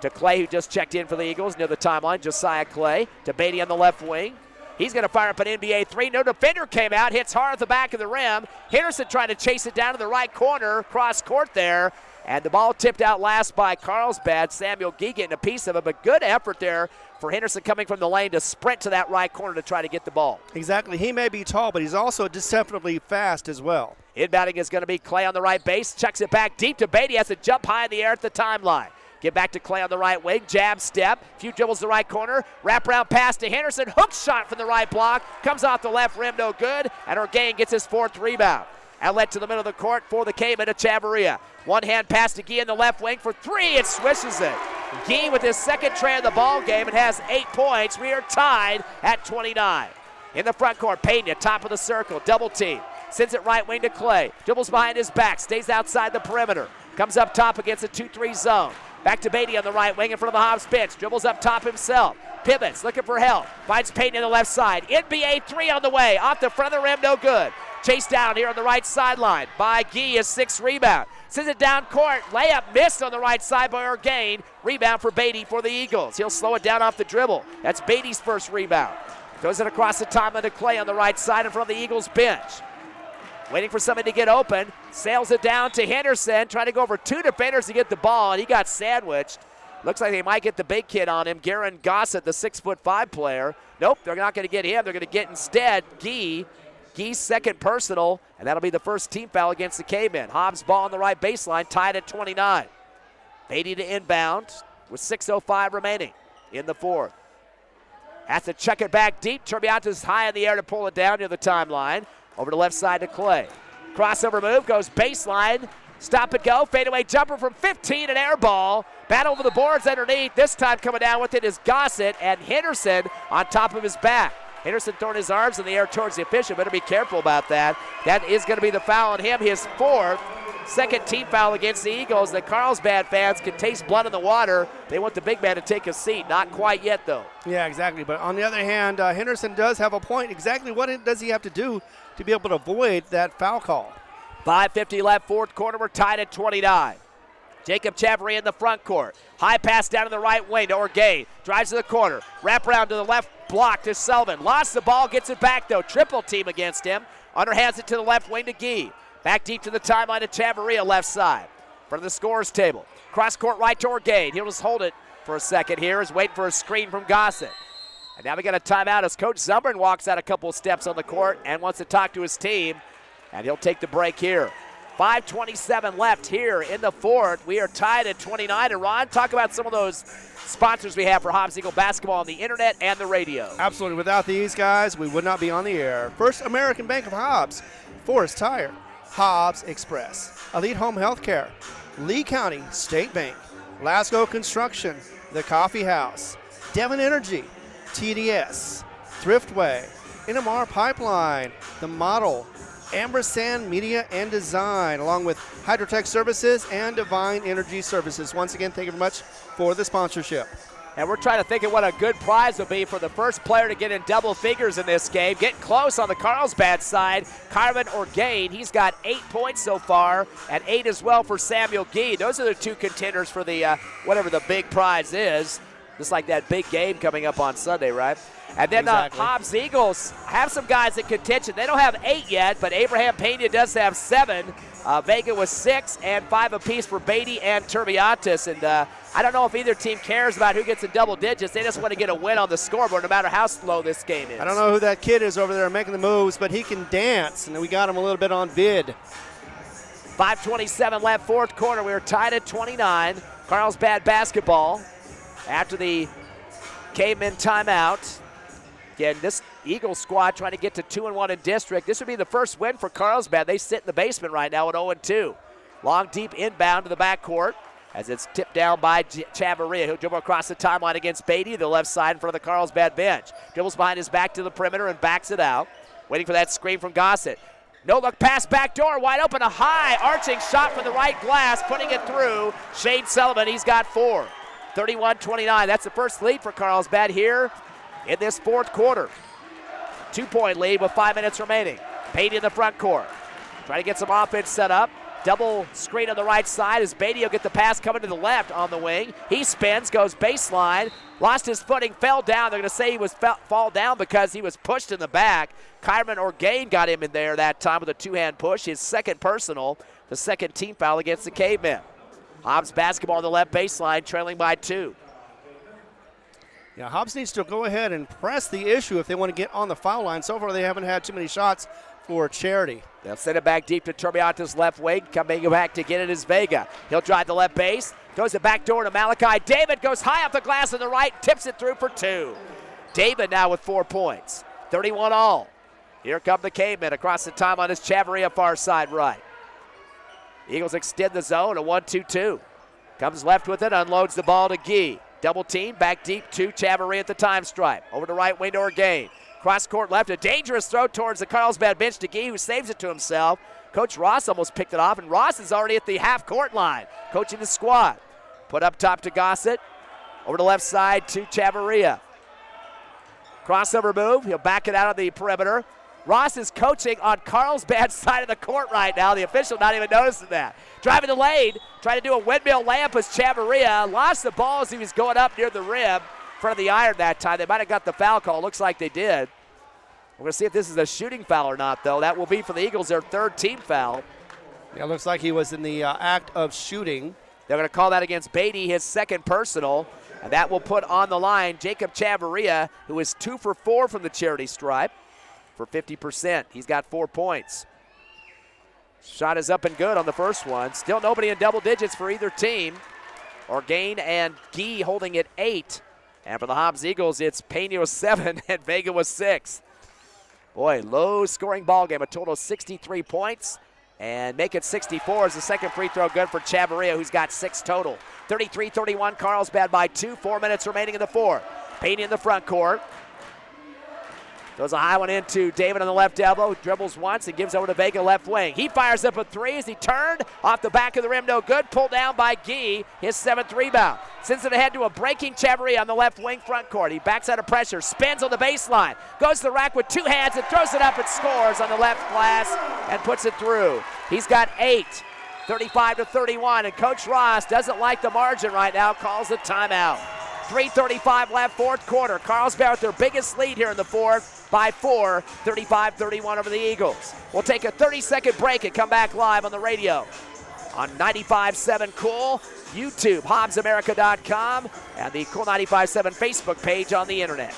to Clay, who just checked in for the Eagles near the timeline. Josiah Clay to Beatty on the left wing. He's going to fire up an NBA 3. No defender came out, hits hard at the back of the rim. Henderson trying to chase it down to the right corner, cross court there. And the ball tipped out last by Carlsbad. Samuel Gee getting a piece of it, but good effort there for Henderson coming from the lane to sprint to that right corner to try to get the ball. Exactly. He may be tall, but he's also deceptively fast as well. Inbounding is going to be Clay on the right base. Chucks it back deep to Beatty. Has to jump high in the air at the timeline. Get back to Clay on the right wing. Jab step. Few dribbles the right corner. Wraparound pass to Henderson. Hook shot from the right block. Comes off the left rim, no good. And Orgain gets his 4th rebound. Outlet to the middle of the court for the Cavemen to Chavarria. One-hand pass to Gee in the left wing for 3. It swishes it. Gee with his 2nd tray of the ball game and has 8 points. We are tied at 29. In the front court, Pena, top of the circle, double team. Sends it right wing to Clay. Dribbles behind his back, stays outside the perimeter. Comes up top against a 2-3 zone. Back to Beatty on the right wing in front of the Hobbs bench. Dribbles up top himself. Pivots, looking for help. Finds Payne in the left side. NBA 3 on the way. Off the front of the rim, no good. Chased down here on the right sideline by Gee, his 6th rebound. Sends it down court. Layup missed on the right side by Orgain. Rebound for Beatty for the Eagles. He'll slow it down off the dribble. That's Beatty's 1st rebound. Throws it across the timeline to Clay on the right side in front of the Eagles bench. Waiting for somebody to get open. Sails it down to Henderson. Trying to go over 2 defenders to get the ball, and he got sandwiched. Looks like they might get the big kid on him. Garen Gossett, the 6'5" player. Nope, they're not going to get him. They're going to get instead Gee. Gee's 2nd personal, and that'll be the 1st team foul against the Cavemen. Hobbs ball on the right baseline, tied at 29. Beatty to inbound with 6:05 remaining in the 4th. Has to check it back deep. Turbiates high in the air to pull it down near the timeline. Over to left side to Clay. Crossover move, goes baseline. Stop and go, fadeaway jumper from 15, an air ball. Battle over the boards underneath. This time coming down with it is Gossett, and Henderson on top of his back. Henderson throwing his arms in the air towards the official. Better be careful about that. That is going to be the foul on him, his fourth. Second team foul against the Eagles. The Carlsbad fans can taste blood in the water. They want the big man to take a seat. Not quite yet, though. Yeah, exactly. But on the other hand, Henderson does have a point. Exactly what does he have to do to be able to avoid that foul call? 5:50 left, fourth quarter. We're tied at 29. Jacob Chavarria in the front court. High pass down to the right wing to Orgain. Drives to the corner. Wrap around to the left block to Sullivan. Lost the ball, gets it back, though. Triple team against him. Underhands it to the left wing to Gee. Back deep to the timeline to Chavarria, left side. From the scorer's table. Cross court right to Orgain. He'll just hold it for a second here. He's waiting for a screen from Gossett. And now we got a timeout as Coach Zumbern walks out a couple of steps on the court and wants to talk to his team. And he'll take the break here. 5:27 left here in the fourth. We are tied at 29. And Ron, talk about some of those sponsors we have for Hobbs Eagle basketball on the internet and the radio. Absolutely. Without these guys, we would not be on the air. First American Bank of Hobbs, Forest Tire, Hobbs Express, Elite Home Healthcare, Lee County State Bank, Lasco Construction, The Coffee House, Devon Energy, TDS, Thriftway, NMR Pipeline, The Model, Ambersand Media and Design, along with Hydrotech Services and Divine Energy Services. Once again, thank you very much for the sponsorship. And we're trying to think of what a good prize would be for the first player to get in double figures in this game. Getting close on the Carlsbad side, Carmen Orgain. He's got 8 points so far, and 8 as well for Samuel Gee. Those are the two contenders for the whatever the big prize is. Just like that big game coming up on Sunday, right? And then exactly. Hobbs Eagles have some guys in contention. They don't have 8 yet, but Abraham Pena does have 7. Vega was 6, and 5 apiece for Beatty and Turbiatis. And I don't know if either team cares about who gets in double digits. They just want to get a win on the scoreboard no matter how slow this game is. I don't know who that kid is over there making the moves, but he can dance, and we got him a little bit on vid. 5:27 left, fourth quarter. We are tied at 29. Carlsbad basketball after the Cavemen timeout. Again, this Eagles squad trying to get to 2-1 in district. This would be the first win for Carlsbad. They sit in the basement right now at 0-2. Long, deep inbound to the backcourt as it's tipped down by Chavarria. He'll dribble across the timeline against Beatty, the left side in front of the Carlsbad bench. Dribbles behind his back to the perimeter and backs it out. Waiting for that screen from Gossett. No look pass, back door, wide open, a high arching shot from the right glass, putting it through. Shane Sullivan, he's got 4. 31-29, that's the first lead for Carlsbad here in this fourth quarter. 2-point lead with 5 minutes remaining. Beatty in the front court. Trying to get some offense set up. Double screen on the right side as Beatty will get the pass coming to the left on the wing. He spins, goes baseline, lost his footing, fell down. They're going to say he was fall down because he was pushed in the back. Kyron Orgain got him in there that time with a two-hand push. His second personal, the second team foul against the Cavemen. Hobbs basketball on the left baseline, trailing by 2. Yeah, Hobbs needs to go ahead and press the issue if they want to get on the foul line. So far, they haven't had too many shots for Charity. They'll send it back deep to Turbiatis' left wing. Coming back to get it is Vega. He'll drive the left base. Goes the back door to Malachi. David goes high off the glass on the right. Tips it through for 2. David now with 4 points. 31 all. Here come the Cavemen across the timeline is Chavarria far side right. Eagles extend the zone, a 1-2-2. Comes left with it, unloads the ball to Gee. Double team, back deep to Chavarria at the time stripe. Over to right wing to Orgain. Cross court left, a dangerous throw towards the Carlsbad bench to Gee, who saves it to himself. Coach Ross almost picked it off, and Ross is already at the half-court line, coaching the squad. Put up top to Gossett. Over to left side to Chavarria. Crossover move, he'll back it out on the perimeter. Ross is coaching on Carlsbad's side of the court right now. The official not even noticing that. Driving the lane, trying to do a windmill layup as Chavarria lost the ball as he was going up near the rim. In front of the iron that time. They might have got the foul call. Looks like they did. We're going to see if this is a shooting foul or not, though. That will be for the Eagles, their third team foul. Yeah, looks like he was in the act of shooting. They're going to call that against Beatty, his second personal. And that will put on the line Jacob Chavarria, who is 2 for 4 from the charity stripe for 50%. He's got 4 points. Shot is up and good on the first one. Still nobody in double digits for either team. Orgain and Gee holding it 8. And for the Hobbs Eagles, it's Pena with 7 and Vega with 6. Boy, low-scoring ball game, a total of 63 points. And make it 64 as the second free throw good for Chavarria, who's got 6 total. 33-31, Carlsbad by 2, 4 minutes remaining in the fourth. Pena in the front court. Throws a high one into David on the left elbow, dribbles once and gives over to Vega left wing. He fires up a three as he turned off the back of the rim, no good. Pulled down by Gee, his 7th rebound. Sends it ahead to a breaking Chavarria on the left wing front court. He backs out of pressure, spins on the baseline, goes to the rack with 2 hands and throws it up and scores on the left glass and puts it through. He's got 8, 35-31, and Coach Ross doesn't like the margin right now, calls a timeout. 3:35 left, fourth quarter. Carlsbad with their biggest lead here in the fourth by 4, 35-31 over the Eagles. We'll take a 30-second break and come back live on the radio on 95.7 Cool, YouTube, HobbsAmerica.com, and the Cool 95.7 Facebook page on the internet.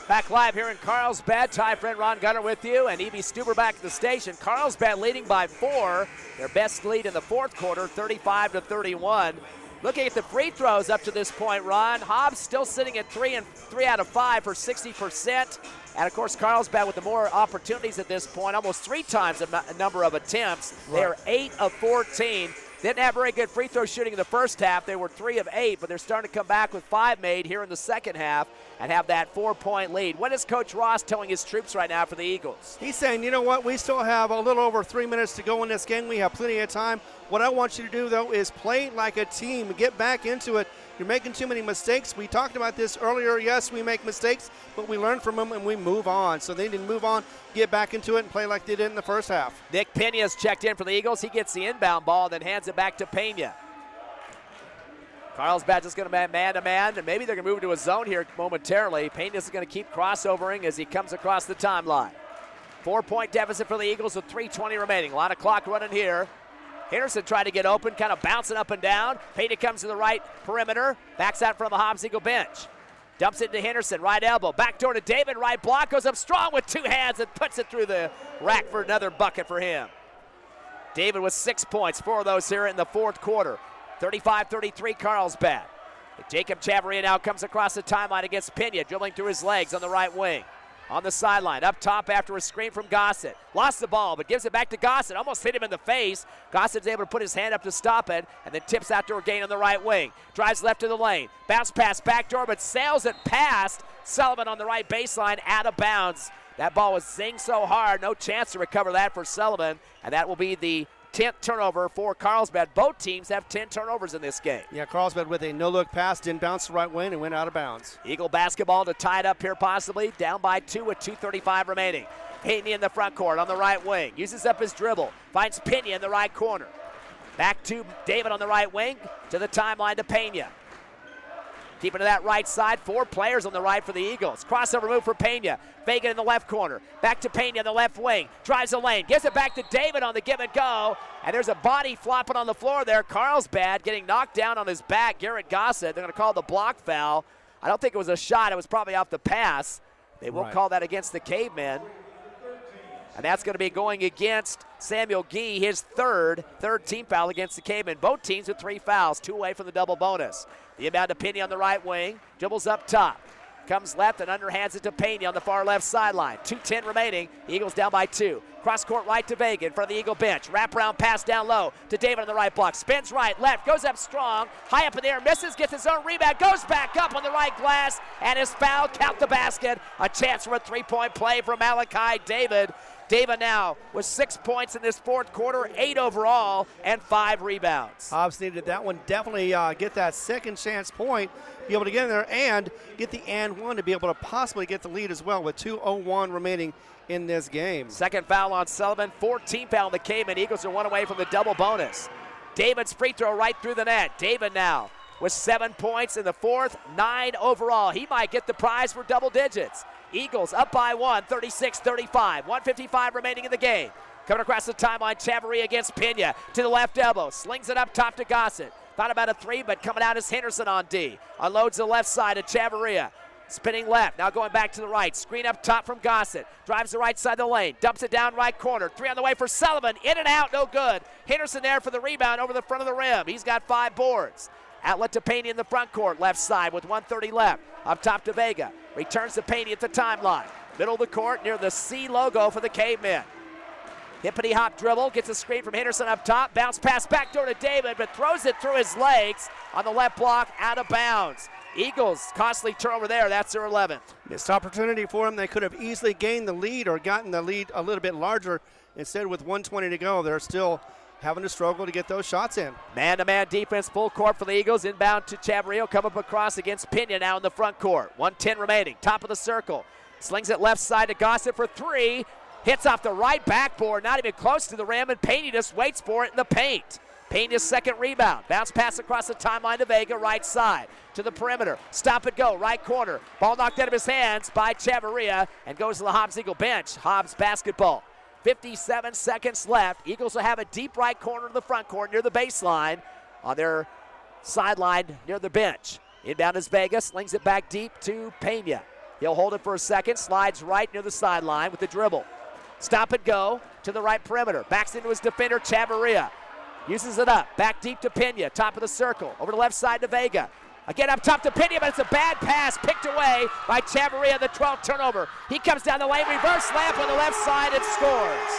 Back live here in Carlsbad. Ty friend Ron Gunner with you, and Evie Stuber back at the station. Carlsbad leading by 4. Their best lead in the fourth quarter, 35-31. Looking at the free throws up to this point, Ron, Hobbs still sitting at 3 out of 5 for 60%. And, of course, Carlsbad with the more opportunities at this point, almost 3 times the number of attempts. Right. They are 8 of 14. Didn't have very good free throw shooting in the first half. They were 3 of 8, but they're starting to come back with 5 made here in the second half and have that 4-point lead. What is Coach Ross telling his troops right now for the Eagles? He's saying, you know what, we still have a little over 3 minutes to go in this game. We have plenty of time. What I want you to do, though, is play like a team. Get back into it. You're making too many mistakes. We talked about this earlier. Yes, we make mistakes, but we learn from them and we move on. So they need to move on, get back into it, and play like they did in the first half. Nick Pena's checked in for the Eagles. He gets the inbound ball, then hands it back to Pena. Carlsbad just going to man-to-man, and maybe they're going to move into a zone here momentarily. Pena's going to keep crossovering as he comes across the timeline. 4-point deficit for the Eagles with 3:20 remaining. A lot of clock running here. Henderson tried to get open, kind of bouncing up and down. Pena comes to the right perimeter, backs out from the Hobbs Eagle bench. Dumps it to Henderson, right elbow, back door to David, right block, goes up strong with 2 hands and puts it through the rack for another bucket for him. David with 6 points, 4 of those here in the fourth quarter. 35-33 Carlsbad. Jacob Chavarria now comes across the timeline against Pena, dribbling through his legs on the right wing. On the sideline, up top after a screen from Gossett. Lost the ball, but gives it back to Gossett. Almost hit him in the face. Gossett's able to put his hand up to stop it, and then tips out to Regain on the right wing. Drives left to the lane. Bounce pass backdoor, but sails it past Sullivan on the right baseline, out of bounds. That ball was zinged so hard, no chance to recover that for Sullivan, and that will be the 10th turnover for Carlsbad. Both teams have 10 turnovers in this game. Yeah, Carlsbad with a no-look pass, didn't bounce the right way and went out of bounds. Eagle basketball to tie it up here possibly. Down by 2 with 2:35 remaining. Pena in the front court on the right wing. Uses up his dribble. Finds Pena in the right corner. Back to David on the right wing. To the timeline to Pena. Keeping to that right side, 4 players on the right for the Eagles. Crossover move for Pena. Vega in the left corner. Back to Pena in the left wing. Drives the lane. Gives it back to David on the give and go. And there's a body flopping on the floor there. Carlsbad getting knocked down on his back. Garrett Gossett. They're going to call the block foul. I don't think it was a shot. It was probably off the pass. They will call that against the Cavemen. And that's going to be going against Samuel Gee, his third team foul against the Cavemen. Both teams with 3 fouls, 2 away from the double bonus. The inbound to Pena on the right wing. Dribbles up top. Comes left and underhands it to Pena on the far left sideline. 2:10 remaining. The Eagles down by 2. Cross court right to Vega in front of the Eagle bench. Wraparound pass down low to David on the right block. Spins right, left, goes up strong. High up in the air, misses, gets his own rebound, goes back up on the right glass, and is fouled. Count the basket. A chance for a 3-point play for Malachi David. David now with 6 points in this fourth quarter, 8 overall, and 5 rebounds. Hobbs needed that one. Definitely get that second chance point, be able to get in there and get the and one to be able to possibly get the lead as well with 2:01 remaining in this game. Second foul on Sullivan, 14th foul on the Cavemen. Eagles are 1 away from the double bonus. David's free throw right through the net. David now with 7 points in the fourth, 9 overall. He might get the prize for double digits. Eagles up by 1, 36-35. 1:55 remaining in the game. Coming across the timeline, Chavarria against Pena. To the left elbow, slings it up top to Gossett. Thought about a three, but coming out is Henderson on D. Unloads the left side of Chavarria. Spinning left, now going back to the right. Screen up top from Gossett. Drives the right side of the lane. Dumps it down right corner. Three on the way for Sullivan. In and out, no good. Henderson there for the rebound over the front of the rim. He's got 5 boards. Outlet to Pena in the front court, left side with 1:30 left. Up top to Vega. Returns to Pena at the timeline. Middle of the court near the C logo for the Cavemen. Hippity hop dribble, gets a screen from Henderson up top. Bounce pass backdoor to David, but throws it through his legs on the left block, out of bounds. Eagles costly turnover there. That's their 11th. Missed opportunity for them. They could have easily gained the lead or gotten the lead a little bit larger. Instead, with 1:20 to go, they're still having to struggle to get those shots in. Man-to-man defense, full court for the Eagles. Inbound to Chavarria, come up across against Pena now in the front court. 1:10 remaining, top of the circle. Slings it left side to Gossett for 3. Hits off the right backboard, not even close to the rim, and Pena just waits for it in the paint. Pena's second rebound. Bounce pass across the timeline to Vega, right side. To the perimeter. Stop and go, right corner. Ball knocked out of his hands by Chavarria and goes to the Hobbs Eagle bench. Hobbs basketball. 57 seconds left. Eagles will have a deep right corner to the front court near the baseline on their sideline near the bench. Inbound is Vega, slings it back deep to Pena. He'll hold it for a second, slides right near the sideline with the dribble. Stop and go to the right perimeter. Backs into his defender, Chavarria. Uses it up, back deep to Pena, top of the circle. Over the left side to Vega. Again up top to Pena, but it's a bad pass picked away by Chavarria, the 12th turnover. He comes down the lane, reverse layup on the left side and scores.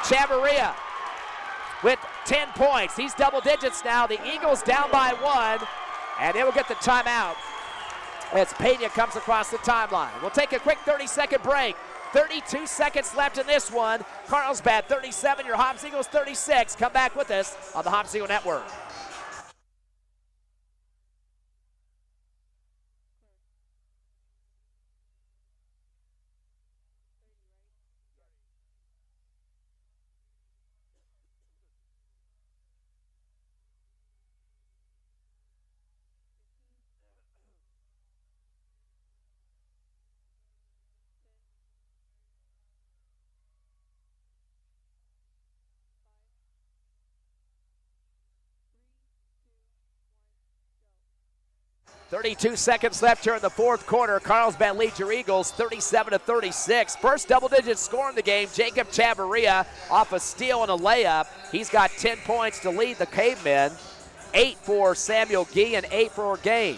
Chavarria with 10 points. He's double digits now. The Eagles down by 1, and they will get the timeout as Pena comes across the timeline. We'll take a quick 30-second break. 32 seconds left in this one. Carlsbad 37, your Hobbs Eagles 36. Come back with us on the Hobbs Eagle Network. .32 seconds left here in the fourth quarter. Carlsbad leads your Eagles 37-36. First double-digit score in the game, Jacob Chavarria off a steal and a layup. He's got 10 points to lead the Cavemen. 8 for Samuel Gee and 8 for Gain.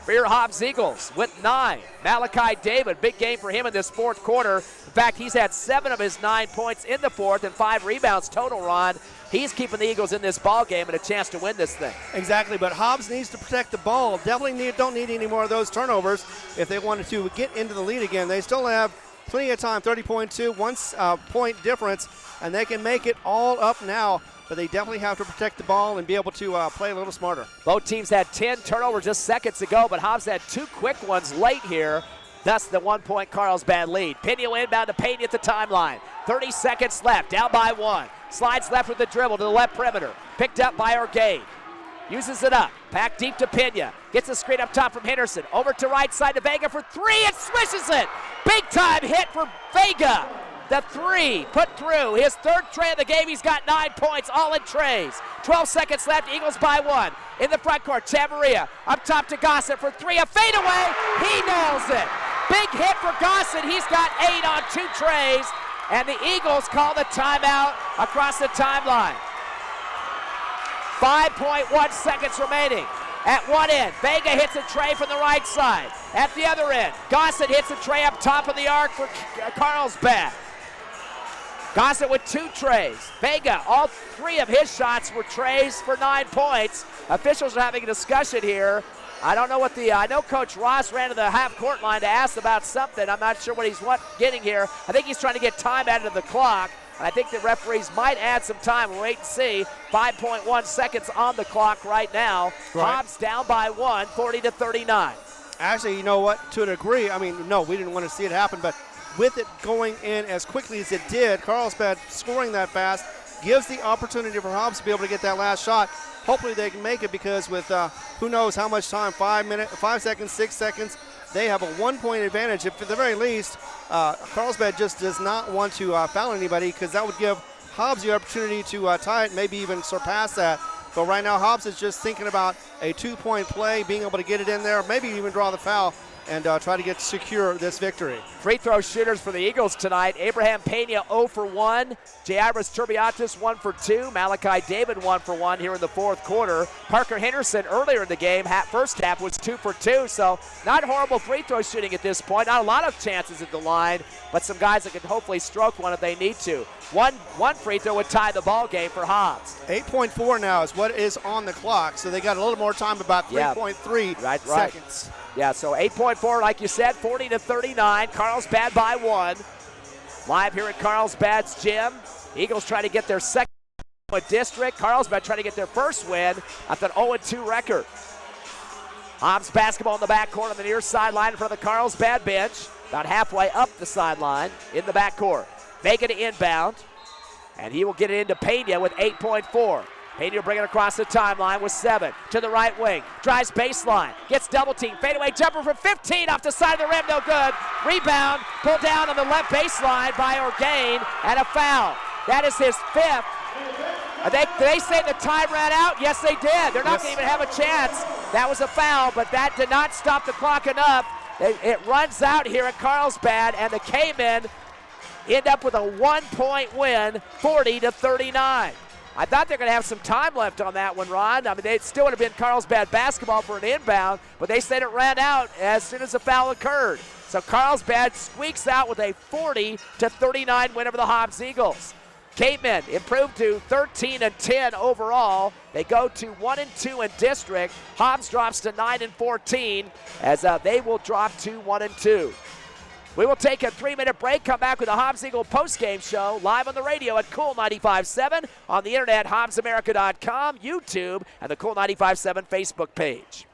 For your Hobbs Eagles with 9, Malachi David. Big game for him in this fourth quarter. In fact, he's had 7 of his 9 points in the fourth and 5 rebounds total, Ron. He's keeping the Eagles in this ball game and a chance to win this thing. Exactly, but Hobbs needs to protect the ball. Definitely don't need any more of those turnovers if they wanted to get into the lead again. They still have plenty of time, 30.2, 1 point difference, and they can make it all up now. But they definitely have to protect the ball and be able to play a little smarter. Both teams had 10 turnovers just seconds ago, but Hobbs had 2 quick ones late here. Thus the 1-point Carlsbad lead. Pena inbound to Pena at the timeline. 30 seconds left, down by 1. Slides left with the dribble to the left perimeter. Picked up by Orgade. Uses it up. Back deep to Pena. Gets a screen up top from Henderson. Over to right side to Vega for 3 and swishes it. Big time hit for Vega. The 3 put through. His 3rd tray of the game. He's got 9 points, all in trays. 12 seconds left. Eagles by 1. In the front court, Chavarria up top to Gossett for 3. A fadeaway. He nails it. Big hit for Gossett. He's got 8 on 2 trays. And the Eagles call the timeout across the timeline. 5.1 seconds remaining. At one end, Vega hits a tray from the right side. At the other end, Gossett hits a tray up top of the arc for Carlsbad. Gossett with 2 trays. Vega, all 3 of his shots were trays for 9 points. Officials are having a discussion here. I don't know I know Coach Ross ran to the half-court line to ask about something. I'm not sure what he's getting here. I think he's trying to get time out of the clock. And I think the referees might add some time. We'll wait and see. 5.1 seconds on the clock right now. Right. Hobbs down by 1, 40-39. Actually, you know what? To a degree, I mean, no, we didn't want to see it happen, but with it going in as quickly as it did, Carlsbad scoring that fast gives the opportunity for Hobbs to be able to get that last shot. Hopefully they can make it because with who knows how much time, 5 seconds, 6 seconds, they have a 1-point advantage. If at the very least, Carlsbad just does not want to foul anybody, because that would give Hobbs the opportunity to tie it, maybe even surpass that. But right now, Hobbs is just thinking about a 2-point play, being able to get it in there, maybe even draw the foul, and try to secure this victory. Free throw shooters for the Eagles tonight. Abraham Pena 0 for 1. Jairus Turbiatis 1 for 2. Malachi David 1 for 1 here in the fourth quarter. Parker Henderson earlier in the game, first half, was 2 for 2. So not horrible free throw shooting at this point. Not a lot of chances at the line, but some guys that can hopefully stroke one if they need to. One free throw would tie the ball game for Hobbs. 8.4 now is what is on the clock, so they got a little more time, about 3.3 seconds. Yeah, so 8.4, like you said, 40-39. Carlsbad by 1. Live here at Carlsbad's gym. Eagles trying to get their second district. Carlsbad trying to get their first win at an 0-2 record. Hobbs basketball in the backcourt on the near sideline in front of the Carlsbad bench. About halfway up the sideline in the backcourt. Making it inbound, and he will get it into Pena with 8.4. Pena bringing it across the timeline with 7. To the right wing. Drives baseline. Gets double team. Fadeaway jumper from 15 off the side of the rim. No good. Rebound. Pulled down on the left baseline by Orgain. And a foul. That is his 5th. Did they say the time ran out? Yes, they did. They're not going to even have a chance. That was a foul, but that did not stop the clock enough. It runs out here at Carlsbad, and the K-men end up with a 1-point win, 40-39. I thought they were going to have some time left on that one, Ron. I mean, it still would have been Carlsbad basketball for an inbound, but they said it ran out as soon as the foul occurred. So Carlsbad squeaks out with a 40-39 win over the Hobbs Eagles. Cavemen improved to 13-10 overall. They go to 1-2 in district. Hobbs drops to 9-14 as they will drop to 1-2. We will take a 3-minute break, come back with the Hobbs Eagle postgame show live on the radio at Cool 95.7, on the internet, HobbsAmerica.com, YouTube, and the Cool 95.7 Facebook page.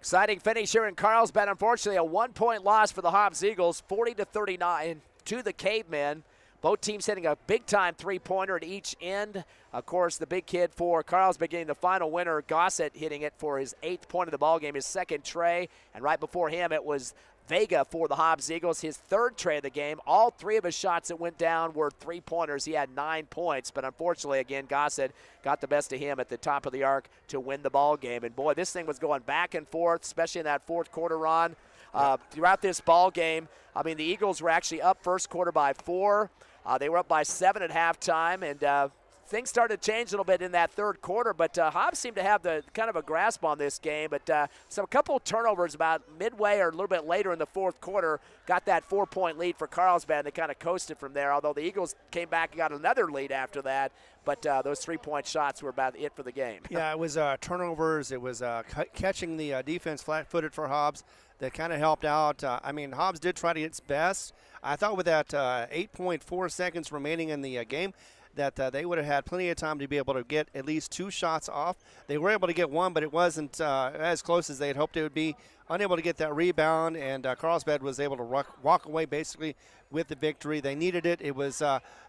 Exciting finish here in Carlsbad. Unfortunately, a 1-point loss for the Hobbs Eagles, 40-39 to the Cavemen. Both teams hitting a big-time three-pointer at each end. Of course, the big kid for Carlsbad getting the final winner, Gossett hitting it for his 8th point of the ballgame, his second tray. And right before him, it was Vega for the Hobbs Eagles, his 3rd tray of the game. All 3 of his shots that went down were three-pointers. He had 9 points, but unfortunately, again, Gossett got the best of him at the top of the arc to win the ball game. And boy, this thing was going back and forth, especially in that 4th quarter, Ron. Throughout this ball game, I mean, the Eagles were actually up first quarter by 4. They were up by 7 at halftime, and things started to change a little bit in that 3rd quarter, but Hobbs seemed to have the kind of a grasp on this game. But so a couple of turnovers about midway or a little bit later in the 4th quarter got that 4-point lead for Carlsbad, and they kind of coasted from there, although the Eagles came back and got another lead after that. But those 3-point shots were about it for the game. Yeah, it was turnovers. It was catching the defense flat-footed for Hobbs that kind of helped out. I mean, Hobbs did try to get its best. I thought with that 8.4 seconds remaining in the game, that they would have had plenty of time to be able to get at least 2 shots off. They were able to get 1, but it wasn't as close as they had hoped it would be. Unable to get that rebound, and Carlsbad was able to walk away basically with the victory. They needed it. It was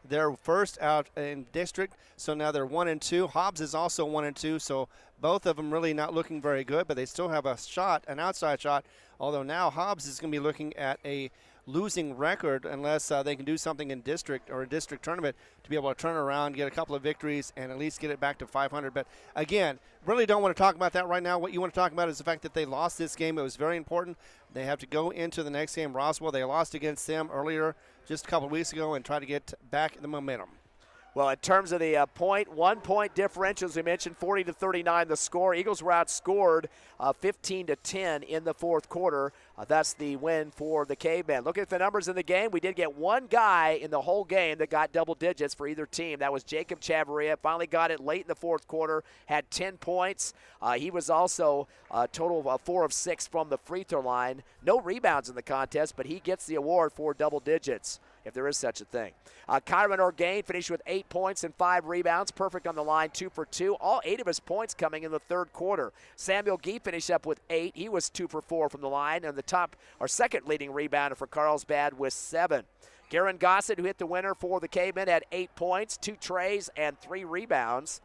their first out in district, so now they're 1-2. Hobbs is also 1-2, so both of them really not looking very good, but they still have a shot, an outside shot, although now Hobbs is going to be looking at a losing record unless they can do something in district or a district tournament to be able to turn around, get a couple of victories, and at least get it back to 500. But again, really don't want to talk about that right now. What you want to talk about is the fact that they lost this game. It was very important. They have to go into the next game, Roswell. They lost against them earlier just a couple of weeks ago and try to get back the momentum. Well, in terms of the 1-point differential, as we mentioned, 40-39 the score. Eagles were outscored 15-10 in the 4th quarter. That's the win for the Cavemen. Looking at the numbers in the game, we did get one guy in the whole game that got double digits for either team. That was Jacob Chavarria. Finally got it late in the 4th quarter, had 10 points. He was also a total of 4 of 6 from the free throw line. No rebounds in the contest, but he gets the award for double digits, if there is such a thing. Kyron Orgain finished with 8 points and 5 rebounds. Perfect on the line, 2 for 2. All 8 of his points coming in the 3rd quarter. Samuel Gee finished up with 8. He was 2 for 4 from the line. And the second leading rebounder for Carlsbad was 7. Garen Gossett, who hit the winner for the Cavemen, had 8 points, 2 trays, and 3 rebounds.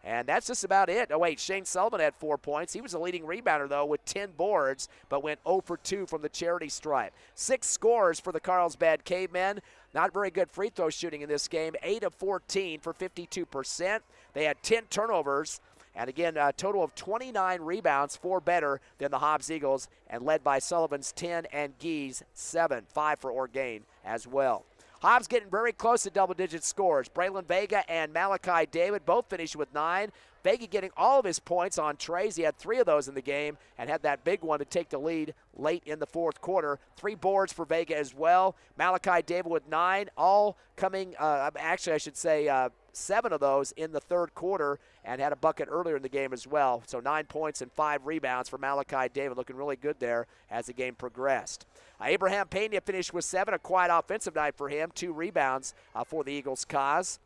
And that's just about it. Oh, wait, Shane Sullivan had 4 points. He was a leading rebounder, though, with 10 boards, but went 0 for 2 from the charity stripe. 6 scores for the Carlsbad Cavemen. Not very good free throw shooting in this game. 8 of 14 for 52%. They had 10 turnovers. And again, a total of 29 rebounds, 4 better than the Hobbs Eagles, and led by Sullivan's 10 and Gee's 7. 5 for Orgain as well. Hobbs getting very close to double-digit scores. Braylon Vega and Malachi David both finished with 9. Vega getting all of his points on trays. He had 3 of those in the game and had that big one to take the lead late in the 4th quarter. 3 boards for Vega as well. Malachi David with 9, all coming, actually I should say 7 of those in the 3rd quarter, and had a bucket earlier in the game as well. So 9 points and 5 rebounds for Malachi David, looking really good there as the game progressed. Abraham Pena finished with 7, a quiet offensive night for him. 2 rebounds for the Eagles' cause.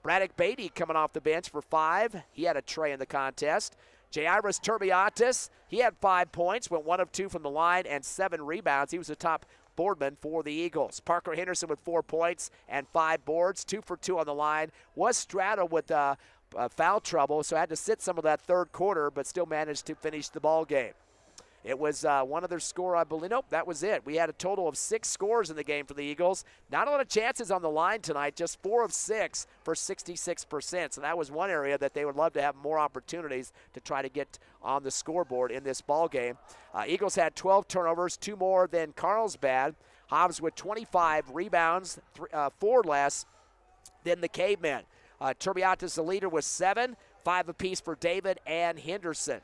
Braddock Beatty coming off the bench for 5. He had a tray in the contest. Jairus Turbiatis, he had 5 points, went 1 of 2 from the line and 7 rebounds. He was the top boardman for the Eagles. Parker Henderson with 4 points and 5 boards, 2 for 2 on the line. Was straddled with foul trouble, so had to sit some of that 3rd quarter, but still managed to finish the ball game. It was one other score, I believe. Nope, that was it. We had a total of 6 scores in the game for the Eagles. Not a lot of chances on the line tonight, just 4 of 6 for 66%. So that was one area that they would love to have more opportunities to try to get on the scoreboard in this ball game. Eagles had 12 turnovers, 2 more than Carlsbad. Hobbs with 25 rebounds, 4 less than the Cavemen. Turbiatis, the leader, with 7, 5 apiece for David and Henderson.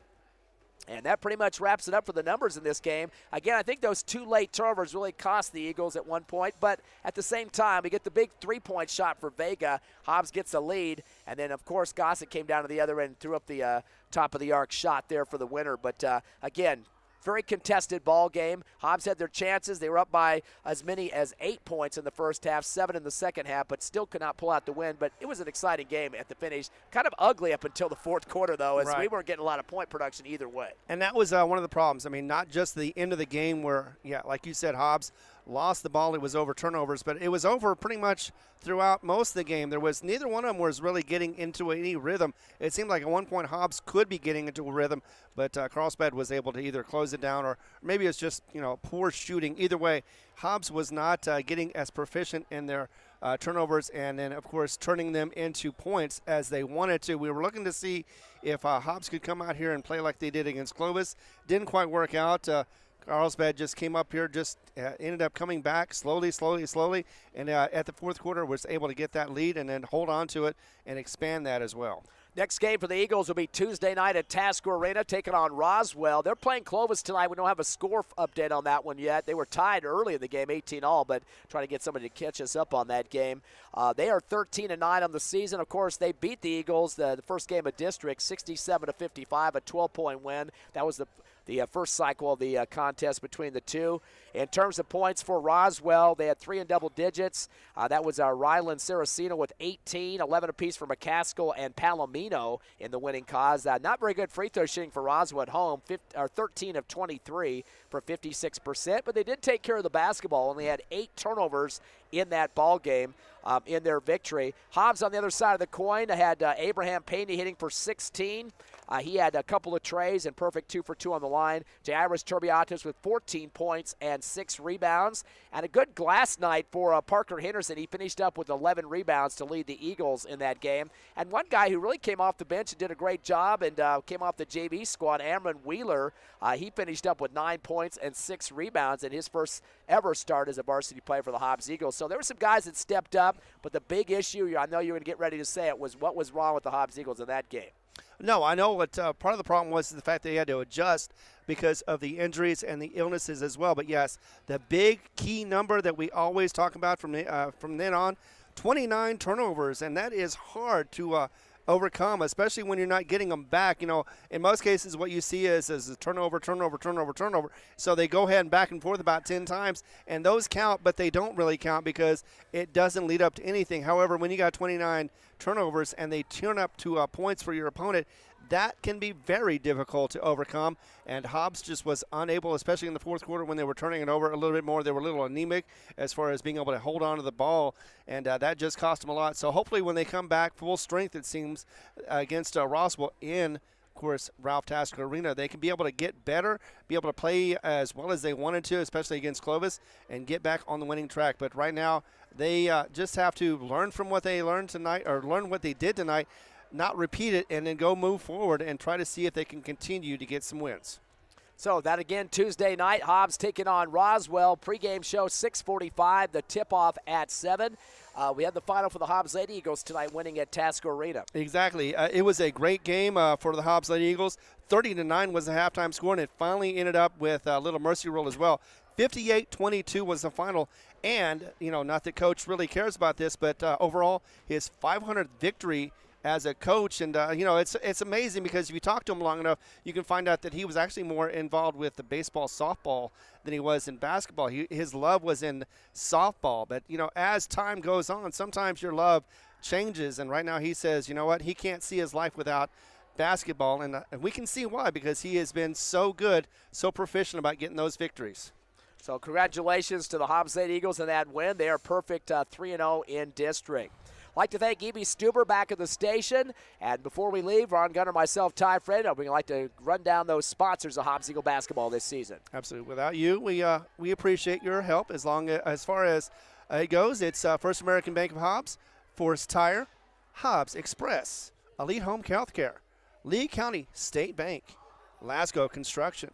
And that pretty much wraps it up for the numbers in this game. Again, I think those 2 late turnovers really cost the Eagles at one point, but at the same time, we get the big 3-point shot for Vega. Hobbs gets the lead, and then, of course, Gossett came down to the other end and threw up the top of the arc shot there for the winner. But, again, very contested ball game. Hobbs had their chances. They were up by as many as 8 points in the first half, 7 in the second half, but still could not pull out the win. But it was an exciting game at the finish. Kind of ugly up until the fourth quarter, though, as we weren't getting a lot of point production either way. And that was one of the problems. I mean, not just the end of the game where, like you said, Hobbs lost the ball. It was over turnovers, but it was over pretty much throughout most of the game. There was neither one of them was really getting into any rhythm. It seemed like at one point Hobbs could be getting into a rhythm, but Carlsbad was able to either close it down or maybe it's just poor shooting. Either way, Hobbs was not getting as proficient in their turnovers and then, of course, turning them into points as they wanted to. We were looking to see if Hobbs could come out here and play like they did against Clovis. Didn't quite work out. Carlsbad just came up here, just ended up coming back slowly, and at the fourth quarter was able to get that lead and then hold on to it and expand that as well. Next game for the Eagles will be Tuesday night at Tasker Arena, taking on Roswell. They're playing Clovis tonight. We don't have a score update on that one yet. They were tied early in the game, 18-all, but trying to get somebody to catch us up on that game. They are 13-9 on the season. Of course, they beat the Eagles the first game of district, 67-55, a 12-point win. That was the first cycle of the contest between the two. In terms of points for Roswell, they had 3 in double digits. That was Ryland Saraceno with 18, 11 apiece for McCaskill and Palomino in the winning cause. Not very good free throw shooting for Roswell at home, 13 of 23 for 56%, but they did take care of the basketball. Only had 8 turnovers in that ball game in their victory. Hobbs on the other side of the coin had Abraham Payne hitting for 16. He had a couple of trays and perfect 2 for 2 on the line. Jairus Turbiatis with 14 points and 6 rebounds. And a good glass night for Parker Henderson. He finished up with 11 rebounds to lead the Eagles in that game. And one guy who really came off the bench and did a great job and came off the JV squad, Amron Wheeler, he finished up with 9 points and 6 rebounds in his first ever start as a varsity player for the Hobbs Eagles. So there were some guys that stepped up, but the big issue, I know you're going to get ready to say it, was what was wrong with the Hobbs Eagles in that game. No, I know what part of the problem was the fact that they had to adjust because of the injuries and the illnesses as well. But, yes, the big key number that we always talk about from then on, 29 turnovers, and that is hard to overcome, especially when you're not getting them back. In most cases what you see is a turnover. So they go ahead and back and forth about 10 times, and those count, but they don't really count because it doesn't lead up to anything. However, when you got 29 turnovers and they turn up to points for your opponent, that can be very difficult to overcome, and Hobbs just was unable, especially in the fourth quarter when they were turning it over a little bit more. They were a little anemic as far as being able to hold on to the ball, and that just cost them a lot. So hopefully when they come back full strength, it seems, against Roswell in, of course, Ralph Tasker Arena, they can be able to get better, be able to play as well as they wanted to, especially against Clovis, and get back on the winning track. But right now they just have to learn from what they learned tonight, or learn what they did tonight, not repeat it, and then go move forward and try to see if they can continue to get some wins. So that again, Tuesday night, Hobbs taking on Roswell. Pregame show 6:45, the tip-off at 7. We had the final for the Hobbs Lady Eagles tonight, winning at Tasker Arena. Exactly. It was a great game for the Hobbs Lady Eagles. 30-9 was the halftime score, and it finally ended up with a little mercy rule as well. 58-22 was the final. And, not that Coach really cares about this, but overall, his 500th victory as a coach. And, it's amazing because if you talk to him long enough, you can find out that he was actually more involved with the baseball, softball than he was in basketball. His love was in softball. But, as time goes on, sometimes your love changes. And right now he says, you know what, he can't see his life without basketball. And we can see why, because he has been so good, so proficient about getting those victories. So congratulations to the Hobbs Lady Eagles in that win. They are perfect 3-0 in district. I'd like to thank Evie Stuber back at the station. And before we leave, Ron Gunner, myself, Ty Fred, we'd like to run down those sponsors of Hobbs Eagle basketball this season. Absolutely. Without you, we appreciate your help as far as it goes. It's First American Bank of Hobbs, Forest Tire, Hobbs Express, Elite Home Healthcare, Lee County State Bank, Lasco Construction,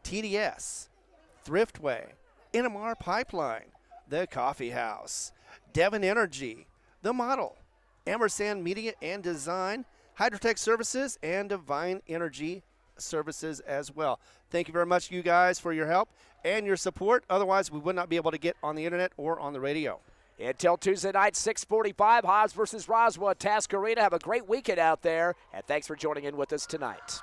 TDS, Thriftway, NMR Pipeline, The Coffee House, Devon Energy, The Model, Emerson Media and Design, Hydrotech Services, and Divine Energy Services as well. Thank you very much, you guys, for your help and your support. Otherwise, we would not be able to get on the internet or on the radio. Until Tuesday night, 6:45, Hobbs versus Roswell at Tasker Arena. Have a great weekend out there, and thanks for joining in with us tonight.